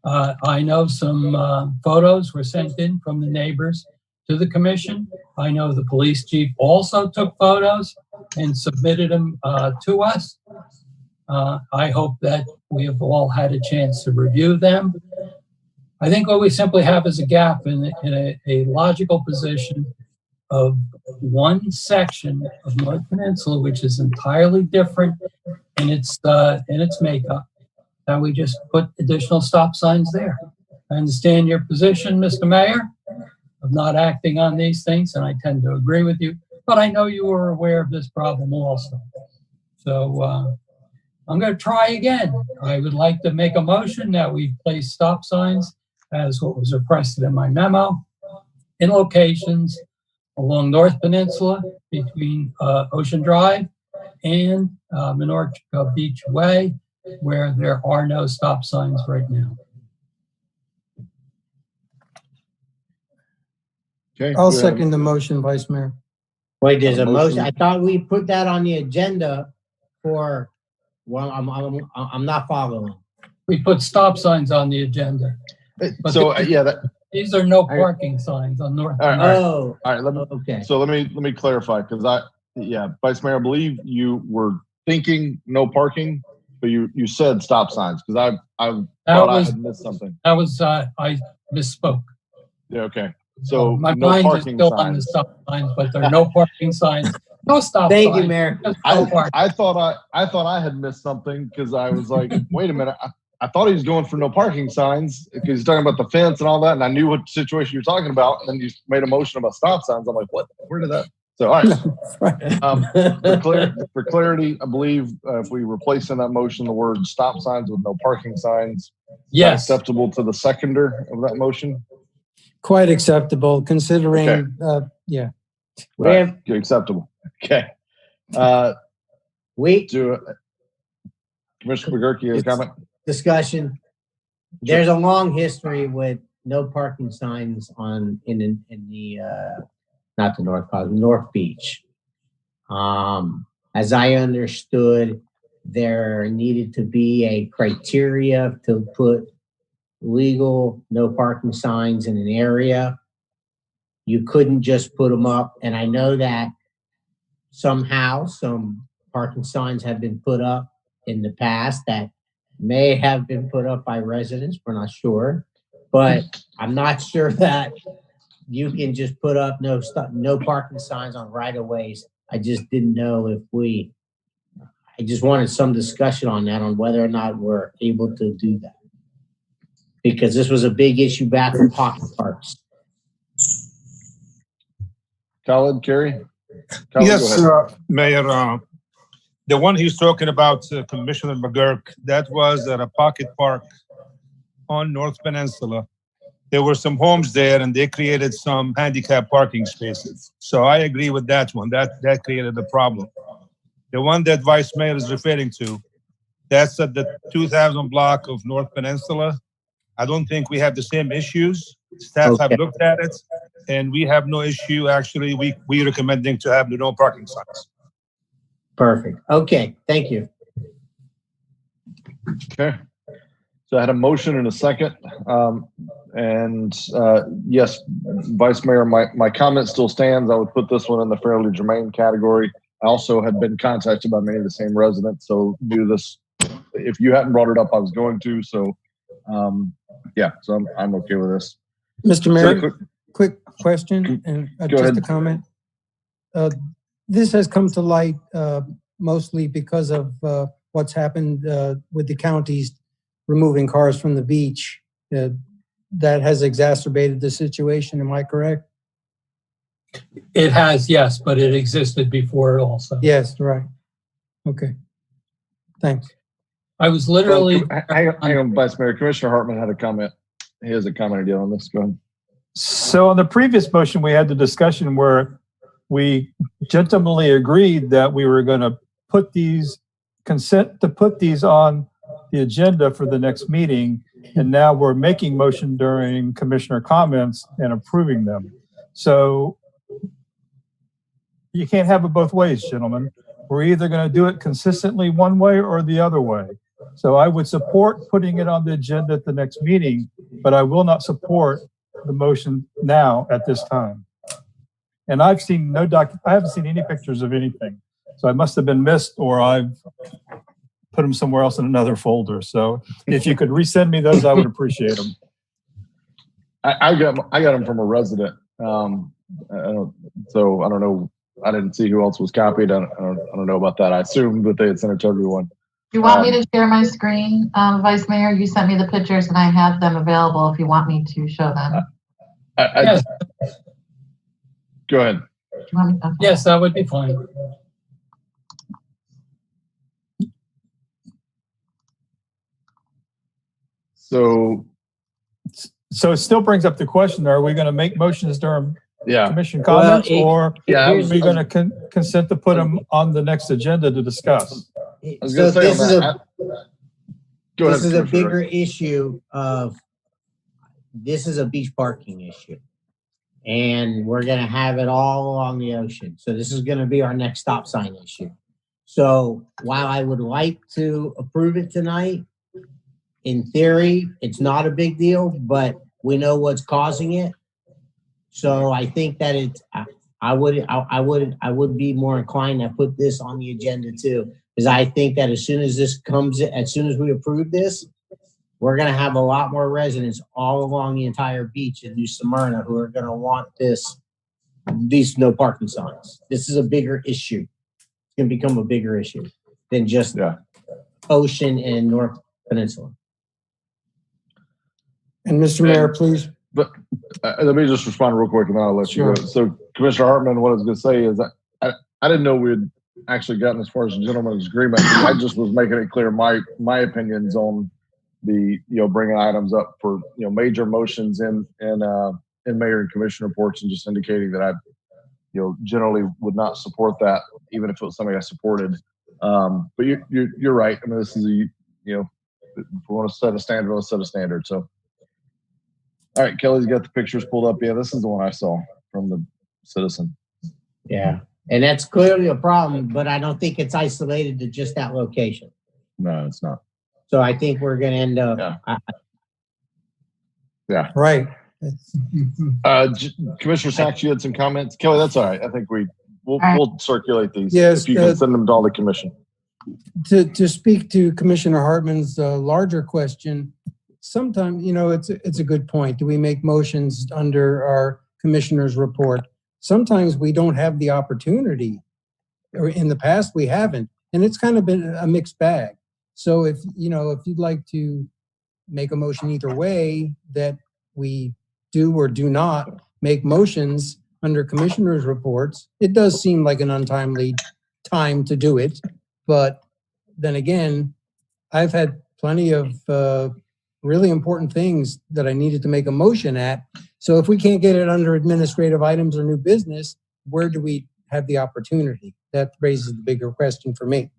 I know some photos were sent in from the neighbors to the commission. I know the police chief also took photos and submitted them to us. I hope that we have all had a chance to review them. I think what we simply have is a gap in a logical position of one section of North Peninsula, which is entirely different in its makeup, that we just put additional stop signs there. I understand your position, Mr. Mayor, of not acting on these things, and I tend to agree with you, but I know you were aware of this problem also. So I'm going to try again. I would like to make a motion that we place stop signs as what was requested in my memo in locations along North Peninsula between Ocean Drive and Minorca Beach Way, where there are no stop signs right now. Okay. I'll second the motion, Vice Mayor. Wait, there's a motion. I thought we put that on the agenda for, well, I'm not following. We put stop signs on the agenda. But So yeah, these are no parking signs on North. all right. Oh, All right, okay. So let me clarify, because Vice Mayor, I believe you were thinking no parking, but you said stop signs, because I thought I had missed something. That was I misspoke. Yeah, okay. So my no mind is parking still on the signs. stop signs, but there are no parking signs, no stop signs. Thank you, Mayor. Just no parking. I thought I had missed something, because I was like, wait a minute, I thought he was going for no parking signs, because he's talking about the fence and all that, and I knew what situation you're talking about, and then you made a motion about stop signs. I'm like, what? Where did that? So all right. For clarity, I believe if we replace in that motion the word stop signs with no parking signs, Yes. is that acceptable to the seconder of that motion? Quite acceptable, considering, yeah. We have, Acceptable. Okay. Commissioner McGurk, you have a comment? discussion. There's a long history with no parking signs in the not the North Beach. As I understood, there needed to be a criteria to put legal no parking signs in an area. You couldn't just put them up, and I know that somehow some parking signs have been put up in the past that may have been put up by residents. We're not sure, but I'm not sure that you can just put up no parking signs on right-of-ways. I just didn't know if I just wanted some discussion on that, on whether or not we're able to do that, because this was a big issue back in pocket parks. Khaled, Kerry? Yes, Mayor. The one he's talking about, Commissioner McGurk, that was at a pocket park on North Peninsula. There were some homes there, and they created some handicap parking spaces. So I agree with that one. That created a problem. The one that Vice Mayor is referring to, that's at the 2000 block of North Peninsula. I don't think we have the same issues. Staff have looked at it, and we have no issue. Actually, we recommending to have the no parking signs. Perfect. Okay, thank you. Okay. So I had a motion and a second. Yes, Vice Mayor, my comment still stands. I would put this one in the fairly germane category. I also had been contacted by many of the same residents, so knew this. If you hadn't brought it up, I was going to. So, yeah, so I'm okay with this. Mr. Mayor, quick question and just a comment. This has come to light mostly because of what's happened with the counties removing cars from the beach. That has exacerbated the situation. Am I correct? It has, yes, but it existed before also. Yes, right. Okay. Thanks. I was literally. Hang on, Vice Mayor. Commissioner Hartman had a comment. He has a comment idea on this. Go ahead. So on the previous motion, we had the discussion where we gentlemanly agreed that we were going to put these on the agenda for the next meeting. And now we're making motion during commissioner comments and approving them. So you can't have it both ways, gentlemen. We're either going to do it consistently one way or the other way. So I would support putting it on the agenda at the next meeting, but I will not support the motion now at this time. And I've seen I haven't seen any pictures of anything. So I must have been missed, or I've put them somewhere else in another folder. So if you could resend me those, I would appreciate them. I got them from a resident. So I don't know. I didn't see who else was copied. I don't know about that. I assumed that they had sent it to everyone. Do you want me to share my screen, Vice Mayor? You sent me the pictures and I have them available if you want me to show them. Yes. Go ahead. Yes, that would be fine. So, So it still brings up the question, are we going to make motions during yeah, commission comments, or yeah, are we going to consent to put them on the next agenda to discuss? I was going So to say this on is that. Go this ahead, is a Commissioner. bigger issue of, this is a beach parking issue. And we're gonna have it all along the ocean. So this is gonna be our next stop sign issue. So while I would like to approve it tonight, in theory, it's not a big deal, but we know what's causing it. So I think that it's, I would be more inclined to put this on the agenda too. Because I think that as soon as we approve this, we're gonna have a lot more residents all along the entire beach in New Smyrna who are gonna want these no parking signs. This is a bigger issue. It's gonna become a bigger issue than just Ocean and North Peninsula. And Mr. Mayor, please. But let me just respond real quick and then I'll let you go. So Commissioner Hartman, what I was going to say is that I didn't know we had actually gotten as far as a gentleman's agreement. I just was making it clear my opinions on the, bringing items up for, major motions in mayor and commission reports, and just indicating that I, generally would not support that, even if it was something I supported. But you're right. I mean, this is if we want to set a standard, let's set a standard. So, all right, Kelly's got the pictures pulled up. Yeah, this is the one I saw from the citizen. Yeah, and that's clearly a problem, but I don't think it's isolated to just that location. No, it's not. So I think we're going to end up. Yeah. Right. Commissioner Sachs, you had some comments. Kelly, that's all right. I think we'll circulate these. Yes, if you can send them to all the commission. To speak to Commissioner Hartman's larger question, sometimes, it's a good point. Do we make motions under our commissioner's report? Sometimes we don't have the opportunity, or in the past we haven't, and it's kind of been a mixed bag. So if you'd like to make a motion either way, that we do or do not make motions under commissioner's reports, it does seem like an untimely time to do it. But then again, I've had plenty of really important things that I needed to make a motion at. So if we can't get it under administrative items or new business, where do we have the opportunity? That raises the bigger question for me.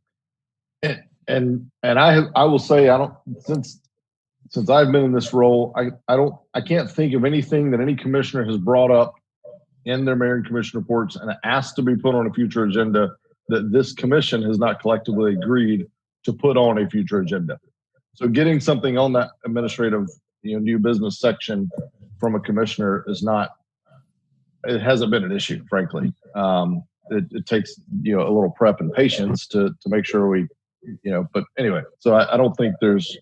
And I will say, I don't, since I've been in this role, I can't think of anything that any commissioner has brought up in their mayor and commission reports and asked to be put on a future agenda that this commission has not collectively agreed to put on a future agenda. So getting something on that administrative, new business section from a commissioner it hasn't been an issue, frankly. It takes, a little prep and patience to make sure we, but anyway, so I don't think there's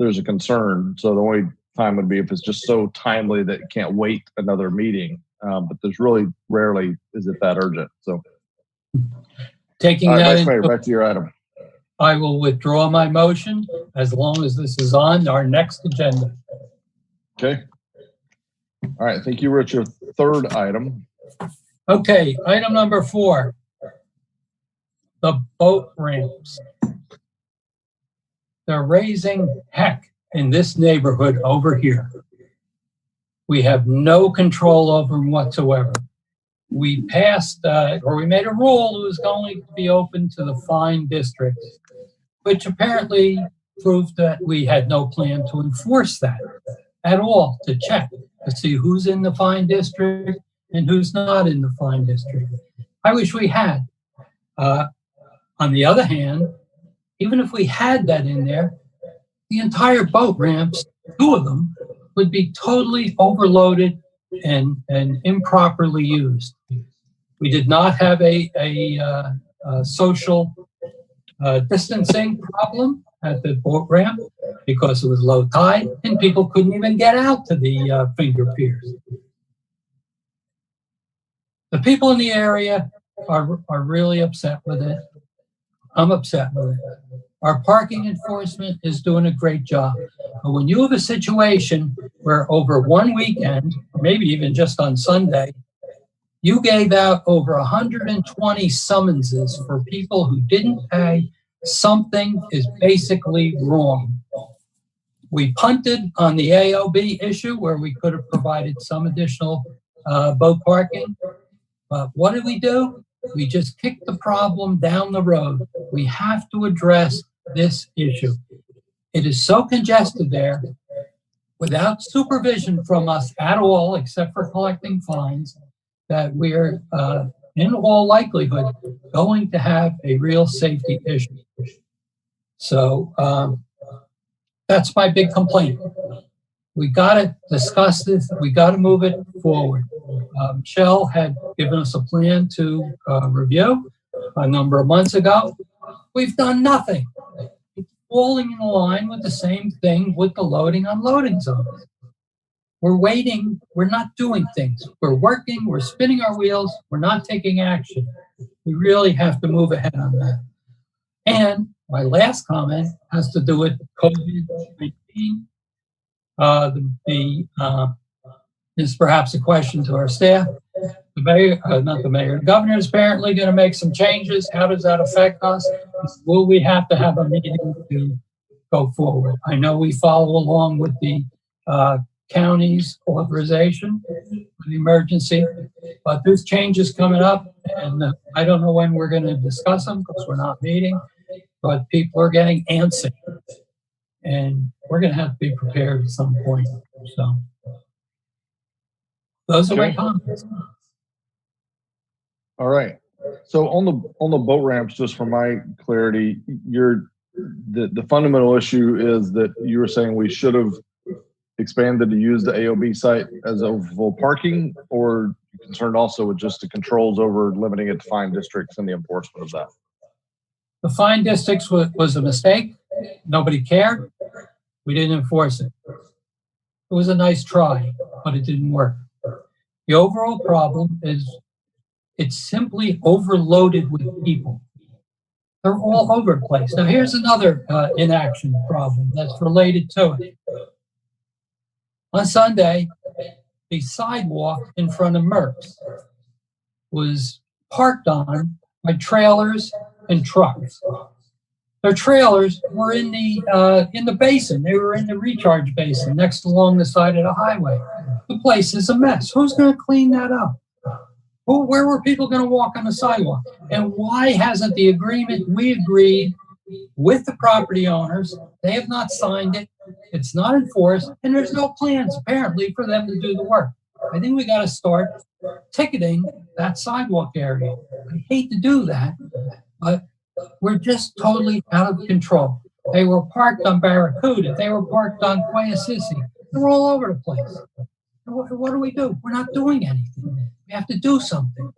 a concern. So the only time would be if it's just so timely that it can't wait another meeting. But there's really rarely is it that urgent. So taking all right, that Vice Mayor, back to your item. I will withdraw my motion as long as this is on our next agenda. Okay. All right. Thank you, Richard. Third item. Okay, item number 4, the boat ramps. They're raising heck in this neighborhood over here. We have no control over them whatsoever. We passed, or we made a rule it was going to be open to the fine district, which apparently proved that we had no plan to enforce that at all, to check, to see who's in the fine district and who's not in the fine district. I wish we had. On the other hand, even if we had that in there, the entire boat ramps, 2 of them, would be totally overloaded and improperly used. We did not have a social distancing problem at the boat ramp because it was low tide and people couldn't even get out to the finger piers. The people in the area are really upset with it. I'm upset with it. Our parking enforcement is doing a great job. But when you have a situation where over one weekend, or maybe even just on Sunday, you gave out over 120 summonses for people who didn't pay, something is basically wrong. We punted on the AOB issue where we could have provided some additional boat parking. But what did we do? We just kicked the problem down the road. We have to address this issue. It is so congested there without supervision from us at all, except for collecting fines, that we're in all likelihood going to have a real safety issue. So that's my big complaint. We got to discuss this. We got to move it forward. Michelle had given us a plan to review a number of months ago. We've done nothing. It's falling in line with the same thing with the loading unloading zones. We're waiting. We're not doing things. We're working. We're spinning our wheels. We're not taking action. We really have to move ahead on that. And my last comment has to do with COVID-19. This is perhaps a question to our staff. The mayor, not the mayor, the governor is apparently going to make some changes. How does that affect us? Will we have to have a meeting to go forward? I know we follow along with the county's authorization for the emergency, but there's changes coming up, and I don't know when we're going to discuss them because we're not meeting, but people are getting antsy, and we're going to have to be prepared at some point. So those are my comments. All right. So on the boat ramps, just for my clarity, the fundamental issue is that you were saying we should have expanded to use the AOB site as overflow parking, or you're concerned also with just the controls over limiting it to fine districts and the enforcement of that? The fine districts was a mistake. Nobody cared. We didn't enforce it. It was a nice try, but it didn't work. The overall problem is it's simply overloaded with people. They're all over the place. Now here's another inaction problem that's related to it. On Sunday, the sidewalk in front of Merck's was parked on by trailers and trucks. Their trailers were in the basin. They were in the recharge basin next along the side of the highway. The place is a mess. Who's going to clean that up? Where were people going to walk on the sidewalk? And why hasn't the agreement we agreed with the property owners? They have not signed it. It's not enforced, and there's no plans apparently for them to do the work. I think we got to start ticketing that sidewalk area. I hate to do that, but we're just totally out of control. They were parked on Barracuda. They were parked on Quayasisi. They're all over the place. What do we do? We're not doing anything. We have to do something.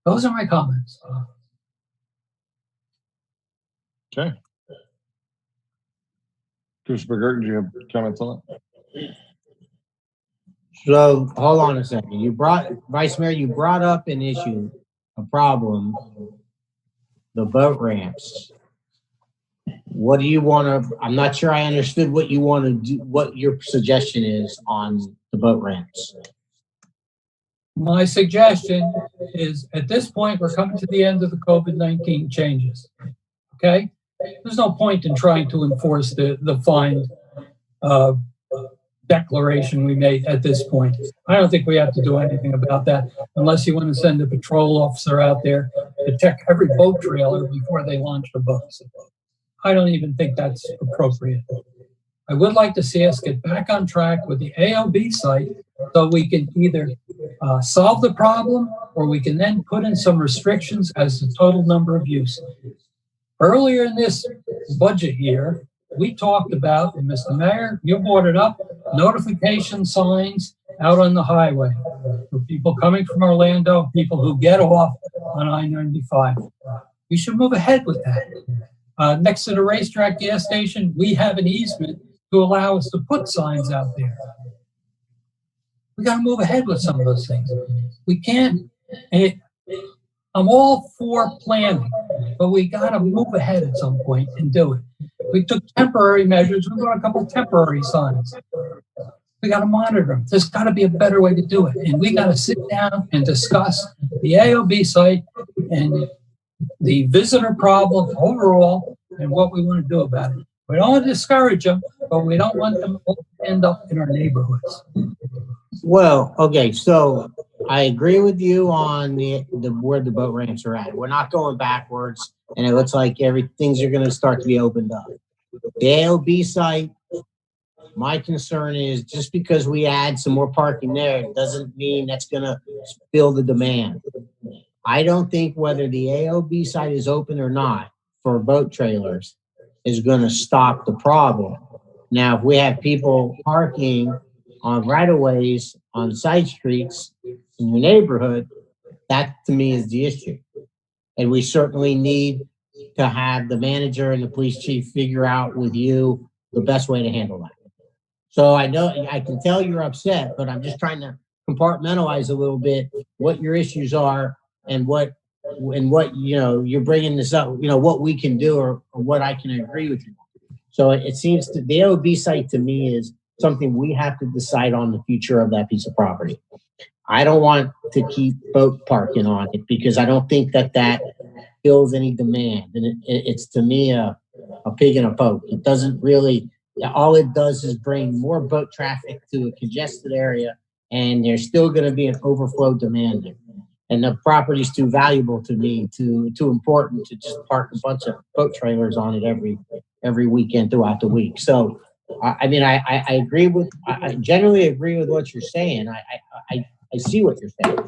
Those are my comments. Okay. Commissioner McGurk, do you have comments on that? So hold on a second. Vice Mayor, you brought up an issue, a problem, the boat ramps. What do you want to, I'm not sure I understood what you want to do, what your suggestion is on the boat ramps. My suggestion is at this point, we're coming to the end of the COVID-19 changes. Okay? There's no point in trying to enforce the fine declaration we made at this point. I don't think we have to do anything about that unless you want to send a patrol officer out there to check every boat trailer before they launch the boats. I don't even think that's appropriate. I would like to see us get back on track with the AOB site so we can either solve the problem or we can then put in some restrictions as the total number of use. Earlier in this budget year, we talked about, and Mr. Mayor, you brought it up, notification signs out on the highway for people coming from Orlando, people who get off on I-95. We should move ahead with that. Next to the racetrack gas station, we have an easement to allow us to put signs out there. We got to move ahead with some of those things. We can't, I'm all for planning, but we got to move ahead at some point and do it. We took temporary measures. We got a couple temporary signs. We got to monitor them. There's got to be a better way to do it. And we got to sit down and discuss the AOB site and the visitor problem overall and what we want to do about it. We don't want to discourage them, but we don't want them to end up in our neighborhoods. Well, okay, so I agree with you on the where the boat ramps are at. We're not going backwards, and it looks like things are going to start to be opened up. The AOB site, my concern is just because we add some more parking there, it doesn't mean that's going to fill the demand. I don't think whether the AOB site is open or not for boat trailers is going to stop the problem. Now, if we have people parking on right-of-ways on side streets in your neighborhood, that to me is the issue. And we certainly need to have the manager and the police chief figure out with you the best way to handle that. So I know I can tell you're upset, but I'm just trying to compartmentalize a little bit what your issues are and what you're bringing this up, what we can do or what I can agree with you. So it seems the AOB site to me is something we have to decide on the future of that piece of property. I don't want to keep boat parking on it because I don't think that fills any demand. And it's to me a pig in a poke. It doesn't really, all it does is bring more boat traffic to a congested area, and there's still going to be an overflow demand there. And the property's too valuable to me, too important to just park a bunch of boat trailers on it every weekend throughout the week. So, I mean, I generally agree with what you're saying. I see what you're saying.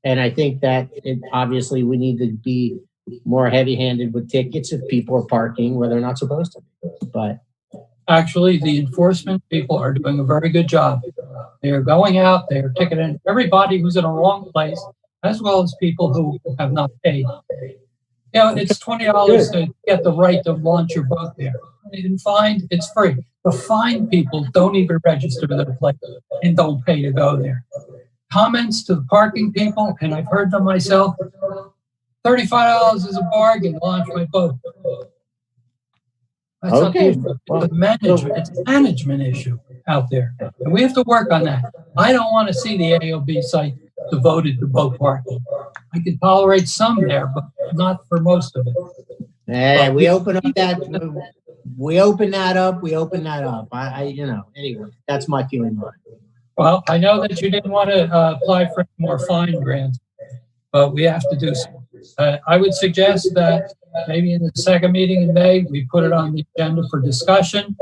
And I think that obviously we need to be more heavy-handed with tickets if people are parking where they're not supposed to be. But actually, the enforcement people are doing a very good job. They are going out, they are ticketing everybody who's in a wrong place, as well as people who have not paid. It's $20 to get the right to launch your boat there. And fine, it's free. The fine people don't even register their place and don't pay to go there. Comments to the parking people, and I've heard them myself, $35 is a bargain to launch my boat. That's okay. It's a management issue out there. And we have to work on that. I don't want to see the AOB site devoted to boat parking. I can tolerate some there, but not for most of it. We open that up. Anyway, that's my feeling on it. Well, I know that you didn't want to apply for more fine grants, but we have to do so. I would suggest that maybe in the second meeting in May, we put it on the agenda for discussion.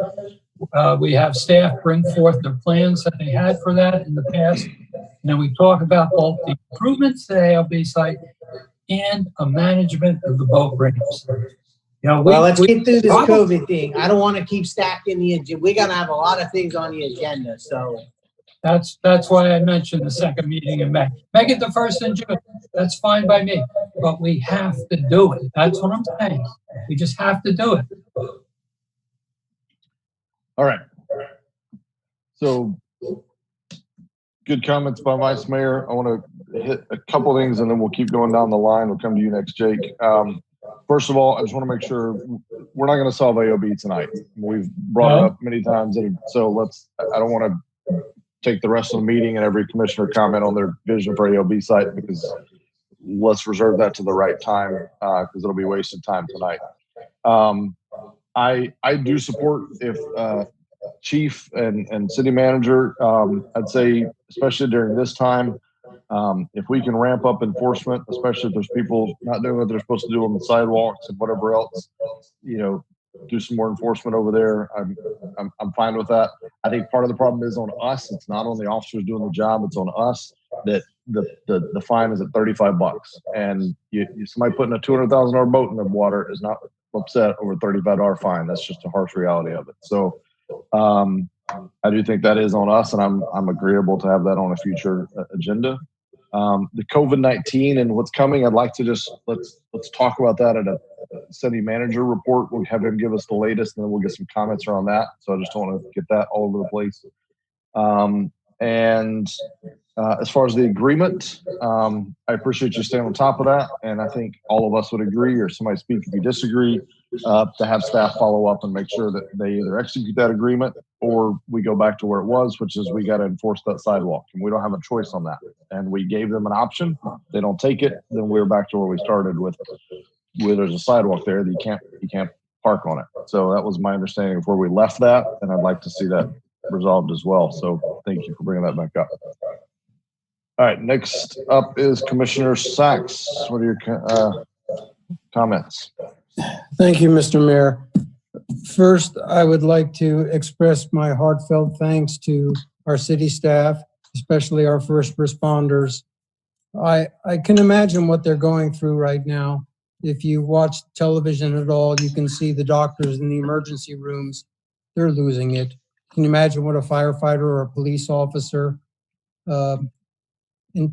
We have staff bring forth their plans that they had for that in the past. And then we talk about both the improvements to the AOB site and a management of the boat ramps. Let's get through this COVID thing. I don't want to keep stacking the agenda. We're going to have a lot of things on the agenda, so. That's why I mentioned the second meeting in May. Make it the first in June. That's fine by me. But we have to do it. That's what I'm saying. We just have to do it. All right. So good comments by Vice Mayor. I want to hit a couple things and then we'll keep going down the line. We'll come to you next, Jake. First of all, I just want to make sure we're not going to solve AOB tonight. We've brought it up many times. And so I don't want to take the rest of the meeting and every commissioner comment on their vision for AOB site because let's reserve that to the right time because it'll be wasted time tonight. I do support if chief and city manager, I'd say, especially during this time, if we can ramp up enforcement, especially if there's people not doing what they're supposed to do on the sidewalks and whatever else, do some more enforcement over there. I'm fine with that. I think part of the problem is on us. It's not on the officers doing the job. It's on us that the fine is at $35, and somebody putting a $200,000 boat in the water is not upset over a $35 fine. That's just a harsh reality of it. So I do think that is on us, and I'm agreeable to have that on a future agenda. The COVID-19 and what's coming, I'd like to just let's talk about that at a city manager report. We'll have him give us the latest, and then we'll get some comments around that. So I just don't want to get that all over the place. As far as the agreement, I appreciate you staying on top of that, and I think all of us would agree, or somebody speak if you disagree, to have staff follow up and make sure that they either execute that agreement or we go back to where it was, which is we got to enforce that sidewalk, and we don't have a choice on that. And we gave them an option. They don't take it, then we're back to where we started with. Where there's a sidewalk there that you can't park on it. So that was my understanding of where we left that, and I'd like to see that resolved as well. So thank you for bringing that back up. All right, next up is Commissioner Sachs. What are your comments? Thank you, Mr. Mayor. First, I would like to express my heartfelt thanks to our city staff, especially our first responders. I can imagine what they're going through right now. If you watch television at all, you can see the doctors in the emergency rooms. They're losing it. Can you imagine what a firefighter or a police officer, in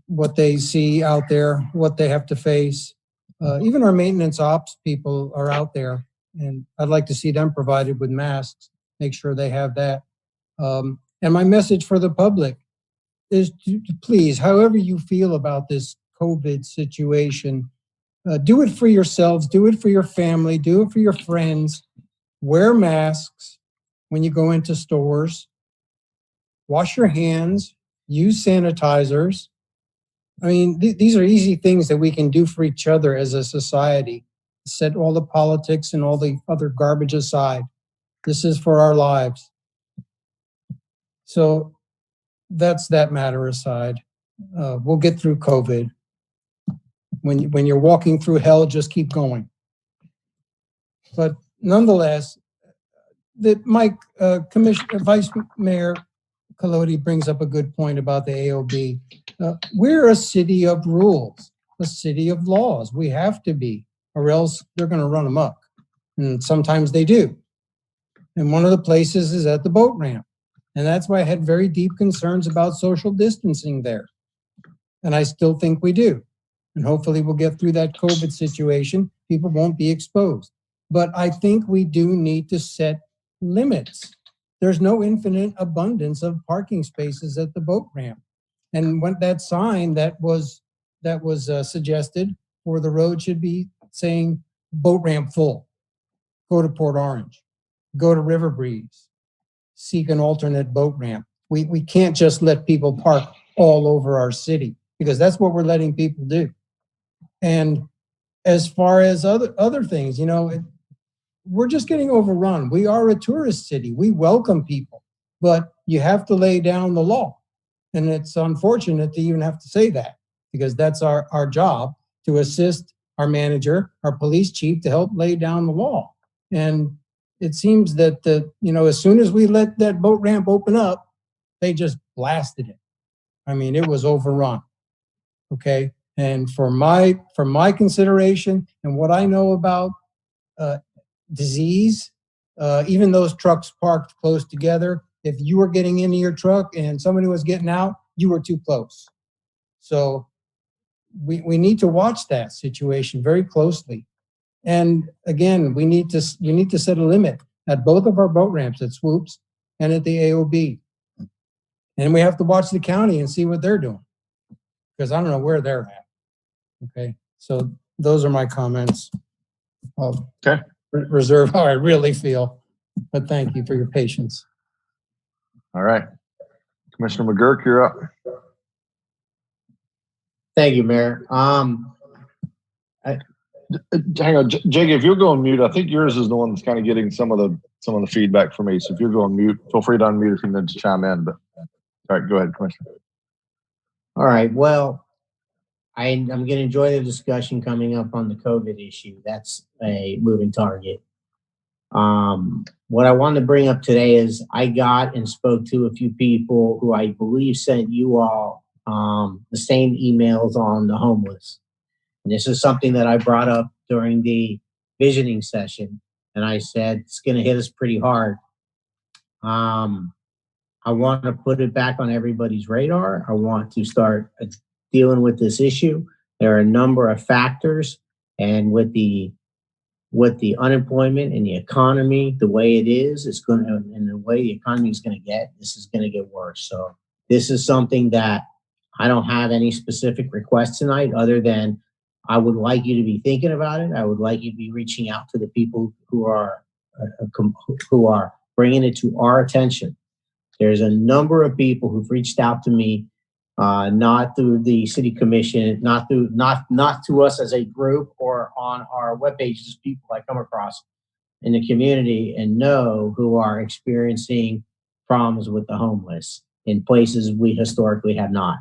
what they see out there, what they have to face? Even our maintenance ops people are out there, and I'd like to see them provided with masks, make sure they have that. And my message for the public is to please, however you feel about this COVID situation, do it for yourselves, do it for your family, do it for your friends. Wear masks when you go into stores. Wash your hands, use sanitizers. I mean, these are easy things that we can do for each other as a society. Set all the politics and all the other garbage aside. This is for our lives. So that's that matter aside. We'll get through COVID. When you're walking through hell, just keep going. But nonetheless, Commissioner Vice Mayor Colodi brings up a good point about the AOB. We're a city of rules, a city of laws. We have to be, or else they're going to run amok. And sometimes they do. And one of the places is at the boat ramp. And that's why I had very deep concerns about social distancing there. And I still think we do. And hopefully we'll get through that COVID situation. People won't be exposed. But I think we do need to set limits. There's no infinite abundance of parking spaces at the boat ramp. And when that sign that was suggested for the road should be saying boat ramp full. Go to Port Orange. Go to River Breeze. Seek an alternate boat ramp. We can't just let people park all over our city, because that's what we're letting people do. And as far as other things, we're just getting overrun. We are a tourist city. We welcome people, but you have to lay down the law. And it's unfortunate to even have to say that, because that's our job, to assist our manager, our police chief, to help lay down the law. And it seems that as soon as we let that boat ramp open up, they just blasted it. I mean, it was overrun. Okay. And for my consideration and what I know about disease, even those trucks parked close together, if you were getting into your truck and somebody was getting out, you were too close. So we need to watch that situation very closely. And again, you need to set a limit at both of our boat ramps, at Swoops and at the AOB. And we have to watch the county and see what they're doing, because I don't know where they're at. Okay, so those are my comments. I'll reserve how I really feel, but thank you for your patience. All right. Commissioner McGurk, you're up. Thank you, Mayor. Hang on, Jake, if you'll go on mute, I think yours is the one that's kind of getting some of the feedback for me. So if you're going mute, feel free to unmute if you need to chime in. But all right, go ahead, Commissioner. All right. Well, I'm going to enjoy the discussion coming up on the COVID issue. That's a moving target. What I wanted to bring up today is I got and spoke to a few people who I believe sent you all the same emails on the homeless. And this is something that I brought up during the visioning session. And I said, it's going to hit us pretty hard. I want to put it back on everybody's radar. I want to start dealing with this issue. There are a number of factors, and with the unemployment and the economy the way it is, and the way the economy is going to get, this is going to get worse. So this is something that I don't have any specific requests tonight, other than I would like you to be thinking about it. I would like you to be reaching out to the people who are bringing it to our attention. There's a number of people who've reached out to me, not through the city commission, not to us as a group or on our webpage, just people I come across in the community and know who are experiencing problems with the homeless in places we historically have not.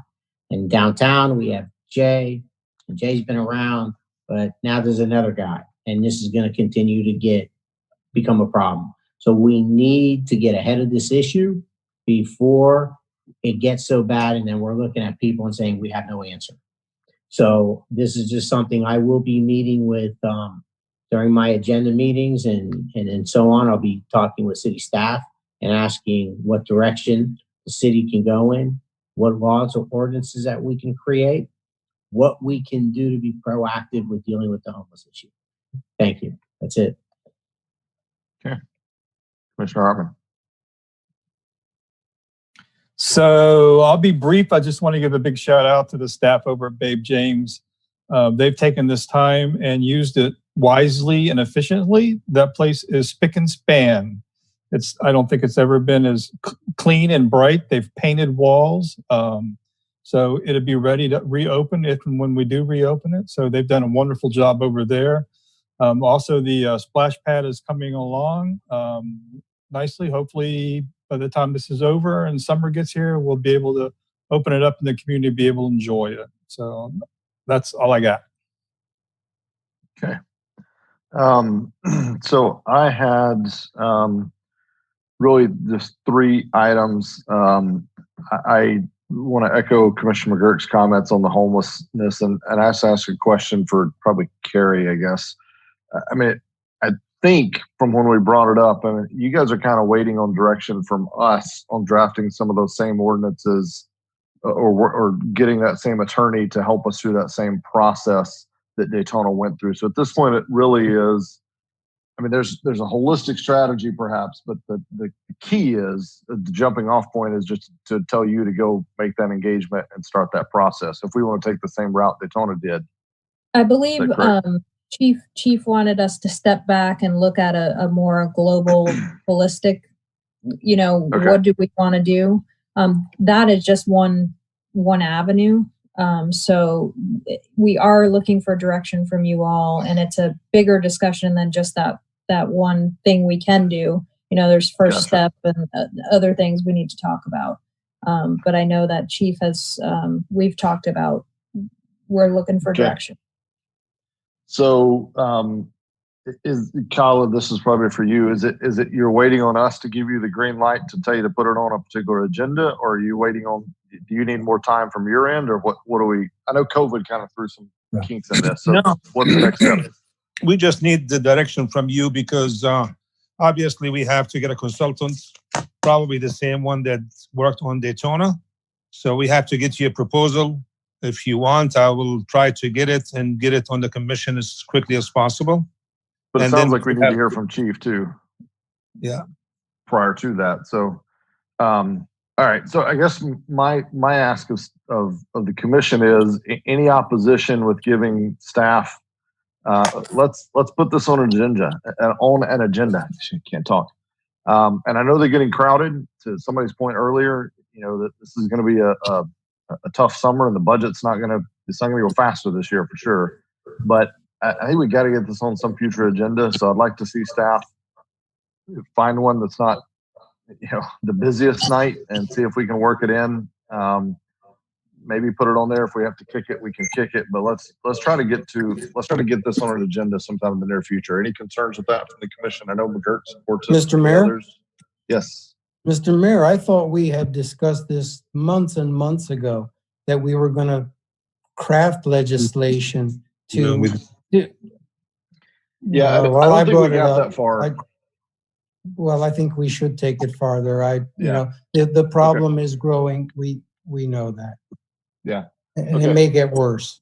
In downtown, we have Jay, and Jay's been around, but now there's another guy, and this is going to continue to become a problem. So we need to get ahead of this issue before it gets so bad, and then we're looking at people and saying we have no answer. So this is just something I will be meeting with during my agenda meetings and so on. I'll be talking with city staff and asking what direction the city can go in, what laws or ordinances that we can create, what we can do to be proactive with dealing with the homeless issue. Thank you. That's it. Okay. Commissioner Hartman. So I'll be brief. I just want to give a big shout out to the staff over at Babe James. They've taken this time and used it wisely and efficiently. That place is spick and span. I don't think it's ever been as clean and bright. They've painted walls. So it'll be ready to reopen if and when we do reopen it. So they've done a wonderful job over there. Also, the splash pad is coming along nicely. Hopefully, by the time this is over and summer gets here, we'll be able to open it up and the community be able to enjoy it. So that's all I got. Okay. So I had really just 3 items. I want to echo Commissioner McGurk's comments on the homelessness and ask a question for probably Carrie, I guess. I mean, I think from when we brought it up, I mean, you guys are kind of waiting on direction from us on drafting some of those same ordinances or getting that same attorney to help us through that same process that Daytona went through. So at this point, it really is, I mean, there's a holistic strategy perhaps, but the key is, the jumping off point is just to tell you to go make that engagement and start that process. If we want to take the same route Daytona did. I believe Chief wanted us to step back and look at a more global, holistic, Okay. What do we want to do? That is just one avenue. So we are looking for direction from you all, and it's a bigger discussion than just that one thing we can do. There's first step and other things we need to talk about. But I know that Chief has, we've talked about, we're looking for direction. So, Kyle, this is probably for you. Is it you're waiting on us to give you the green light to tell you to put it on a particular agenda, or are you waiting on? Do you need more time from your end, or what? What do we? I know COVID kind of threw some kinks in this. So No. what's the next step? We just need the direction from you because obviously we have to get a consultant, probably the same one that worked on Daytona. So we have to get you a proposal. If you want, I will try to get it on the commission as quickly as possible. But it And sounds then like we we need to have- hear from Chief too. Yeah. Prior to that, so all right. So I guess my ask of the commission is any opposition with giving staff. Let's put this on an agenda. Can't talk. And I know they're getting crowded. To somebody's point earlier, that this is going to be a tough summer, and the budget's not going to go faster this year for sure. But I think we got to get this on some future agenda. So I'd like to see staff find one that's not, the busiest night, and see if we can work it in. Maybe put it on there. If we have to kick it, we can kick it. But let's try to get this on an agenda sometime in the near future. Any concerns with that from the commission? I know McGurk supports it. Mr. Mayor? Others? Yes. Mr. Mayor, I thought we had discussed this months and months ago, that we were going to craft legislation to. No, we- Yeah, I don't think we got that far. Well, I think we should take it farther. Yeah. The problem is growing. We know that. Yeah. And Okay. it may get worse.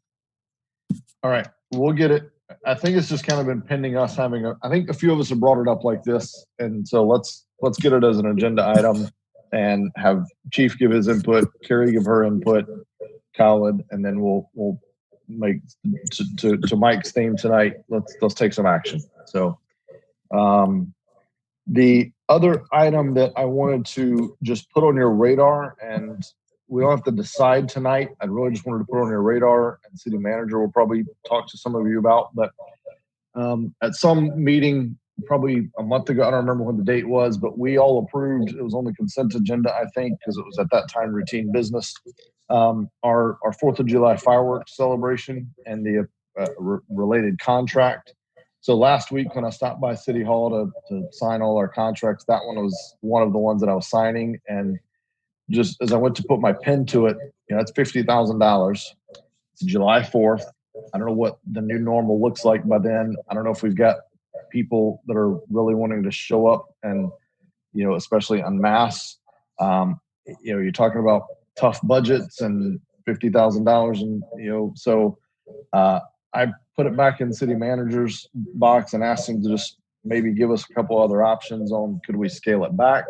All right, we'll get it. I think it's just kind of been pending us having I think a few of us have brought it up like this, and so let's get it as an agenda item and have Chief give his input, Carrie give her input, Khaled, and then we'll make to Mike's theme tonight. Let's take some action. So, the other item that I wanted to just put on your radar, and we don't have to decide tonight. I really just wanted to put on your radar, and city manager will probably talk to some of you about, but at some meeting probably a month ago. I don't remember when the date was, but we all approved. It was on the consent agenda, I think, because it was at that time routine business. Our 4th of July fireworks celebration and the related contract. So last week when I stopped by City Hall to sign all our contracts, that one was one of the ones that I was signing. And just as I went to put my pen to it, it's $50,000. It's July 4th. I don't know what the new normal looks like by then. I don't know if we've got people that are really wanting to show up and, especially en masse. You're talking about tough budgets and $50,000. And, so I put it back in the city manager's box and asked him to just maybe give us a couple other options on, could we scale it back?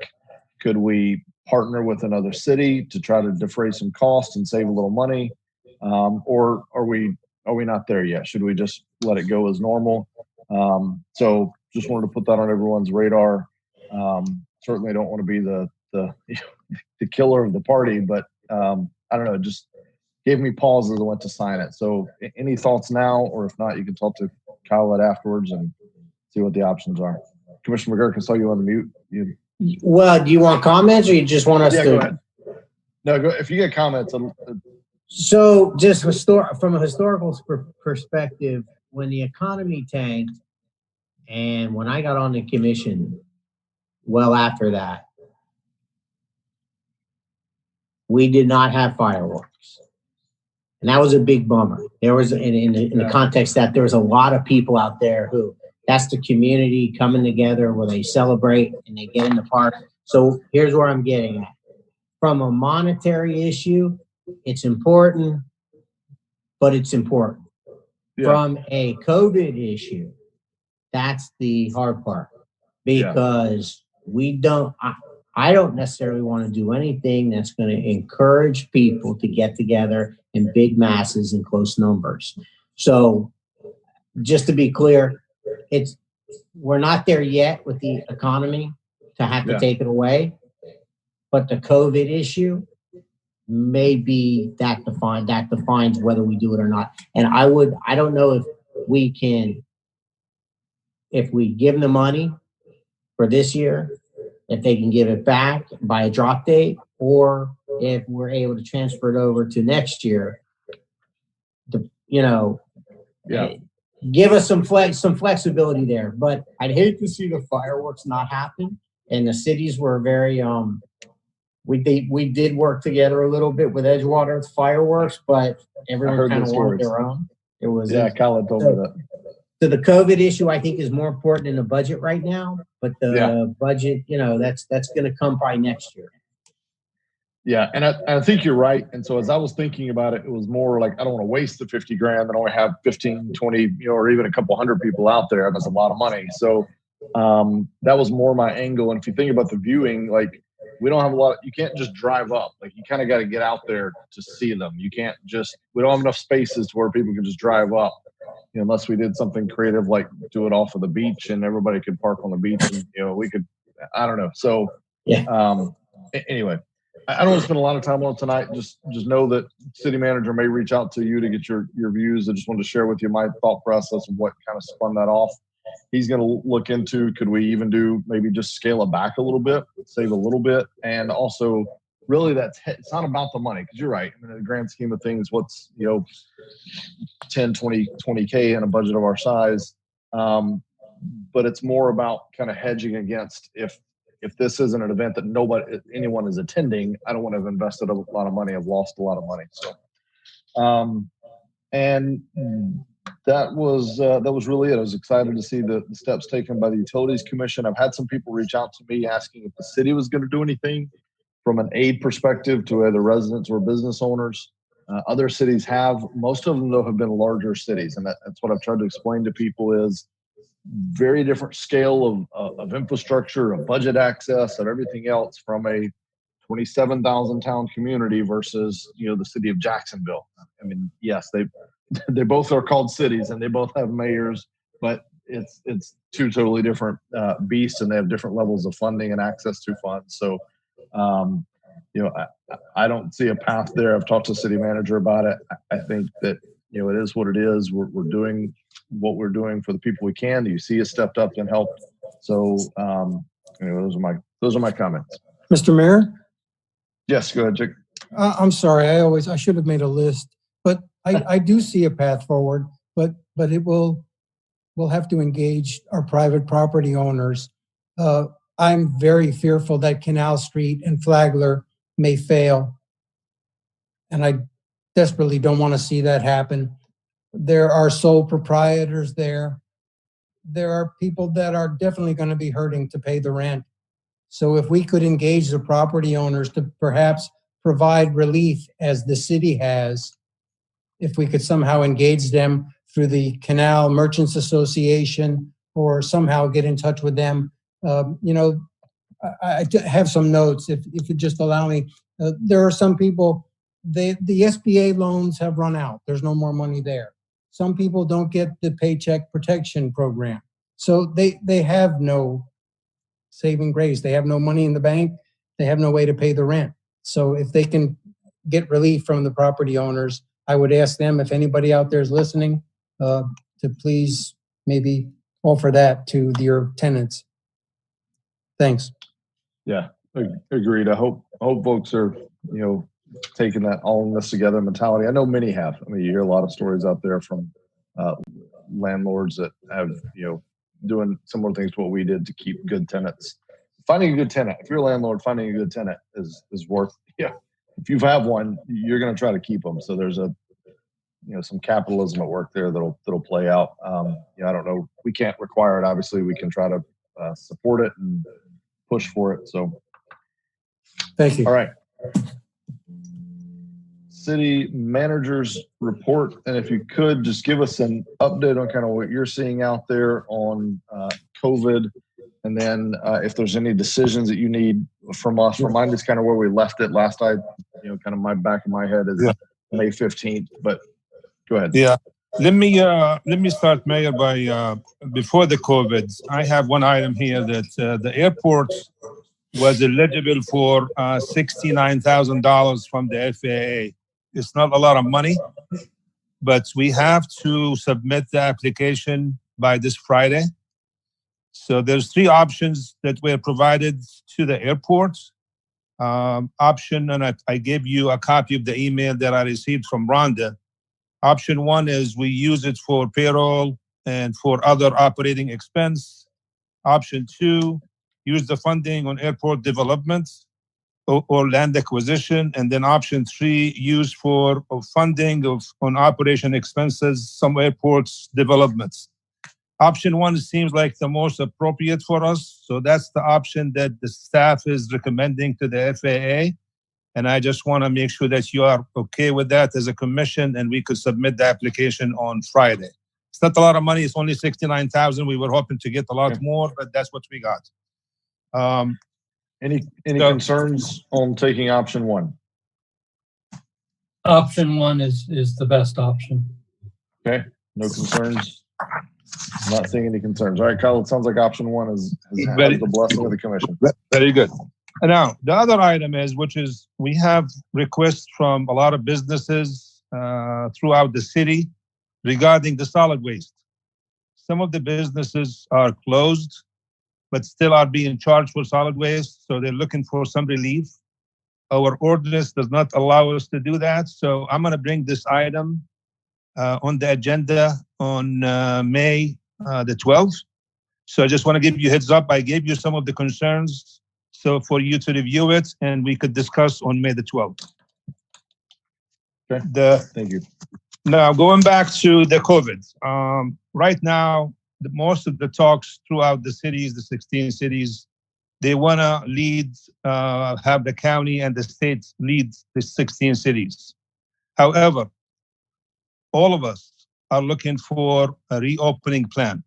Could we partner with another city to try to defray some costs and save a little money? Or are we not there yet? Should we just let it go as normal? So just wanted to put that on everyone's radar. Certainly don't want to be the killer of the party, but I don't know, it just gave me pause as I went to sign it. So any thoughts now, or if not, you can talk to Kyle afterwards and see what the options are. Commissioner McGurk, I saw you on the mute. Well, do you want comments, or you just want us to? Go ahead. No, go. If you get comments. So just from a historical perspective, when the economy tanked and when I got on the commission, well after that, we did not have fireworks. And that was a big bummer. There was, in the context that there was a lot of people out there who, that's the community coming together where they celebrate and they get in the park. So here's where I'm getting at. From a monetary issue, it's important, but it's important. Yeah. From a COVID issue, that's the hard part, because I don't necessarily want to do anything that's going to encourage people to get together in big masses and close numbers. So just to be clear, we're not there yet with the economy to have to take it away, but the COVID issue may be that defines whether we do it or not. And I don't know if we give them the money for this year, if they can give it back by a drop date, or if we're able to transfer it over to next year, give us some flexibility there. But I'd hate to see the fireworks not happen. And the cities were very, we did work together a little bit with Edgewater's fireworks, but everyone kind of wanted their own. It was Colin told me that. So the COVID issue, I think, is more important in the budget right now, but the budget, that's going to come probably next year. Yeah, and I think you're right. And so as I was thinking about it, it was more like, I don't want to waste the 50 grand and only have 15, 20, or even a couple hundred people out there. That's a lot of money. So that was more my angle. And if you think about the viewing, like, we don't have you can't just drive up. Like, you kind of got to get out there to see them. You can't we don't have enough spaces to where people can just drive up. Unless we did something creative, like do it off of the beach and everybody could park on the beach and, we could, I don't know. So, anyway, I don't want to spend a lot of time on it tonight. Just know that city manager may reach out to you to get your views. I just wanted to share with you my thought process of what kind of spun that off. He's going to look into, could we even do maybe just scale it back a little bit, save a little bit. And also really it's not about the money, because you're right. I mean, in the grand scheme of things, what's, 10, 20K in a budget of our size. But it's more about kind of hedging against if this isn't an event that anyone is attending, I don't want to have invested a lot of money. I've lost a lot of money. So, and that was really it. I was excited to see the steps taken by the Utilities Commission. I've had some people reach out to me asking if the city was going to do anything from an aid perspective to either residents or business owners. Other cities have. Most of them, though, have been larger cities. And that's what I've tried to explain to people is very different scale of infrastructure, of budget access, of everything else from a 27,000 town community versus, the city of Jacksonville. I mean, yes, they both are called cities and they both have mayors, but it's two totally different beasts, and they have different levels of funding and access to funds. So, I don't see a path there. I've talked to the city manager about it. I think that, it is what it is. We're doing what we're doing for the people we can. The UC has stepped up and helped So, those are my comments. Mr. Mayor? Yes, go ahead, Chick. I'm sorry, I should have made a list, but I do see a path forward, but we'll have to engage our private property owners. I'm very fearful that Canal Street and Flagler may fail. And I desperately don't want to see that happen. There are sole proprietors there. There are people that are definitely going to be hurting to pay the rent. So if we could engage the property owners to perhaps provide relief as the city has, if we could somehow engage them through the Canal Merchants Association or somehow get in touch with them. I have some notes, if you just allow me. There are some people, the SBA loans have run out. There's no more money there. Some people don't get the Paycheck Protection Program. So they have no saving grace. They have no money in the bank. They have no way to pay the rent. So if they can get relief from the property owners, I would ask them, if anybody out there is listening, to please maybe offer that to your tenants. Thanks. Yeah, agreed. I hope folks are, taking that all in this together mentality. I know many have. I mean, you hear a lot of stories out there from landlords that have, doing similar things to what we did to keep good tenants. Finding a good tenant, if you're a landlord, finding a good tenant is worth, if you have one, you're going to try to keep them. So there's some capitalism at work there that'll play out. I don't know. We can't require it. Obviously, we can try to support it and push for it. So, thank you. All right. City managers report, and if you could just give us an update on kind of what you're seeing out there on COVID, and then if there's any decisions that you need from us. Remind us kind of where we left it last night. Kind of my back of my head is May 15th, but go ahead. Yeah. Let me start, Mayor, by before the COVID. I have one item here that the airport was eligible for $69,000 from the FAA. It's not a lot of money, but we have to submit the application by this Friday. So there's three options that were provided to the airport. Option, and I gave you a copy of the email that I received from Rhonda. Option one is we use it for payroll and for other operating expense. Option two, use the funding on airport development or land acquisition. And then option three, use for funding on operation expenses, some airports developments. Option one seems like the most appropriate for us. So that's the option that the staff is recommending to the FAA. And I just want to make sure that you are okay with that as a commission, and we could submit the application on Friday. It's not a lot of money. It's only $69,000. We were hoping to get a lot more, but that's what we got. Any concerns on taking option one? Option one is the best option. Okay, no concerns. I'm not seeing any concerns. All right, Kyle, it sounds like option one has had the blessing of the commission. Very good. Now, the other item is, which is we have requests from a lot of businesses throughout the city regarding the solid waste. Some of the businesses are closed, but still are being charged for solid waste, so they're looking for some relief. Our ordinance does not allow us to do that, so I'm going to bring this item on the agenda on May the 12th. So I just want to give you a heads up. I gave you some of the concerns, so for you to review it, and we could discuss on May the 12th. Okay. Thank you. Now, going back to the COVID, right now, most of the talks throughout the cities, the 16 cities, they want to have the county and the state lead the 16 cities. However, all of us are looking for a reopening plan.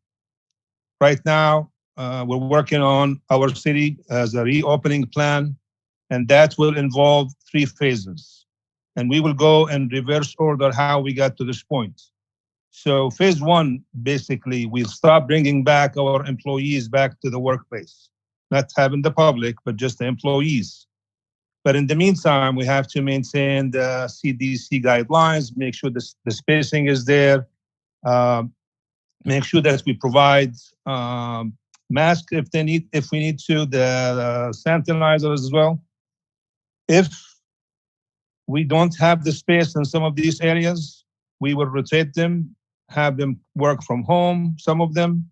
Right now, we're working on our city as a reopening plan, and that will involve 3 phases. And we will go in reverse order how we got to this point. So phase 1, basically, we'll stop bringing back our employees back to the workplace, not having the public, but just the employees. But in the meantime, we have to maintain the CDC guidelines, make sure the spacing is there, make sure that we provide Mask if we need to, the sanitizers as well. If we don't have the space in some of these areas, we will rotate them, have them work from home, some of them.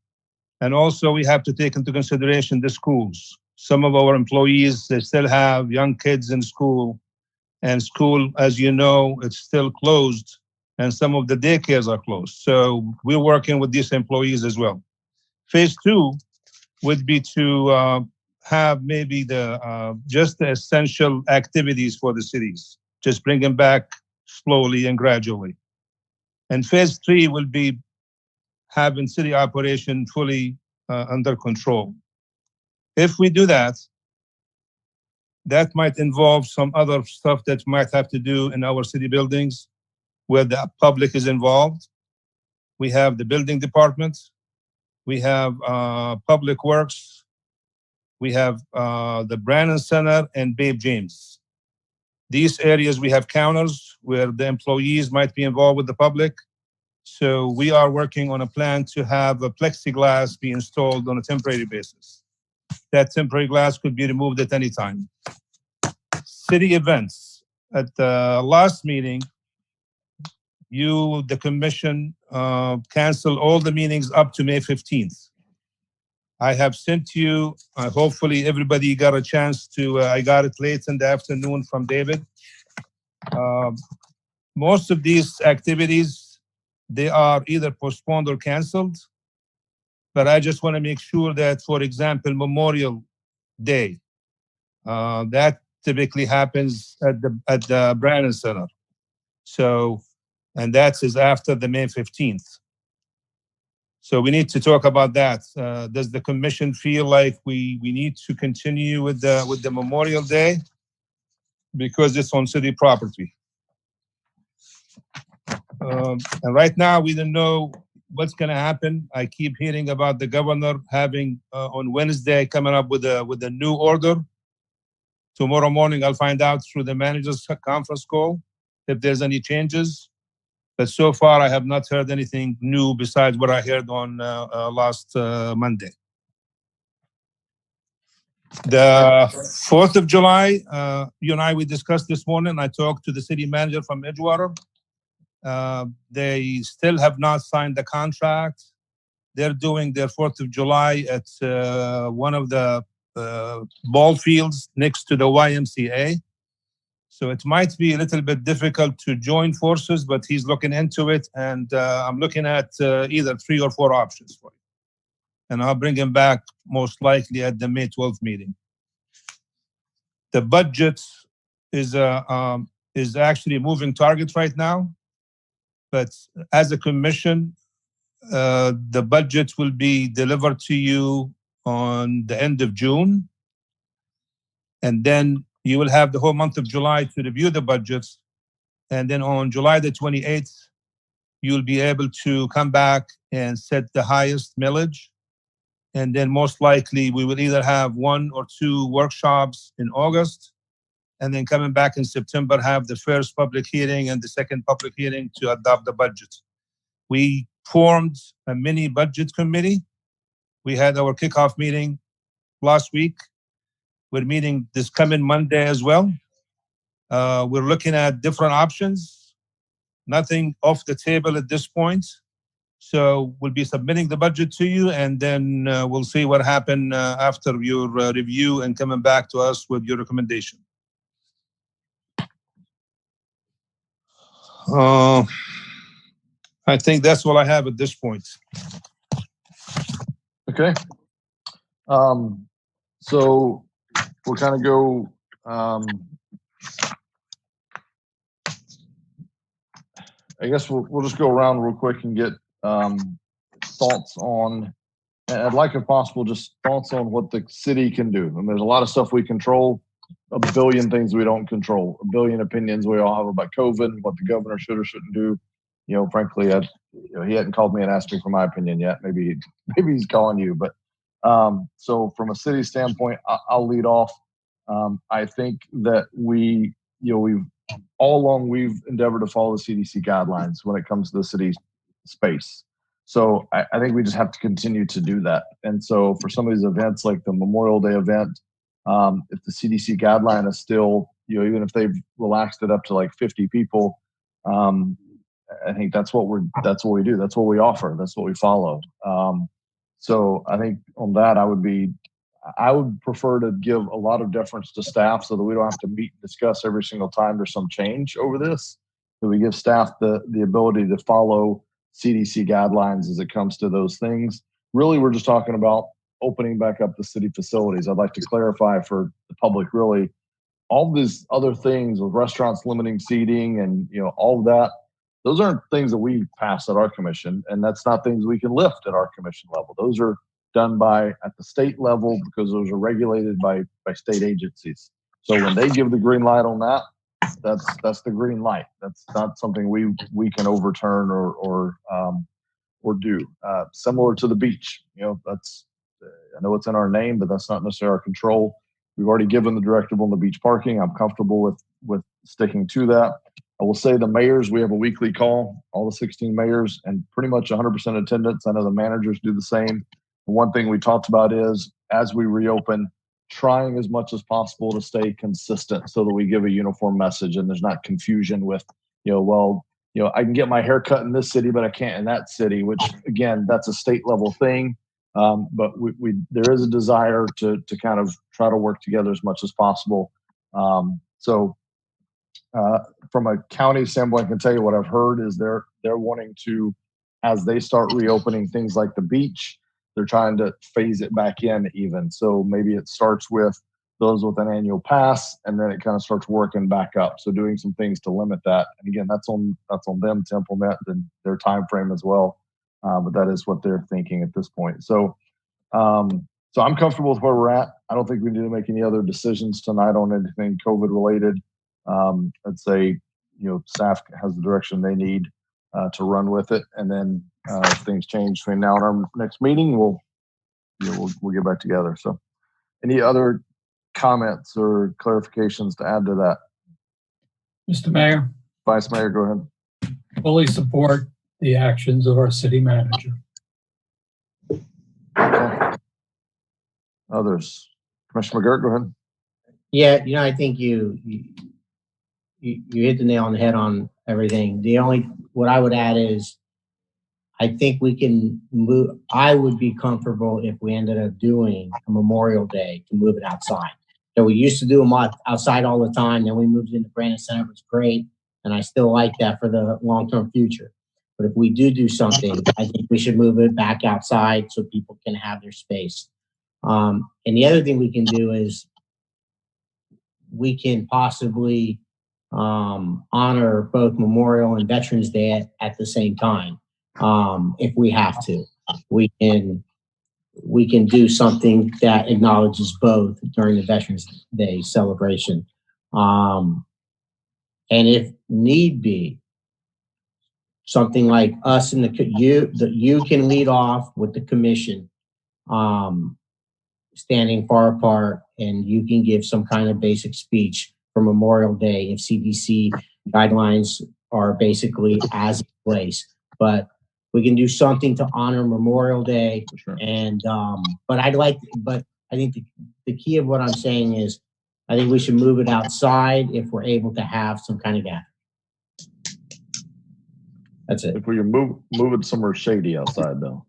And also we have to take into consideration the schools. Some of our employees, they still have young kids in school, and school, as you know, it's still closed, and some of the daycares are closed. So we're working with these employees as well. Phase 2 would be to have maybe just the essential activities for the cities, just bring them back slowly and gradually. And phase 3 will be having city operation fully under control. If we do that, that might involve some other stuff that might have to do in our city buildings where the public is involved. We have the building department, we have public works, we have the Brannan Center and Babe James. These areas we have counters where the employees might be involved with the public. So we are working on a plan to have a plexiglass be installed on a temporary basis. That temporary glass could be removed at any time. City events. At the last meeting, the commission, canceled all the meetings up to May 15th. I have sent you, hopefully everybody got a chance to, I got it late in the afternoon from David. Most of these activities, they are either postponed or canceled, but I just want to make sure that, for example, Memorial Day, that typically happens at the Brannan Center. So, and that is after the May 15th. So we need to talk about that. Does the commission feel like we need to continue with the Memorial Day because it's on city property? And right now we don't know what's going to happen. I keep hearing about the governor having on Wednesday coming up with a new order. Tomorrow morning I'll find out through the manager's conference call if there's any changes. But so far I have not heard anything new besides what I heard on last Monday. The 4th of July, you and I, we discussed this morning. I talked to the city manager from Edgewater. They still have not signed the contract. They're doing their 4th of July at one of the ball fields next to the YMCA. So it might be a little bit difficult to join forces, but he's looking into it, and I'm looking at either 3 or 4 options for you. And I'll bring him back most likely at the May 12th meeting. The budget is actually a moving target right now, but as a commission, the budget will be delivered to you on the end of June, and then you will have the whole month of July to review the budgets. And then on July the 28th, you'll be able to come back and set the highest millage. And then most likely we will either have 1 or 2 workshops in August, and then coming back in September, have the first public hearing and the second public hearing to adopt the budget. We formed a mini budget committee. We had our kickoff meeting last week. We're meeting this coming Monday as well. We're looking at different options. Nothing off the table at this point. So we'll be submitting the budget to you, and then we'll see what happened after your review and coming back to us with your recommendation. I think that's all I have at this point. Okay. So we'll kind of go, I guess we'll just go around real quick and get thoughts on, and I'd like if possible, just thoughts on what the city can do. And there's a lot of stuff we control, a billion things we don't control, a billion opinions we all have about COVID and what the governor should or shouldn't do. You know, frankly, he hadn't called me and asked me for my opinion yet. Maybe he's calling you. But so from a city standpoint, I'll lead off. I think that we've all along we've endeavored to follow the CDC guidelines when it comes to the city space. So I think we just have to continue to do that. And so for some of these events like the Memorial Day event, if the CDC guideline is still, even if they've relaxed it up to like 50 people, I think that's what we do. That's what we offer. That's what we follow. So I think on that, I would prefer to give a lot of deference to staff so that we don't have to meet and discuss every single time there's some change over this. That we give staff the ability to follow CDC guidelines as it comes to those things. Really, we're just talking about opening back up the city facilities. I'd like to clarify for the public, really, all these other things with restaurants limiting seating and all of that, those aren't things that we pass at our commission, and that's not things we can lift at our commission level. Those are done at the state level because those are regulated by state agencies. So when they give the green light on that, that's the green light. That's not something we can overturn or do. Similar to the beach, that's I know it's in our name, but that's not necessarily our control. We've already given the directive on the beach parking. I'm comfortable with sticking to that. I will say the mayors, we have a weekly call, all the 16 mayors, and pretty much 100% attendance. I know the managers do the same. One thing we talked about is as we reopen, trying as much as possible to stay consistent so that we give a uniform message and there's not confusion with, I can get my hair cut in this city, but I can't in that city, which again, that's a state level thing. But there is a desire to kind of try to work together as much as possible. From a county standpoint, I can tell you what I've heard is they're wanting to, as they start reopening things like the beach, they're trying to phase it back in even. So maybe it starts with those with an annual pass, and then it kind of starts working back up. So doing some things to limit that. And again, that's on them to implement and their time frame as well. But that is what they're thinking at this point. So I'm comfortable with where we're at. I don't think we need to make any other decisions tonight on anything COVID related. I'd say, staff has the direction they need to run with it. And then if things change between now and our next meeting, we'll get back together. So any other comments or clarifications to add to that? Mr. Mayor, Vice Mayor, go ahead. fully support the actions of our city manager. Okay. Others? Commissioner McGirt, go ahead. Yeah, I think you hit the nail on the head on everything. What I would add is, I think we can move. I would be comfortable if we ended up doing a Memorial Day to move it outside. So we used to do them outside all the time. Then we moved into Brandon Center. It was great. And I still like that for the long-term future. But if we do something, I think we should move it back outside so people can have their space. And the other thing we can do is we can possibly honor both Memorial and Veterans Day at the same time. If we have to, we can do something that acknowledges both during the Veterans Day celebration. And if need be, something like us and you can lead off with the commission, standing far apart, and you can give some kind of basic speech for Memorial Day if CDC guidelines are basically as in place. But we can do something to honor Memorial Day. Sure. And but I think the key of what I'm saying is I think we should move it outside if we're able to have some kind of gathering. That's it. If we can move it somewhere shady outside, though.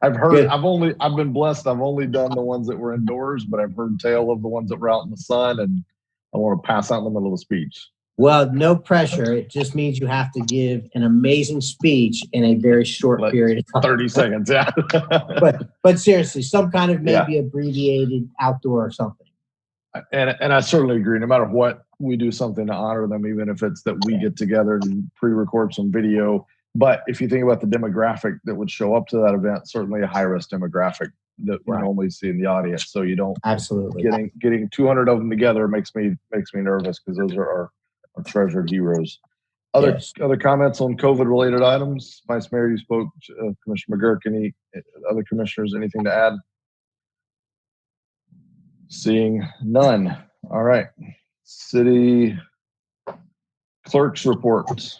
I've heard. Good. I've been blessed. I've only done the ones that were indoors, but I've heard tale of the ones that were out in the sun, and I want to pass out in the middle of the speech. Well, no pressure. It just means you have to give an amazing speech in a very short period of time. 30 seconds, yeah. but seriously, some kind of maybe abbreviated outdoor or something. And I certainly agree. No matter what, we do something to honor them, even if it's that we get together and pre-record some video. But if you think about the demographic that would show up to that event, certainly a high-risk demographic that we normally see in the audience. So you don't absolutely getting 200 of them together makes me nervous because those are our treasured heroes. Other comments on COVID-related items? Vice Mayor, you spoke. Commissioner McGirt, any other commissioners, anything to add? Seeing none. All right. City clerk's reports.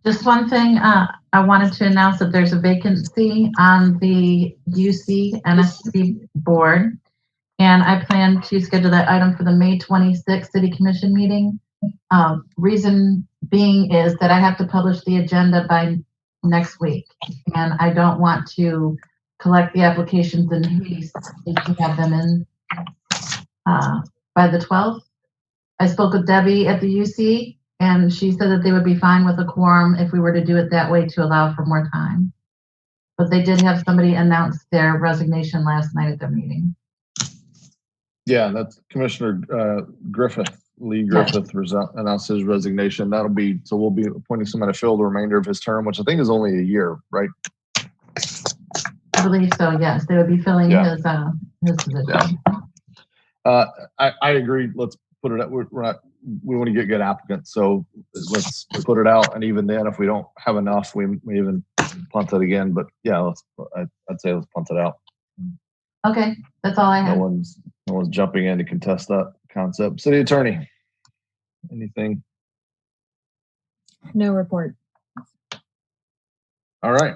Just one thing, I wanted to announce that there's a vacancy on the UC NSC board. And I plan to schedule that item for the May 26th City Commission meeting. Reason being is that I have to publish the agenda by next week. And I don't want to collect the applications in haste if you have them in by the 12th. I spoke with Debbie at the UC and she said that they would be fine with a quorum if we were to do it that way to allow for more time. But they did have somebody announce their resignation last night at their meeting. Yeah, that's Commissioner Lee Griffith announced his resignation. That'll be, so we'll be appointing someone to fill the remainder of his term, which I think is only a year, right? I believe so, yes. They would be filling his position. Yeah. I agree. Let's put it out. We want to get good applicants. So let's put it out. And even then, if we don't have enough, we even punt it again. But yeah, I'd say let's punt it out. Okay, that's all I have. No one's jumping in to contest that concept. City Attorney, anything? No report. All right.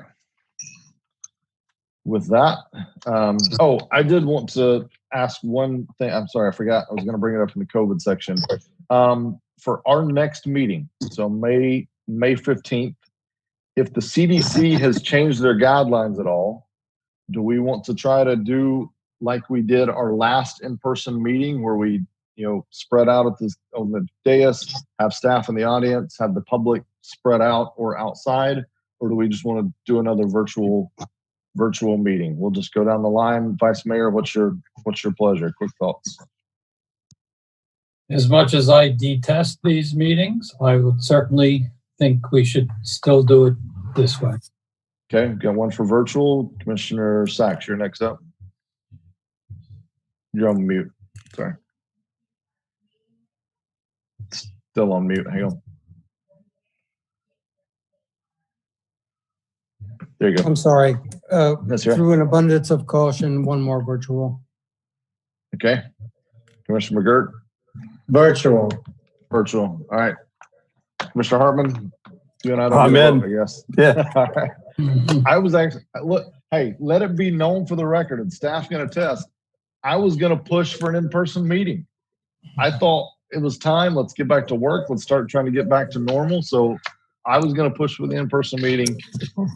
With that, I did want to ask one thing. I'm sorry, I forgot. I was going to bring it up in the COVID section. For our next meeting, so May 15th, if the CDC has changed their guidelines at all, do we want to try to do like we did our last in-person meeting where we, spread out on the dais, have staff in the audience, have the public spread out or outside, or do we just want to do another virtual meeting? We'll just go down the line. Vice Mayor, what's your pleasure? Quick thoughts. As much as I detest these meetings, I would certainly think we should still do it this way. Okay, got one for virtual. Commissioner Sachs, you're next up. You're on mute. Sorry. Still on mute. Hang on. There you go. I'm sorry. That's right. Through an abundance of caution, one more virtual. Okay. Commissioner McGirt. Virtual. Virtual. All right. Commissioner Hartman, you and I don't I'm in. vote, I guess. Yeah. All right. I was actually, look, hey, let it be known for the record, and staff's going to test. I was going to push for an in-person meeting. I thought it was time. Let's get back to work. Let's start trying to get back to normal. So I was going to push for the in-person meeting,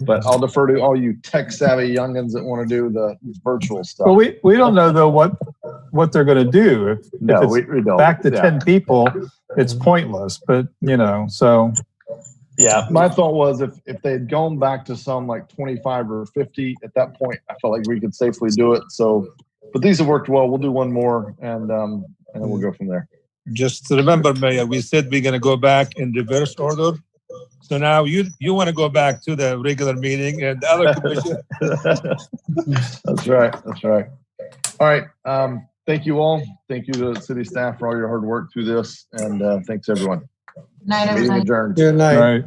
but I'll defer to all you tech-savvy youngins that want to do the virtual stuff. Well, we don't know though what they're going to do. If we don't. Back to 10 people, it's pointless. But so. Yeah, my thought was if they had gone back to some like 25 or 50 at that point, I felt like we could safely do it. So, but these have worked well. We'll do one more, and then we'll go from there. Just remember, Mayor, we said we're going to go back in reverse order. So now you want to go back to the regular meeting and the other commission. That's right. That's right. All right. Thank you all. Thank you to the city staff for all your hard work through this, and thanks everyone. Night, Meeting everybody. adjourned. Good night. All right.